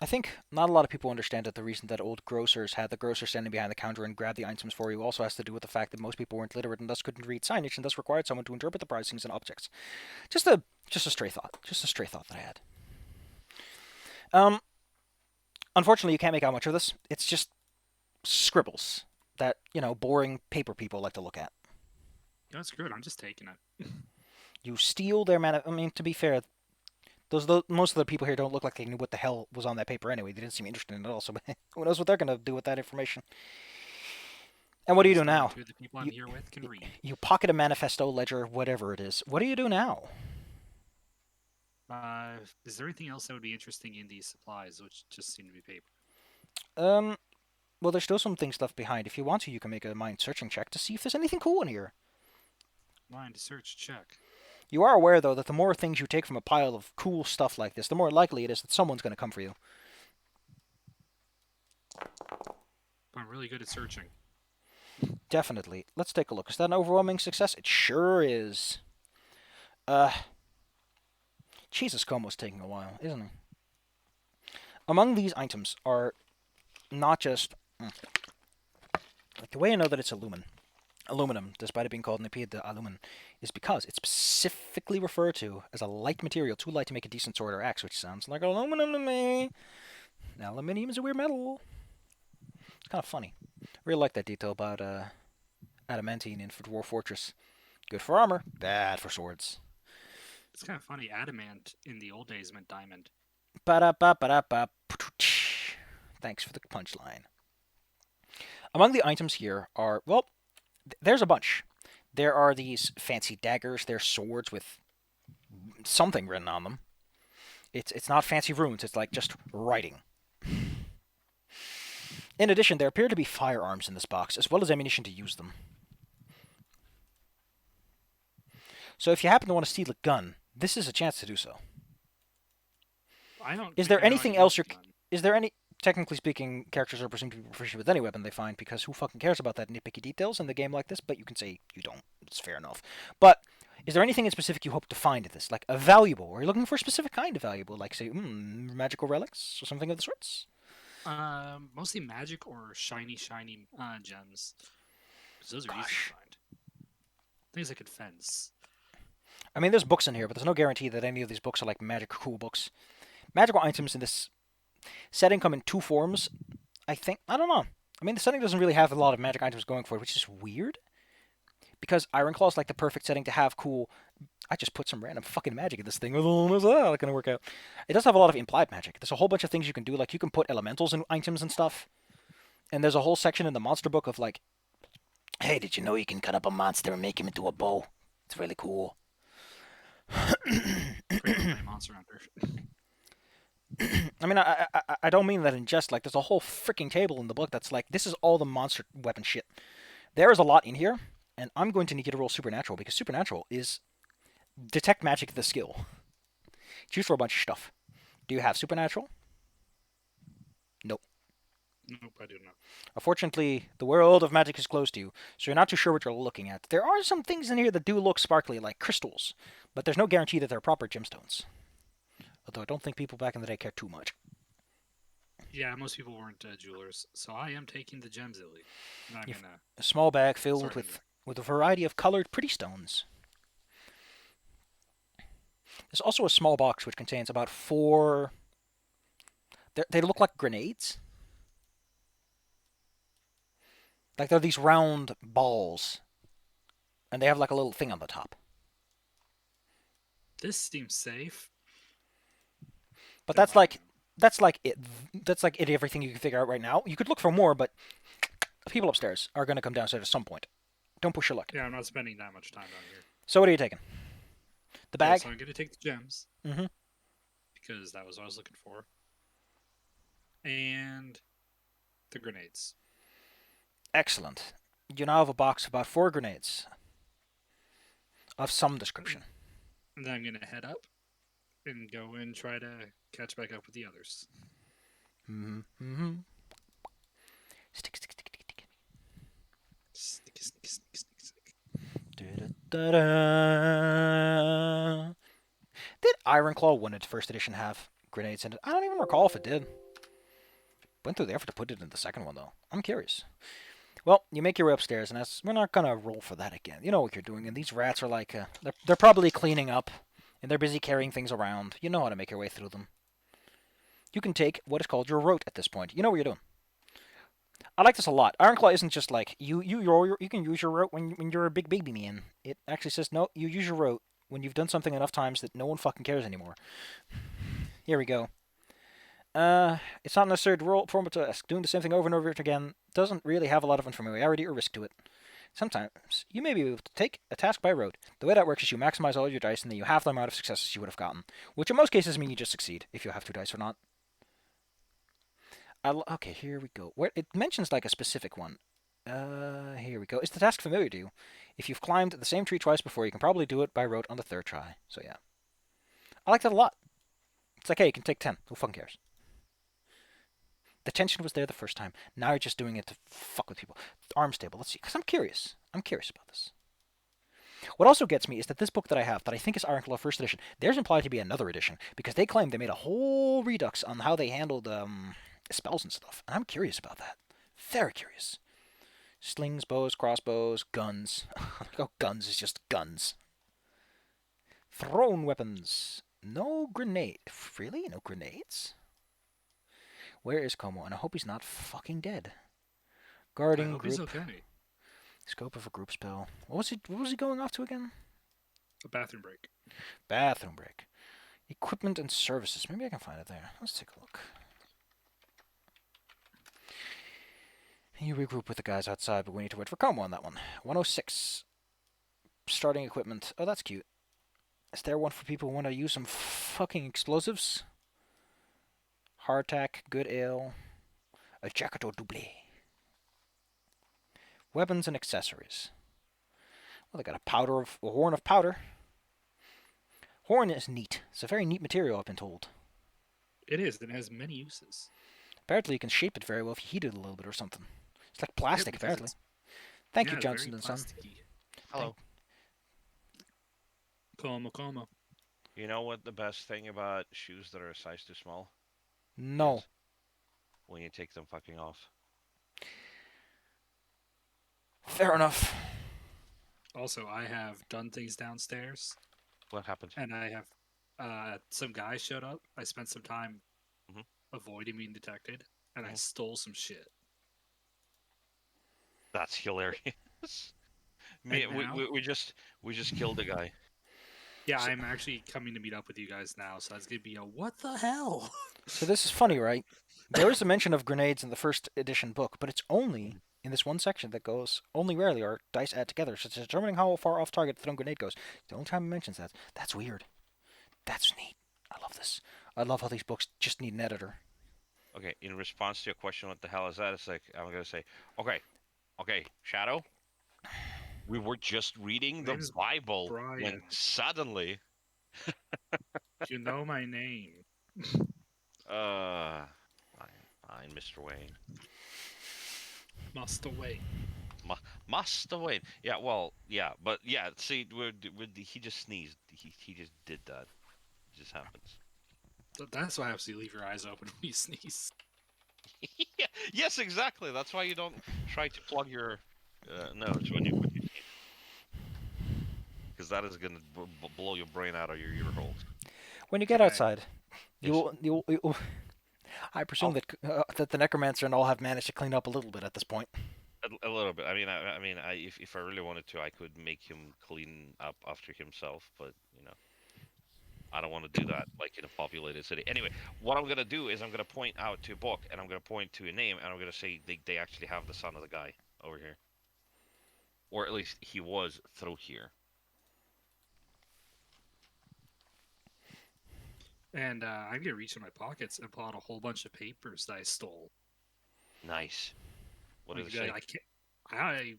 I think not a lot of people understand that the reason that old grocers had the grocer standing behind the counter and grab the items for you also has to do with the fact that most people weren't literate and thus couldn't read signage and thus required someone to interpret the pricings and objects. Just a stray thought. Just a stray thought that I had. Unfortunately, you can't make out much of this. It's just scribbles that, boring paper people like to look at. No, it's good. I'm just taking it. You steal their to be fair, most of the people here don't look like they knew what the hell was on that paper anyway. They didn't seem interested in it at all, so who knows what they're going to do with that information. And what do you do now? The people I'm here with can read. You pocket a manifesto, ledger, whatever it is. What do you do now? Is there anything else that would be interesting in these supplies, which just seem to be paper? Well, there's still some things left behind. If you want to, you can make a mind searching check to see if there's anything cool in here. Mind search check. You are aware, though, that the more things you take from a pile of cool stuff like this, the more likely it is that someone's going to come for you. I'm really good at searching. Definitely. Let's take a look. Is that an overwhelming success? It sure is. Jesus, Komo's taking a while, isn't he? Among these items are not just... Like, the way I know that it's aluminum, despite it being called Nepid de alumin, is because it's specifically referred to as a light material, too light to make a decent sword or axe, which sounds like aluminum to me. Aluminium is a weird metal. It's kind of funny. I really like that detail about adamantine in Dwarf Fortress. Good for armor, bad for swords. It's kind of funny. Adamant in the old days meant diamond. Ba-da-ba-ba-da-ba. Thanks for the punchline. Among the items here are, well, there's a bunch. There are these fancy daggers. There's swords with something written on them. It's not fancy runes. It's like just writing. In addition, there appear to be firearms in this box, as well as ammunition to use them. So if you happen to want to steal a gun, this is a chance to do so. I don't. Is there anything else you're... is there any? Technically speaking, characters are presumed to be proficient with any weapon they find because who fucking cares about that nitpicky details in the game like this? But you can say you don't. It's fair enough. But is there anything in specific you hope to find in this, like a valuable? Or are you looking for a specific kind of valuable, like say, magical relics or something of the sorts? Mostly magic or shiny gems. 'Cause those are easy to Gosh, find. Things that could fence. I mean, there's books in here, but there's no guarantee that any of these books are like magic cool books. Magical items in this setting come in two forms. I think I don't know. I mean, the setting doesn't really have a lot of magic items going for it, which is weird. Because Ironclaw is like the perfect setting to have cool. I just put some random fucking magic in this thing. Oh, is that gonna work out? It does have a lot of implied magic. There's a whole bunch of things you can do. Like you can put elementals in items and stuff. And there's a whole section in the monster book of like, hey, did you know you can cut up a monster and make him into a bow? It's really cool. Great to play Monster Hunter. I mean, I don't mean that in jest. Like, there's a whole freaking table in the book that's like, this is all the monster weapon shit. There is a lot in here, and I'm going to need you to roll Supernatural because Supernatural is detect magic the skill. Choose for a bunch of stuff. Do you have Supernatural? Nope. Nope, I do not. Unfortunately, the world of magic is closed to you, so you're not too sure what you're looking at. There are some things in here that do look sparkly, like crystals, but there's no guarantee that they're proper gemstones. Although I don't think people back in the day cared too much. Yeah, most people weren't jewelers, so I am taking the gems elite. And I'm You've- gonna A small bag filled sort with a variety of colored pretty stones. There's also a small box which contains about four. They look like grenades. Like they're these round balls, and they have like a little thing on the top. This seems safe. But Then that's why like not? that's like it. That's like it. Everything you can figure out right now. You could look for more, but the people upstairs are going to come downstairs at some point. Don't push your luck. Yeah, I'm not spending that much time down here. So what are you taking? The Yeah, bag. so I'm gonna take the gems Mm-hmm. because that was what I was looking for, and the grenades. Excellent. You now have a box of about four grenades of some description. And then I'm gonna head up and go and try to catch back up with the others. Mm-hmm. Mm-hmm. Stick, stick, stick, stick, stick. Sticky, sticky, sticky, sticky, sticky. Da-da-da-da. Did Ironclaw 1 its first edition have grenades in it? I don't even recall if it did. Went through the effort to put it in the second one, though. I'm curious. Well, you make your way upstairs, and we're not going to roll for that again. You know what you're doing, and these rats are like, they're probably cleaning up, and they're busy carrying things around. You know how to make your way through them. You can take what is called your rote at this point. You know what you're doing. I like this a lot. Ironclaw isn't just like you can use your rote when you're a big baby man. It actually says no, you use your rote when you've done something enough times that no one fucking cares anymore. Here we go. It's not necessary to roll form a task. Doing the same thing over and over again doesn't really have a lot of unfamiliarity or risk to it. Sometimes you may be able to take a task by rote. The way that works is you maximize all your dice and then you halve the amount of successes you would have gotten, which in most cases mean you just succeed if you have two dice or not. Okay, here we go. Where it mentions like a specific one. Here we go. Is the task familiar to you? If you've climbed the same tree twice before, you can probably do it by rote on the third try. So yeah, I like that a lot. It's like, hey, you can take 10. Who fucking cares? The tension was there the first time. Now you're just doing it to fuck with people. Arms stable. Let's see, because I'm curious. I'm curious about this. What also gets me is that this book that I have, that I think is Ironclaw First Edition, there's implied to be another edition because they claim they made a whole redux on how they handled spells and stuff, and I'm curious about that. Very curious. Slings, bows, crossbows, guns. Oh, guns is just guns. Thrown weapons. No grenade. Really? No grenades? Where is Komo? And I hope he's not fucking dead. I Guarding hope group. he's okay. Scope of a group spell. What was he going off to again? A bathroom break. Bathroom break. Equipment and services. Maybe I can find it there. Let's take a look. You regroup with the guys outside, but we need to wait for Komo on that one. 106. Starting equipment. Oh, that's cute. Is there one for people who want to use some fucking explosives? Hardtack, good ale, a jacket au double. Weapons and accessories. Well, they got a horn of powder. Horn is neat. It's a very neat material, I've been told. It is. It has many uses. Apparently, you can shape it very well if you heat it a little bit or something. It's like Yeah, plastic, because apparently. it's Thank you, yeah, very Johnson and Son. plasticky. Thank. Hello. Como. You know what the best thing about shoes that are a size too small No. is? When you take them fucking off. Fair enough. Also, I have done things downstairs, What happened? and I have some guy showed up. I spent some time hmm avoiding being detected, and I hmm stole some shit. That's hilarious. And Me, now, we just killed a guy. yeah, So, I'm actually coming to meet up with you guys now, so that's gonna be a what the hell? so this is funny, right? There is a mention of grenades in the first edition book, but it's only Mhm. in this one section that goes, only rarely are dice add together, such as determining how far off target the thrown grenade goes. The only time it mentions that. That's weird. That's neat. I love this. I love how these books just need an editor. Okay, in response to your question, what the hell is that? It's like I'm gonna say, okay, okay, Shadow. We were just reading My the name is Bible when Brian. suddenly, You know my name. uh, fine, Mr. Wayne, Must away. Mu must have wait. Yeah, well, yeah, but yeah. See, he just sneezed. He just did that. It just happens. That's why I have to leave your eyes open when you sneeze. Yeah, yes, exactly. That's why you don't try to plug your nose when you sneeze, because that is gonna blow your brain out of your ear holes. When you get Okay. outside, Yes. you I presume Oh, that the necromancer and all have managed to clean up a little bit at this point. a little bit. I mean, if I really wanted to, I could make him clean up after himself, but you know, I don't want to do that like in a populated city. Anyway, what I'm gonna do is I'm gonna point out to a book and I'm gonna point to a name and I'm gonna say they actually have the son of the guy over here, or at least he was through here. And I'm gonna reach in my pockets and pull out a whole bunch of papers that I stole. Nice. What did Like, it be like say? I can't. I.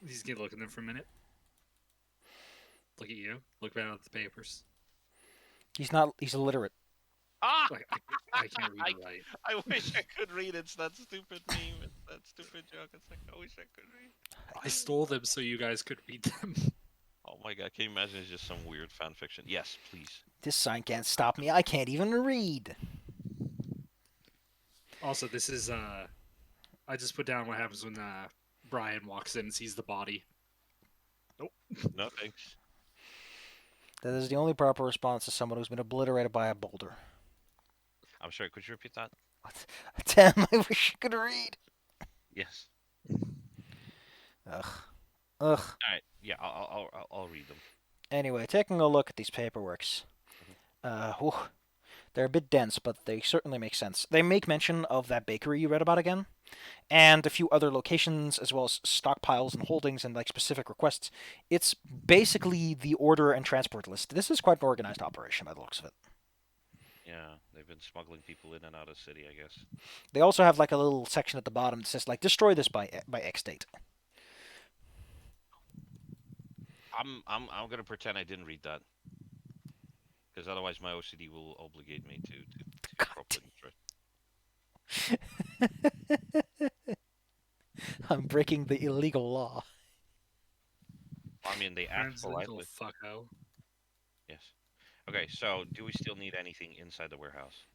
He's gonna look at them for a minute. Look at you. Look back at the papers. He's not. He's illiterate. Ah! Like I can't read I, or write. I wish I could read. It's that stupid meme. It's that stupid joke. It's like I wish I could read. I stole them so you guys could read them. Oh my god! Can you imagine it's just some weird fan fiction? Yes, please. This sign can't stop me. I can't even read. Also, this is I just put down what happens when Brian walks in and sees the body. Nope. No thanks. That is the only proper response to someone who's been obliterated by a boulder. I'm sorry. Could you repeat that? What? Damn, I wish I could read. Yes. Ugh. Ugh. All right. Yeah, I'll read them. Anyway, taking a look at these paperworks. Mhm. Whew, they're a bit dense, but they certainly make sense. They make mention of that bakery you read about again, and a few other locations, as well as stockpiles and holdings and like specific requests. It's basically the order and transport list. This is quite an organized operation by the looks of it. Yeah, they've been smuggling people in and out of the city, I guess. They also have like a little section at the bottom that says like destroy this by X date. I'm gonna pretend I didn't read that because otherwise my OCD will obligate me to God, properly destroy. I'm breaking the illegal law. I mean, they asked Transcendental politely. fucko. Yes. Okay, so do we still need anything inside the warehouse?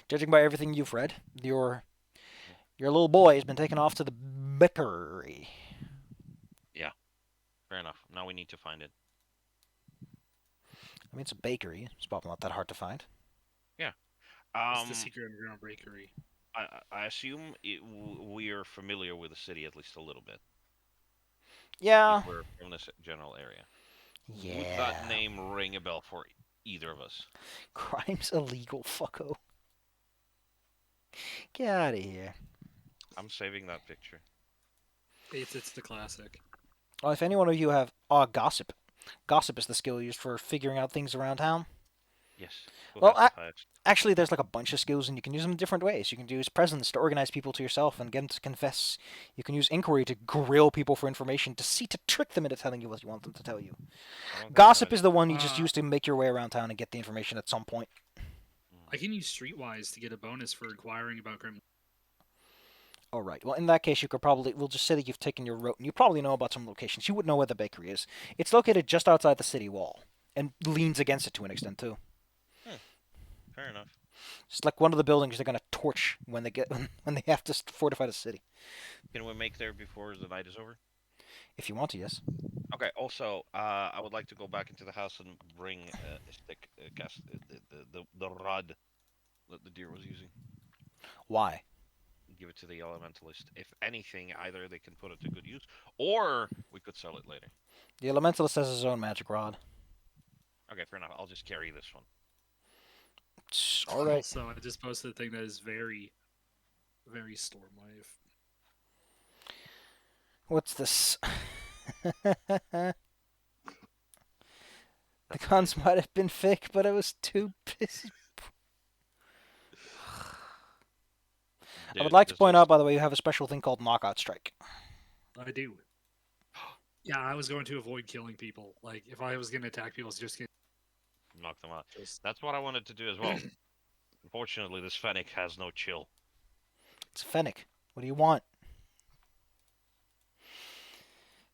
Judging by everything you've read, Mhm. your little boy has been taken off to the bakery. Yeah, fair enough. Now we need to find it. I mean, it's a bakery. It's probably not that hard to find. Yeah. It's the Um, secret underground bakery. I assume we are familiar with the city at least a little bit if Yeah. we're from this general area. Would that Yeah. name ring a bell for either of us? Crime's illegal, fucko. Get out of here. I'm saving that picture. It's the classic. Well, if any one of you have gossip. Gossip is the skill used for figuring out things around town. Yes. Who Well, has the highest? actually, there's like a bunch of skills, and you can use them in different ways. You can use presence to organize people to yourself and get them to confess. You can use inquiry to grill people for information, deceit to trick them into telling you what you want them to tell you. I don't think Gossip is magic. the one you just Uh, use to make your way around town and get the information at some point. I can use Streetwise to get a bonus for inquiring about criminals. All right. Well, in that case, you could probably we'll just say that you've taken your route, and you probably know about some locations. You would know where the bakery is. It's located just outside the city wall and leans against it to an extent too. Hmm, fair enough. It's like one of the buildings they're gonna torch when they get when they have to fortify the city. Can we make there before the night is over? If you want to, yes. Okay. Also, I would like to go back into the house and bring a stick, cast the rod that the deer was using. Why? Give it to the elementalist. If anything, either they can put it to good use, or we could sell it later. The elementalist has his own magic rod. Okay, fair enough. I'll just carry this one. All right. Also, I just posted a thing that is very, very storm wave. What's this? The That's guns amazing. might have been fake, but I was too busy. I would Dude, like to this point is out, by the way, you have a special thing called knockout strike. I do. Yeah, I was going to avoid killing people. Like, if I was going to attack people, it's just going knock them out. to just. That's what I wanted to do as well. Unfortunately, this fennec has no chill. It's a fennec. What do you want?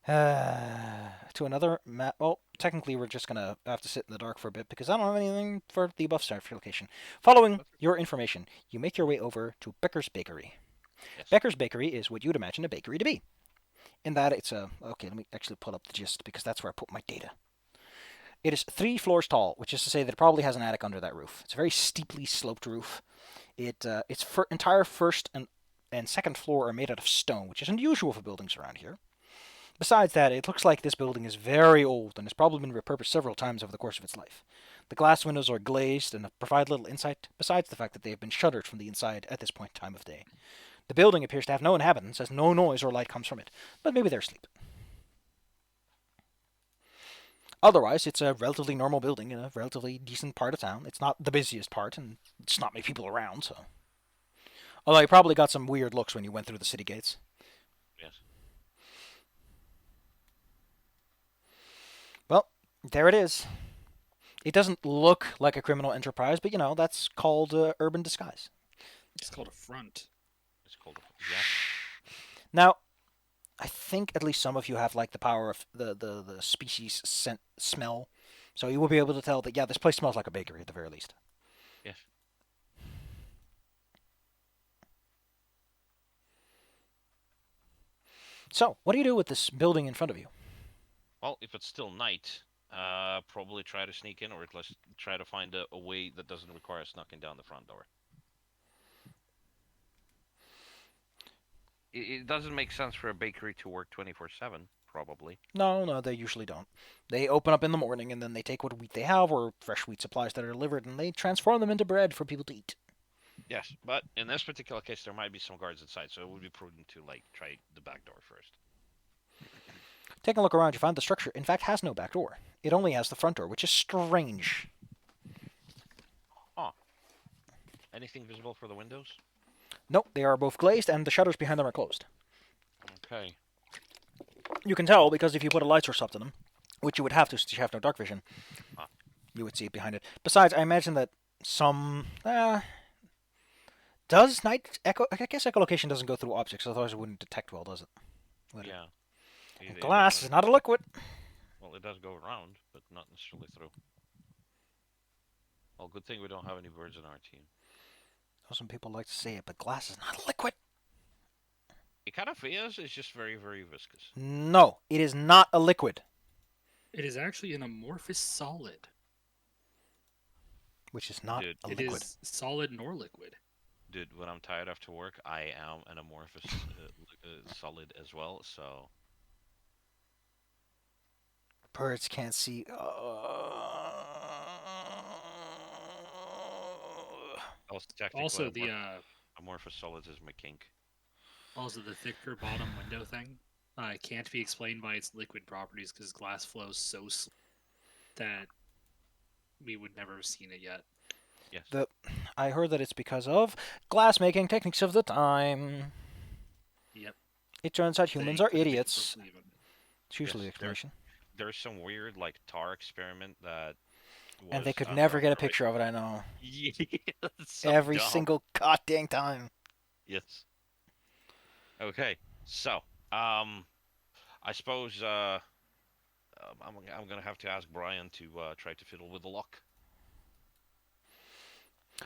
To another map. Well, technically, we're just gonna have to sit in the dark for a bit because I don't have anything for the buff star location. Following That's your information, you make your way over to Becker's Bakery. yes. Becker's Bakery is what you'd imagine a bakery to be. In that it's a okay. Let me actually pull up the gist because that's where I put my data. It is 3 floors tall, which is to say that it probably has an attic under that roof. It's a very steeply sloped roof. Its entire first and second floor are made out of stone, which is unusual for buildings around here. Besides that, it looks like this building is very old and has probably been repurposed several times over the course of its life. The glass windows are glazed and provide little insight, besides the fact that they have been shuttered from the inside at this point in time of day. The building appears to have no inhabitants, as no noise or light comes from it, but maybe they're asleep. Otherwise, it's a relatively normal building in a relatively decent part of town. It's not the busiest part, and it's not many people around, so. Although you probably got some weird looks when you went through the city gates. Yes. Well, there it is. It doesn't look like a criminal enterprise, but that's called urban disguise. It's called a front. It's called. Yeah. Now, I think at least some of you have like the power of the species scent smell, so you will be able to tell that this place smells like a bakery at the very least. Yes. So, what do you do with this building in front of you? Well, if it's still night, probably try to sneak in, or at least try to find a way that doesn't require us knocking down the front door. It doesn't make sense for a bakery to work 24/7, probably. No, they usually don't. They open up in the morning and then they take what wheat they have or fresh wheat supplies that are delivered and they transform them into bread for people to eat. Yes, but in this particular case, there might be some guards inside, so it would be prudent to try the back door first. Taking a look around, you find the structure, in fact, has no back door. It only has the front door, which is strange. Huh. Anything visible for the windows? Nope, they are both glazed and the shutters behind them are closed. Okay. You can tell because if you put a light source up to them, which you would have to since you have no dark vision, Huh. you would see it behind it. Besides, I imagine that some. Does night echo? I guess echolocation doesn't go through objects, otherwise it wouldn't detect well, does it? Would it? Yeah. And It glass doesn't. is not a liquid. Well, it does go around, but not necessarily through. Well, good thing we don't have any birds in our team. Some people like to say it, but glass is not a liquid. It kind of is. It's just very, very viscous. No, it is not a liquid. It is actually an amorphous solid. Which is not Dude, a It liquid. is solid nor liquid. Dude, when I'm tired after work, I am an amorphous solid as well. So Birds can't see. I was technically Also, the amorphous solids is my kink. also the thicker bottom window thing can't be explained by its liquid properties because glass flows so slow that we would never have seen it yet. Yes. I heard that it's because of glass-making techniques of the time. Yep. It turns out humans They are couldn't make it idiots. believe it. It's usually the Yes. explanation. There's some weird like tar experiment that And they was could under never get a observation. picture of it, I know. Yeah, it's so Every dumb. single goddamn time. Yes. Okay. So, I suppose I'm gonna have to ask Brian to try to fiddle with the lock.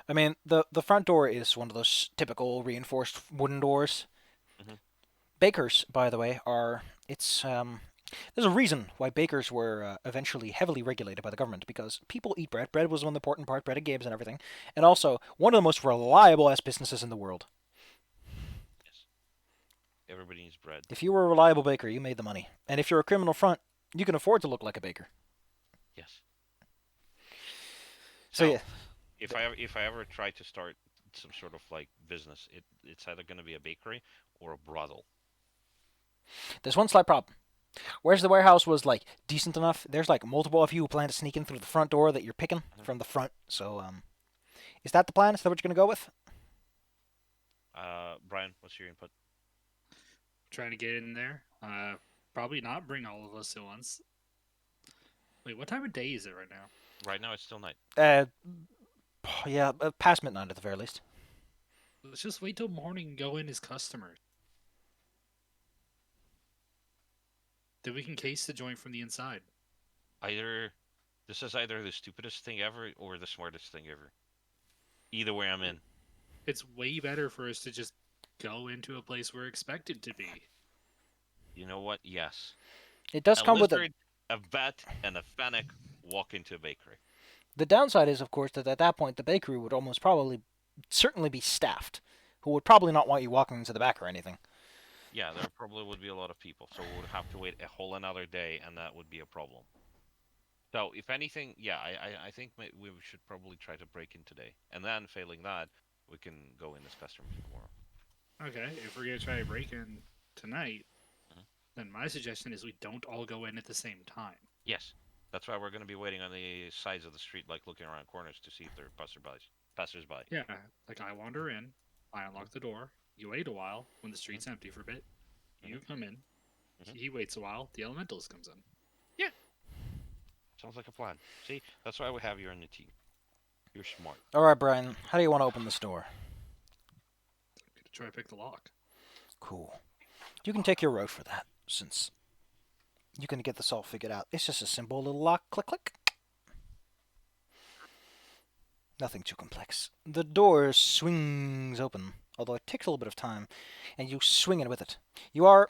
I mean, the front door is one of those typical reinforced wooden doors. Hmm. Bakers, by the way, are it's there's a reason why bakers were eventually heavily regulated by the government because people eat bread. Bread was one of the important part. Bread and games and everything, and also one of the most reliable ass businesses in the world. Yes. Everybody needs bread. If you were a reliable baker, you made the money, and if you're a criminal front, you can afford to look like a baker. Yes. So So, yeah, if I ever try to start some sort of like business, it's either gonna be a bakery or a brothel. there's one slight problem. Whereas the warehouse was like decent enough, there's like multiple of you who plan to sneak in through the front door that you're picking Mhm. from the front. So is that the plan? Is that what you're gonna go with? Brian, what's your input? Trying to get in there. Probably not bring all of us at once. Wait, what time of day is it right now? Right now, it's still night. Uh, yeah, past midnight at the very least. Let's just wait till morning and go in as customers. Then we can case the joint from the inside. Either this is either the stupidest thing ever or the smartest thing ever. Either way, I'm in. It's way better for us to just go into a place we're expected to be. You know what? Yes. It does A come with a. lizard, a bat, and a fennec walk into a bakery. The downside is, of course, that at that point the bakery would almost probably, certainly be staffed, who would probably not want you walking into the back or anything. Yeah, there probably would be a lot of people, so we would have to wait a whole another day, and that would be a problem. So, if anything, yeah, I think we should probably try to break in today, and then failing that, we can go in as customers tomorrow. Okay, if we're gonna try to break in tonight, Mhm. then my suggestion is we don't all go in at the same time. Yes, that's why we're going to be waiting on the sides of the street, like looking around corners to see if there are passersby. Yeah, like I wander in, I unlock the door, you wait a while when the Mhm, street's empty for a bit, mhm, you come in, mhm. he waits a while, the elementals comes in. Yeah, sounds like a plan. See, that's why we have you on the team. You're smart. All right, Brian, how do you want to open this door? I'm gonna try to pick the lock. Cool. You can take your road for that, since you can get this all figured out. It's just a simple little lock. Click, click. Nothing too complex. The door swings open, although it takes a little bit of time, and you swing it with it. You are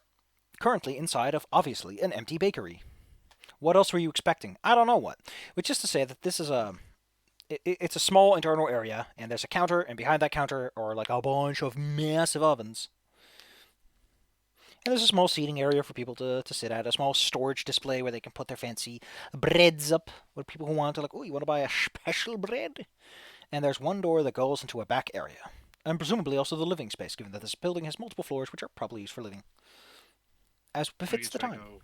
currently inside of, obviously, an empty bakery. What else were you expecting? I don't know what. Which is to say that this is it's a small internal area, and there's a counter, and behind that counter are like a bunch of massive ovens. And there's a small seating area for people to sit at, a small storage display where they can put their fancy breads up. With people who want to, like, oh, you want to buy a special bread? And there's one door that goes into a back area. And presumably also the living space, given that this building has multiple floors which are probably used for living. As I'm befits gonna the try to time. go.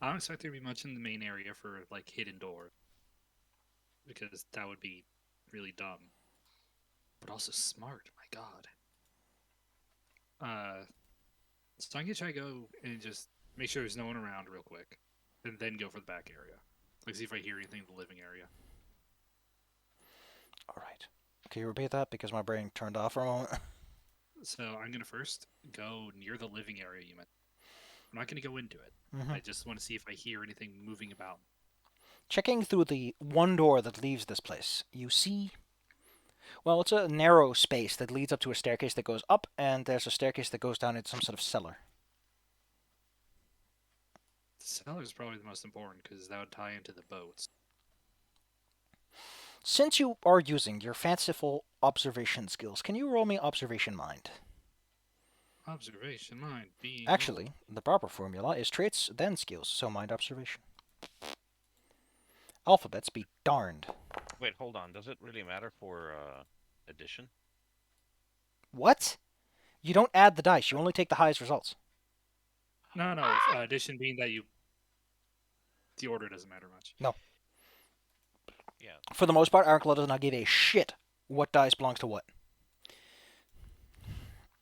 I don't expect there to be much in the main area for like hidden door, because that would be really dumb, but also smart. My God. So I'm gonna try to go and just make sure there's no one around real quick, and then go for the back area. Like see if I hear anything in the living area. Alright. Can you repeat that? Because my brain turned off for a moment. So I'm gonna first go near the living area you meant. I'm not gonna go into it. Mm-hmm. I just want to see if I hear anything moving about. Checking through the one door that leaves this place, you see. Well, it's a narrow space that leads up to a staircase that goes up, and there's a staircase that goes down into some sort of cellar. The cellar is probably the most important because that would tie into the boats. Since you are using your fanciful observation skills, can you roll me observation mind? Observation, mind, being. Actually, the proper formula is traits, then skills, so mind observation. Alphabets be darned. Wait, hold on. Does it really matter for addition? What? You don't add the dice, you only take the highest results. No, no. Addition being that you. The order doesn't matter much. No. Yeah. For the most part, Ironclaw does not give a shit what dice belongs to what.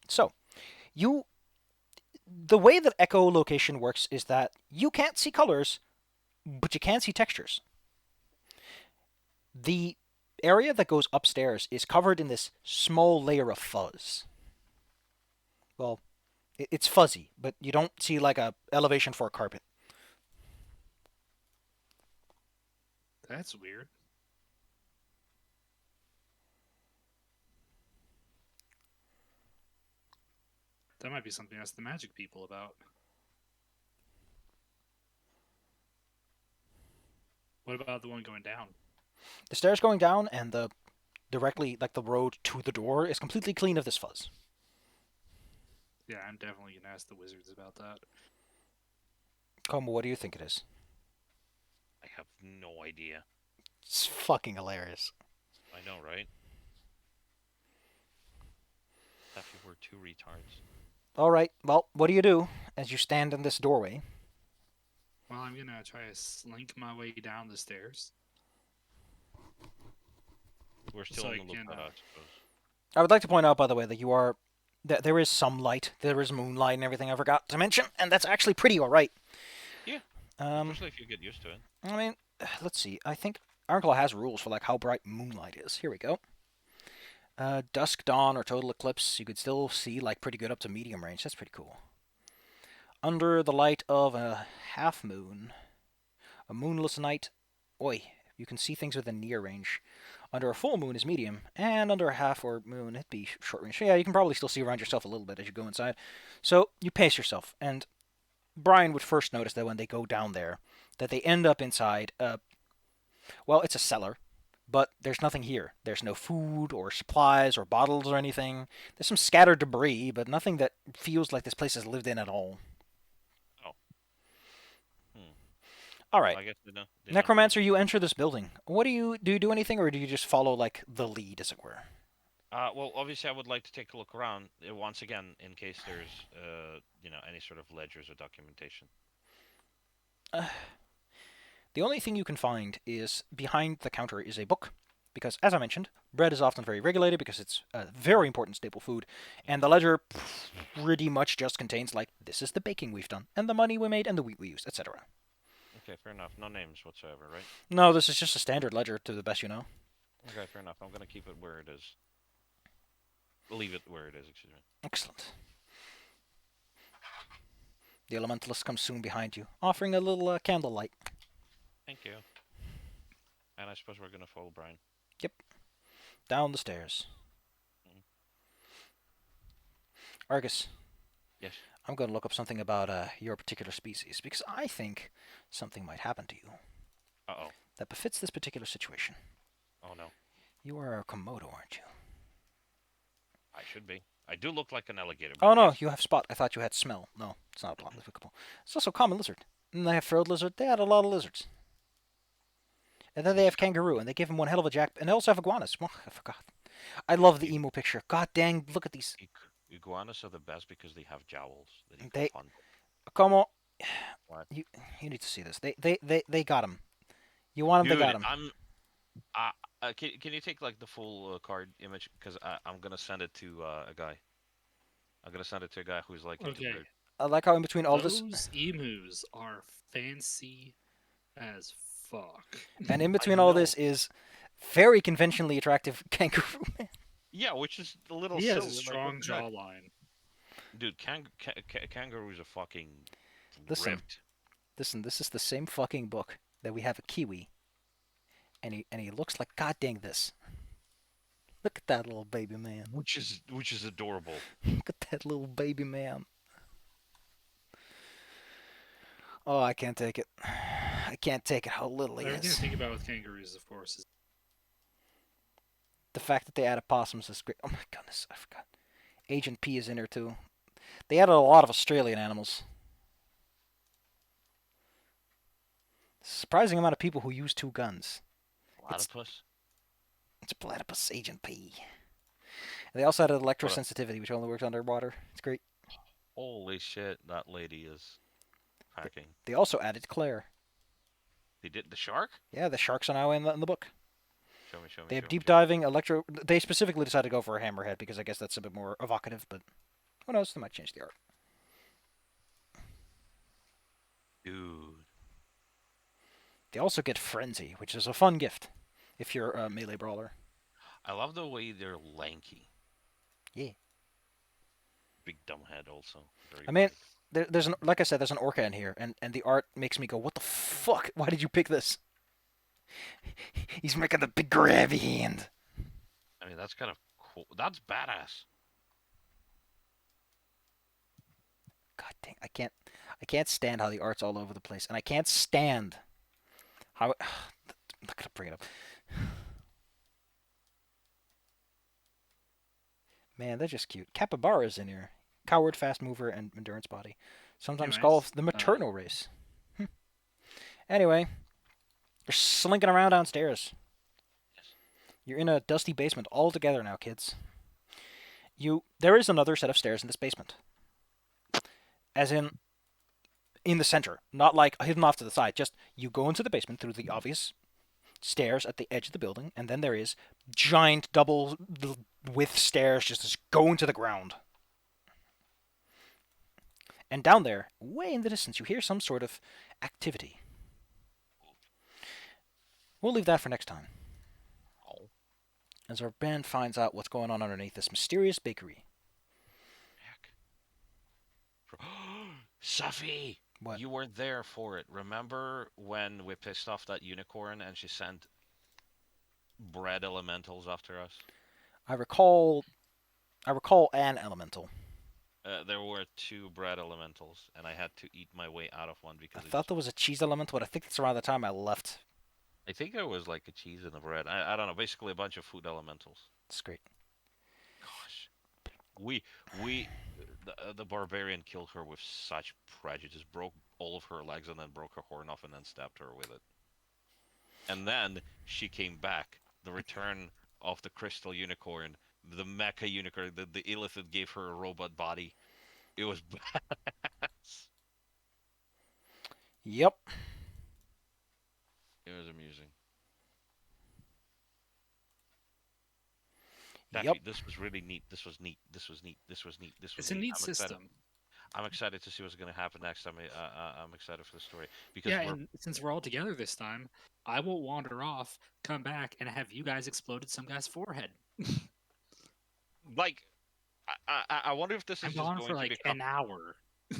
So, you the way that echolocation works is that you can't see colors, but you can see textures. The area that goes upstairs is covered in this small layer of fuzz. Well, it's fuzzy, but you don't see like a elevation for a carpet. That's weird. That might be something to ask the magic people about. What about the one going down? The stairs going down and the directly like the road to the door is completely clean of this fuzz. Yeah, I'm definitely gonna ask the wizards about that. Komo, what do you think it is? I have no idea. It's fucking hilarious. I know, right? That you were two retards. All right. Well, what do you do as you stand in this doorway? Well, I'm gonna try to slink my way down the stairs. We're still So on I the can, lookout, I suppose. I would like to point out, by the way, that you are that there is some light, there is moonlight and everything I forgot to mention, and that's actually pretty all right. Yeah. Um, Especially if you get used to it. I mean, let's see. I think Ironclaw has rules for like how bright moonlight is. Here we go. Dusk, dawn, or total eclipse, you could still see like pretty good up to medium range. That's pretty cool. Under the light of a half moon, a moonless night, oi, you can see things within near range. Under a full moon is medium, and under a half or moon it'd be short range. So yeah, you can probably still see around yourself a little bit as you go inside. So you pace yourself, and Brian would first notice that when they go down there, that they end up inside. Well, it's a cellar, but there's nothing here. There's no food or supplies or bottles or anything. There's some scattered debris, but nothing that feels like this place is lived in at all. Oh. Hmm. All right. I guess they don't. Necromancer, you enter this building. What do? You do anything, or do you just follow like the lead, as it were? Well, obviously, I would like to take a look around once again in case there's, any sort of ledgers or documentation. The only thing you can find is behind the counter is a book, because as I mentioned, bread is often very regulated because it's a very important staple food, and the ledger pretty much just contains like this is the baking we've done, and the money we made, and the wheat we used, etc. Okay, fair enough. No names whatsoever, right? No, this is just a standard ledger to the best you know. Okay, fair enough. I'm gonna keep it where it is. Leave it where it is. Excuse me. Excellent. The elementalist comes soon behind you, offering a little candlelight. Thank you. And I suppose we're gonna follow Brian. Yep. Down the stairs. Mhm. Argus, Yes. I'm going to look up something about your particular species because I think something might happen to you Uh-oh. that befits this particular situation. Oh no. You are a Komodo, aren't you? I should be. I do look like an alligator. Oh But no, yes. you have spot. I thought you had smell. No, it's not a plot applicable. It's also common lizard. And they have frilled lizard. They had a lot of lizards. And then they have kangaroo, and they give him one hell of a jack. And they also have iguanas. Oh, I forgot. I love the emo picture. God dang, look at these. Iguanas are the best because they have jowls that you They, can hunt. Como, What? you need to see this. They got him. You want him? Dude, They got him. can you take like the full card image because I'm gonna send it to a guy. I'm gonna send it to a guy who's like into Okay. bird. I like how in between all this, Those emus are fancy as fuck. and in I between all know. this is very conventionally attractive kangaroo man. Yeah, which is a little He has silly. a Like, strong what the heck? jawline. Dude, kangaroos are fucking Listen. ripped. Listen, this is the same fucking book that we have a kiwi, and he looks like god dang this. Look at that little baby man. Which is adorable. Look at that little baby man. Oh, I can't take it. I can't take it how little he Everything to is. think about with kangaroos, of course, is The fact that they added possums is great. Oh my goodness, I forgot. Agent P is in there too. They added a lot of Australian animals. Surprising amount of people who use two guns. Platypus. It's a platypus, Agent P. They also added What electrosensitivity, which only works underwater. It's great. Holy shit, that lady is packing. They also added Claire. They did the shark? Yeah, the sharks are now in the book. Show me, show me, They have show me, deep show me. diving, electro. They specifically decided to go for a hammerhead because I guess that's a bit more evocative. But who knows? They might change the art. Dude. They also get frenzy, which is a fun gift if you're a melee brawler. I love the way they're lanky. Yeah. Big dumb head also. Very I mean, bright. there's an like I said, there's an orca in here, and the art makes me go, "What the fuck? Why did you pick this?" He's making the big grabby hand. I mean, that's kind of cool. That's badass. God dang, I can't stand how the art's all over the place, and I can't stand how. I'm not gonna bring it up. Man, they're just cute. Capybara's in here. Coward, fast mover, and endurance body. Sometimes called Anyways, the maternal race. Anyway, you're slinking around downstairs. Yes. You're in a dusty basement all together now, kids. There is another set of stairs in this basement. As in the center, not like hidden off to the side. Just you go into the basement through the obvious stairs at the edge of the building, and then there is giant double width stairs just go into the ground. And down there, way in the distance, you hear some sort of activity. We'll leave that for next time, Oh, as our band finds out what's going on underneath this mysterious bakery. heck. Suffy! What? You weren't there for it. Remember when we pissed off that unicorn and she sent bread elementals after us? I recall. I recall an elemental. There were two bread elementals, and I had to eat my way out of one I because it thought just. there was a cheese elemental, but I think it's around the time I left. I think there was like a cheese and a bread. I don't know. Basically, a bunch of food elementals. It's great. Gosh, we the barbarian killed her with such prejudice. Broke all of her legs and then broke her horn off and then stabbed her with it. And then she came back. The return of the crystal unicorn, the mecha unicorn, the Illithid gave her a robot body. It was badass. Yep. It was amusing. Yep. Daffy, this was really neat. This was neat. This was neat. This was neat. This was it's a neat. neat I'm excited. system. I'm excited to see what's going to happen next. I'm excited for the story because Yeah, we're and since we're all together this time, I will wander off, come back, and have you guys exploded some guy's forehead. like, I wonder if this is I'm just gone going for to like become. an hour.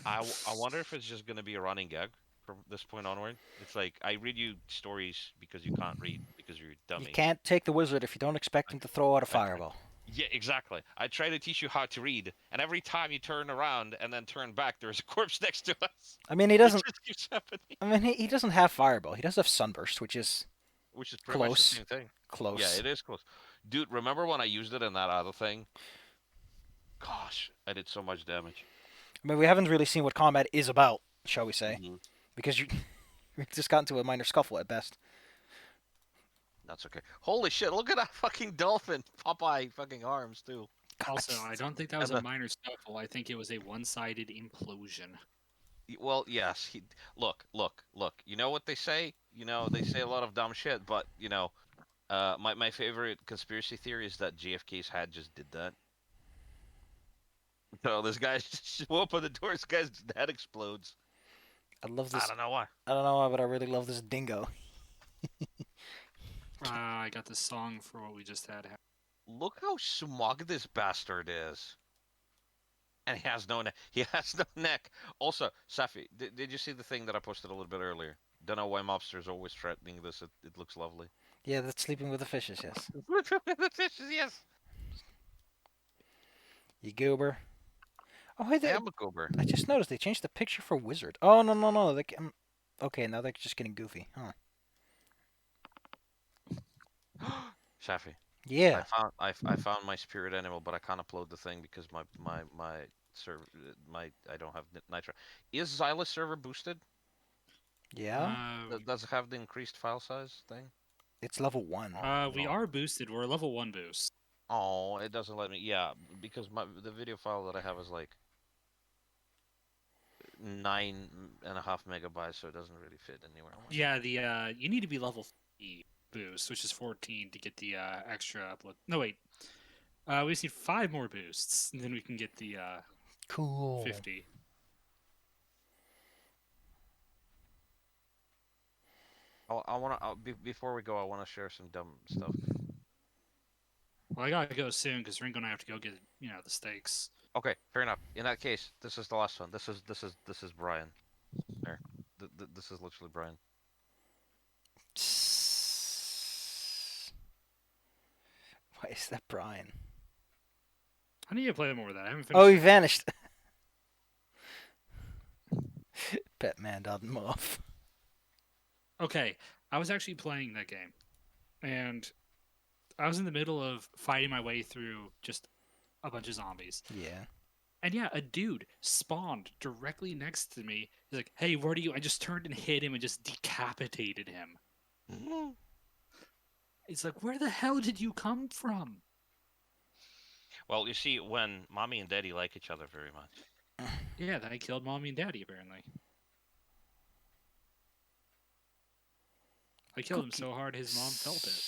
I wonder if it's just going to be a running gag from this point onward. It's like I read you stories because you can't read because you're a You dummy. can't take the wizard if you don't expect him to throw out a I try, fireball. yeah, exactly. I try to teach you how to read, and every time you turn around and then turn back, there's a corpse next to us. I mean, he It doesn't. just keeps happening, I mean, he doesn't have fireball. He does have sunburst, which is which is pretty much the close. same thing. Yeah, Close. it is close. Dude, remember when I used it in that other thing? Gosh, I did so much damage. I mean, we haven't really seen what combat is about, shall we say? Hmm. Because you just got into a minor scuffle at best. That's okay. Holy shit, look at that fucking dolphin. Popeye fucking arms, too. God, Also, I don't think that was And a the, minor scuffle. I think it was a one-sided implosion. well, yes. Look. You know what they say? They say a lot of dumb shit, but, my favorite conspiracy theory is that JFK's head just did that. So this guy just open the door, this guy's head explodes. I love I this. don't know why. I don't know why, but I really love this dingo. I got the song for what we just had. Look how smug this bastard is. And he has no neck. He has no neck. Also, Safi, did you see the thing that I posted a little bit earlier? Don't know why mobsters are always threatening this. It looks lovely. Yeah, that's sleeping with the fishes. Yes. The fishes, yes. You goober. Oh, hey, I am a goober. I just noticed they changed the picture for wizard. Oh no. Okay, now they're just getting goofy. Huh. Safi, Yeah. I found my spirit animal, but I can't upload the thing because my server I don't have nitro. Is Xyla server boosted? Yeah. Does it have the increased file size thing? It's level 1. Oh We no. are boosted. We're a level 1 boost. Oh, it doesn't let me. Yeah, because the video file that I have is like 9.5 megabytes, so it doesn't really fit anywhere. Yeah, the you need to be level 3. boost, which is 14 to get the extra upload. No, wait. We just need 5 more boosts, and then we can get the Cool. 50. I want to before we go, I want to share some dumb stuff. Well, I gotta go soon because Ringo and I have to go get the steaks. Okay, fair enough. In that case, this is the last one. This is Brian. There, this is literally Brian. Why is that Brian? I need to play more of that. I haven't finished. Oh, he it. vanished. Batman doesn't move. Okay, I was actually playing that game, and I was in the middle of fighting my way through just a bunch of zombies. Yeah. And yeah, a dude spawned directly next to me. He's like, "Hey, where do you?" I just turned and hit him and just decapitated him. It's like, where the hell did you come from? Well, you see, when mommy and daddy like each other very much. Yeah, then I killed mommy and daddy, apparently. I killed him so hard his mom felt it.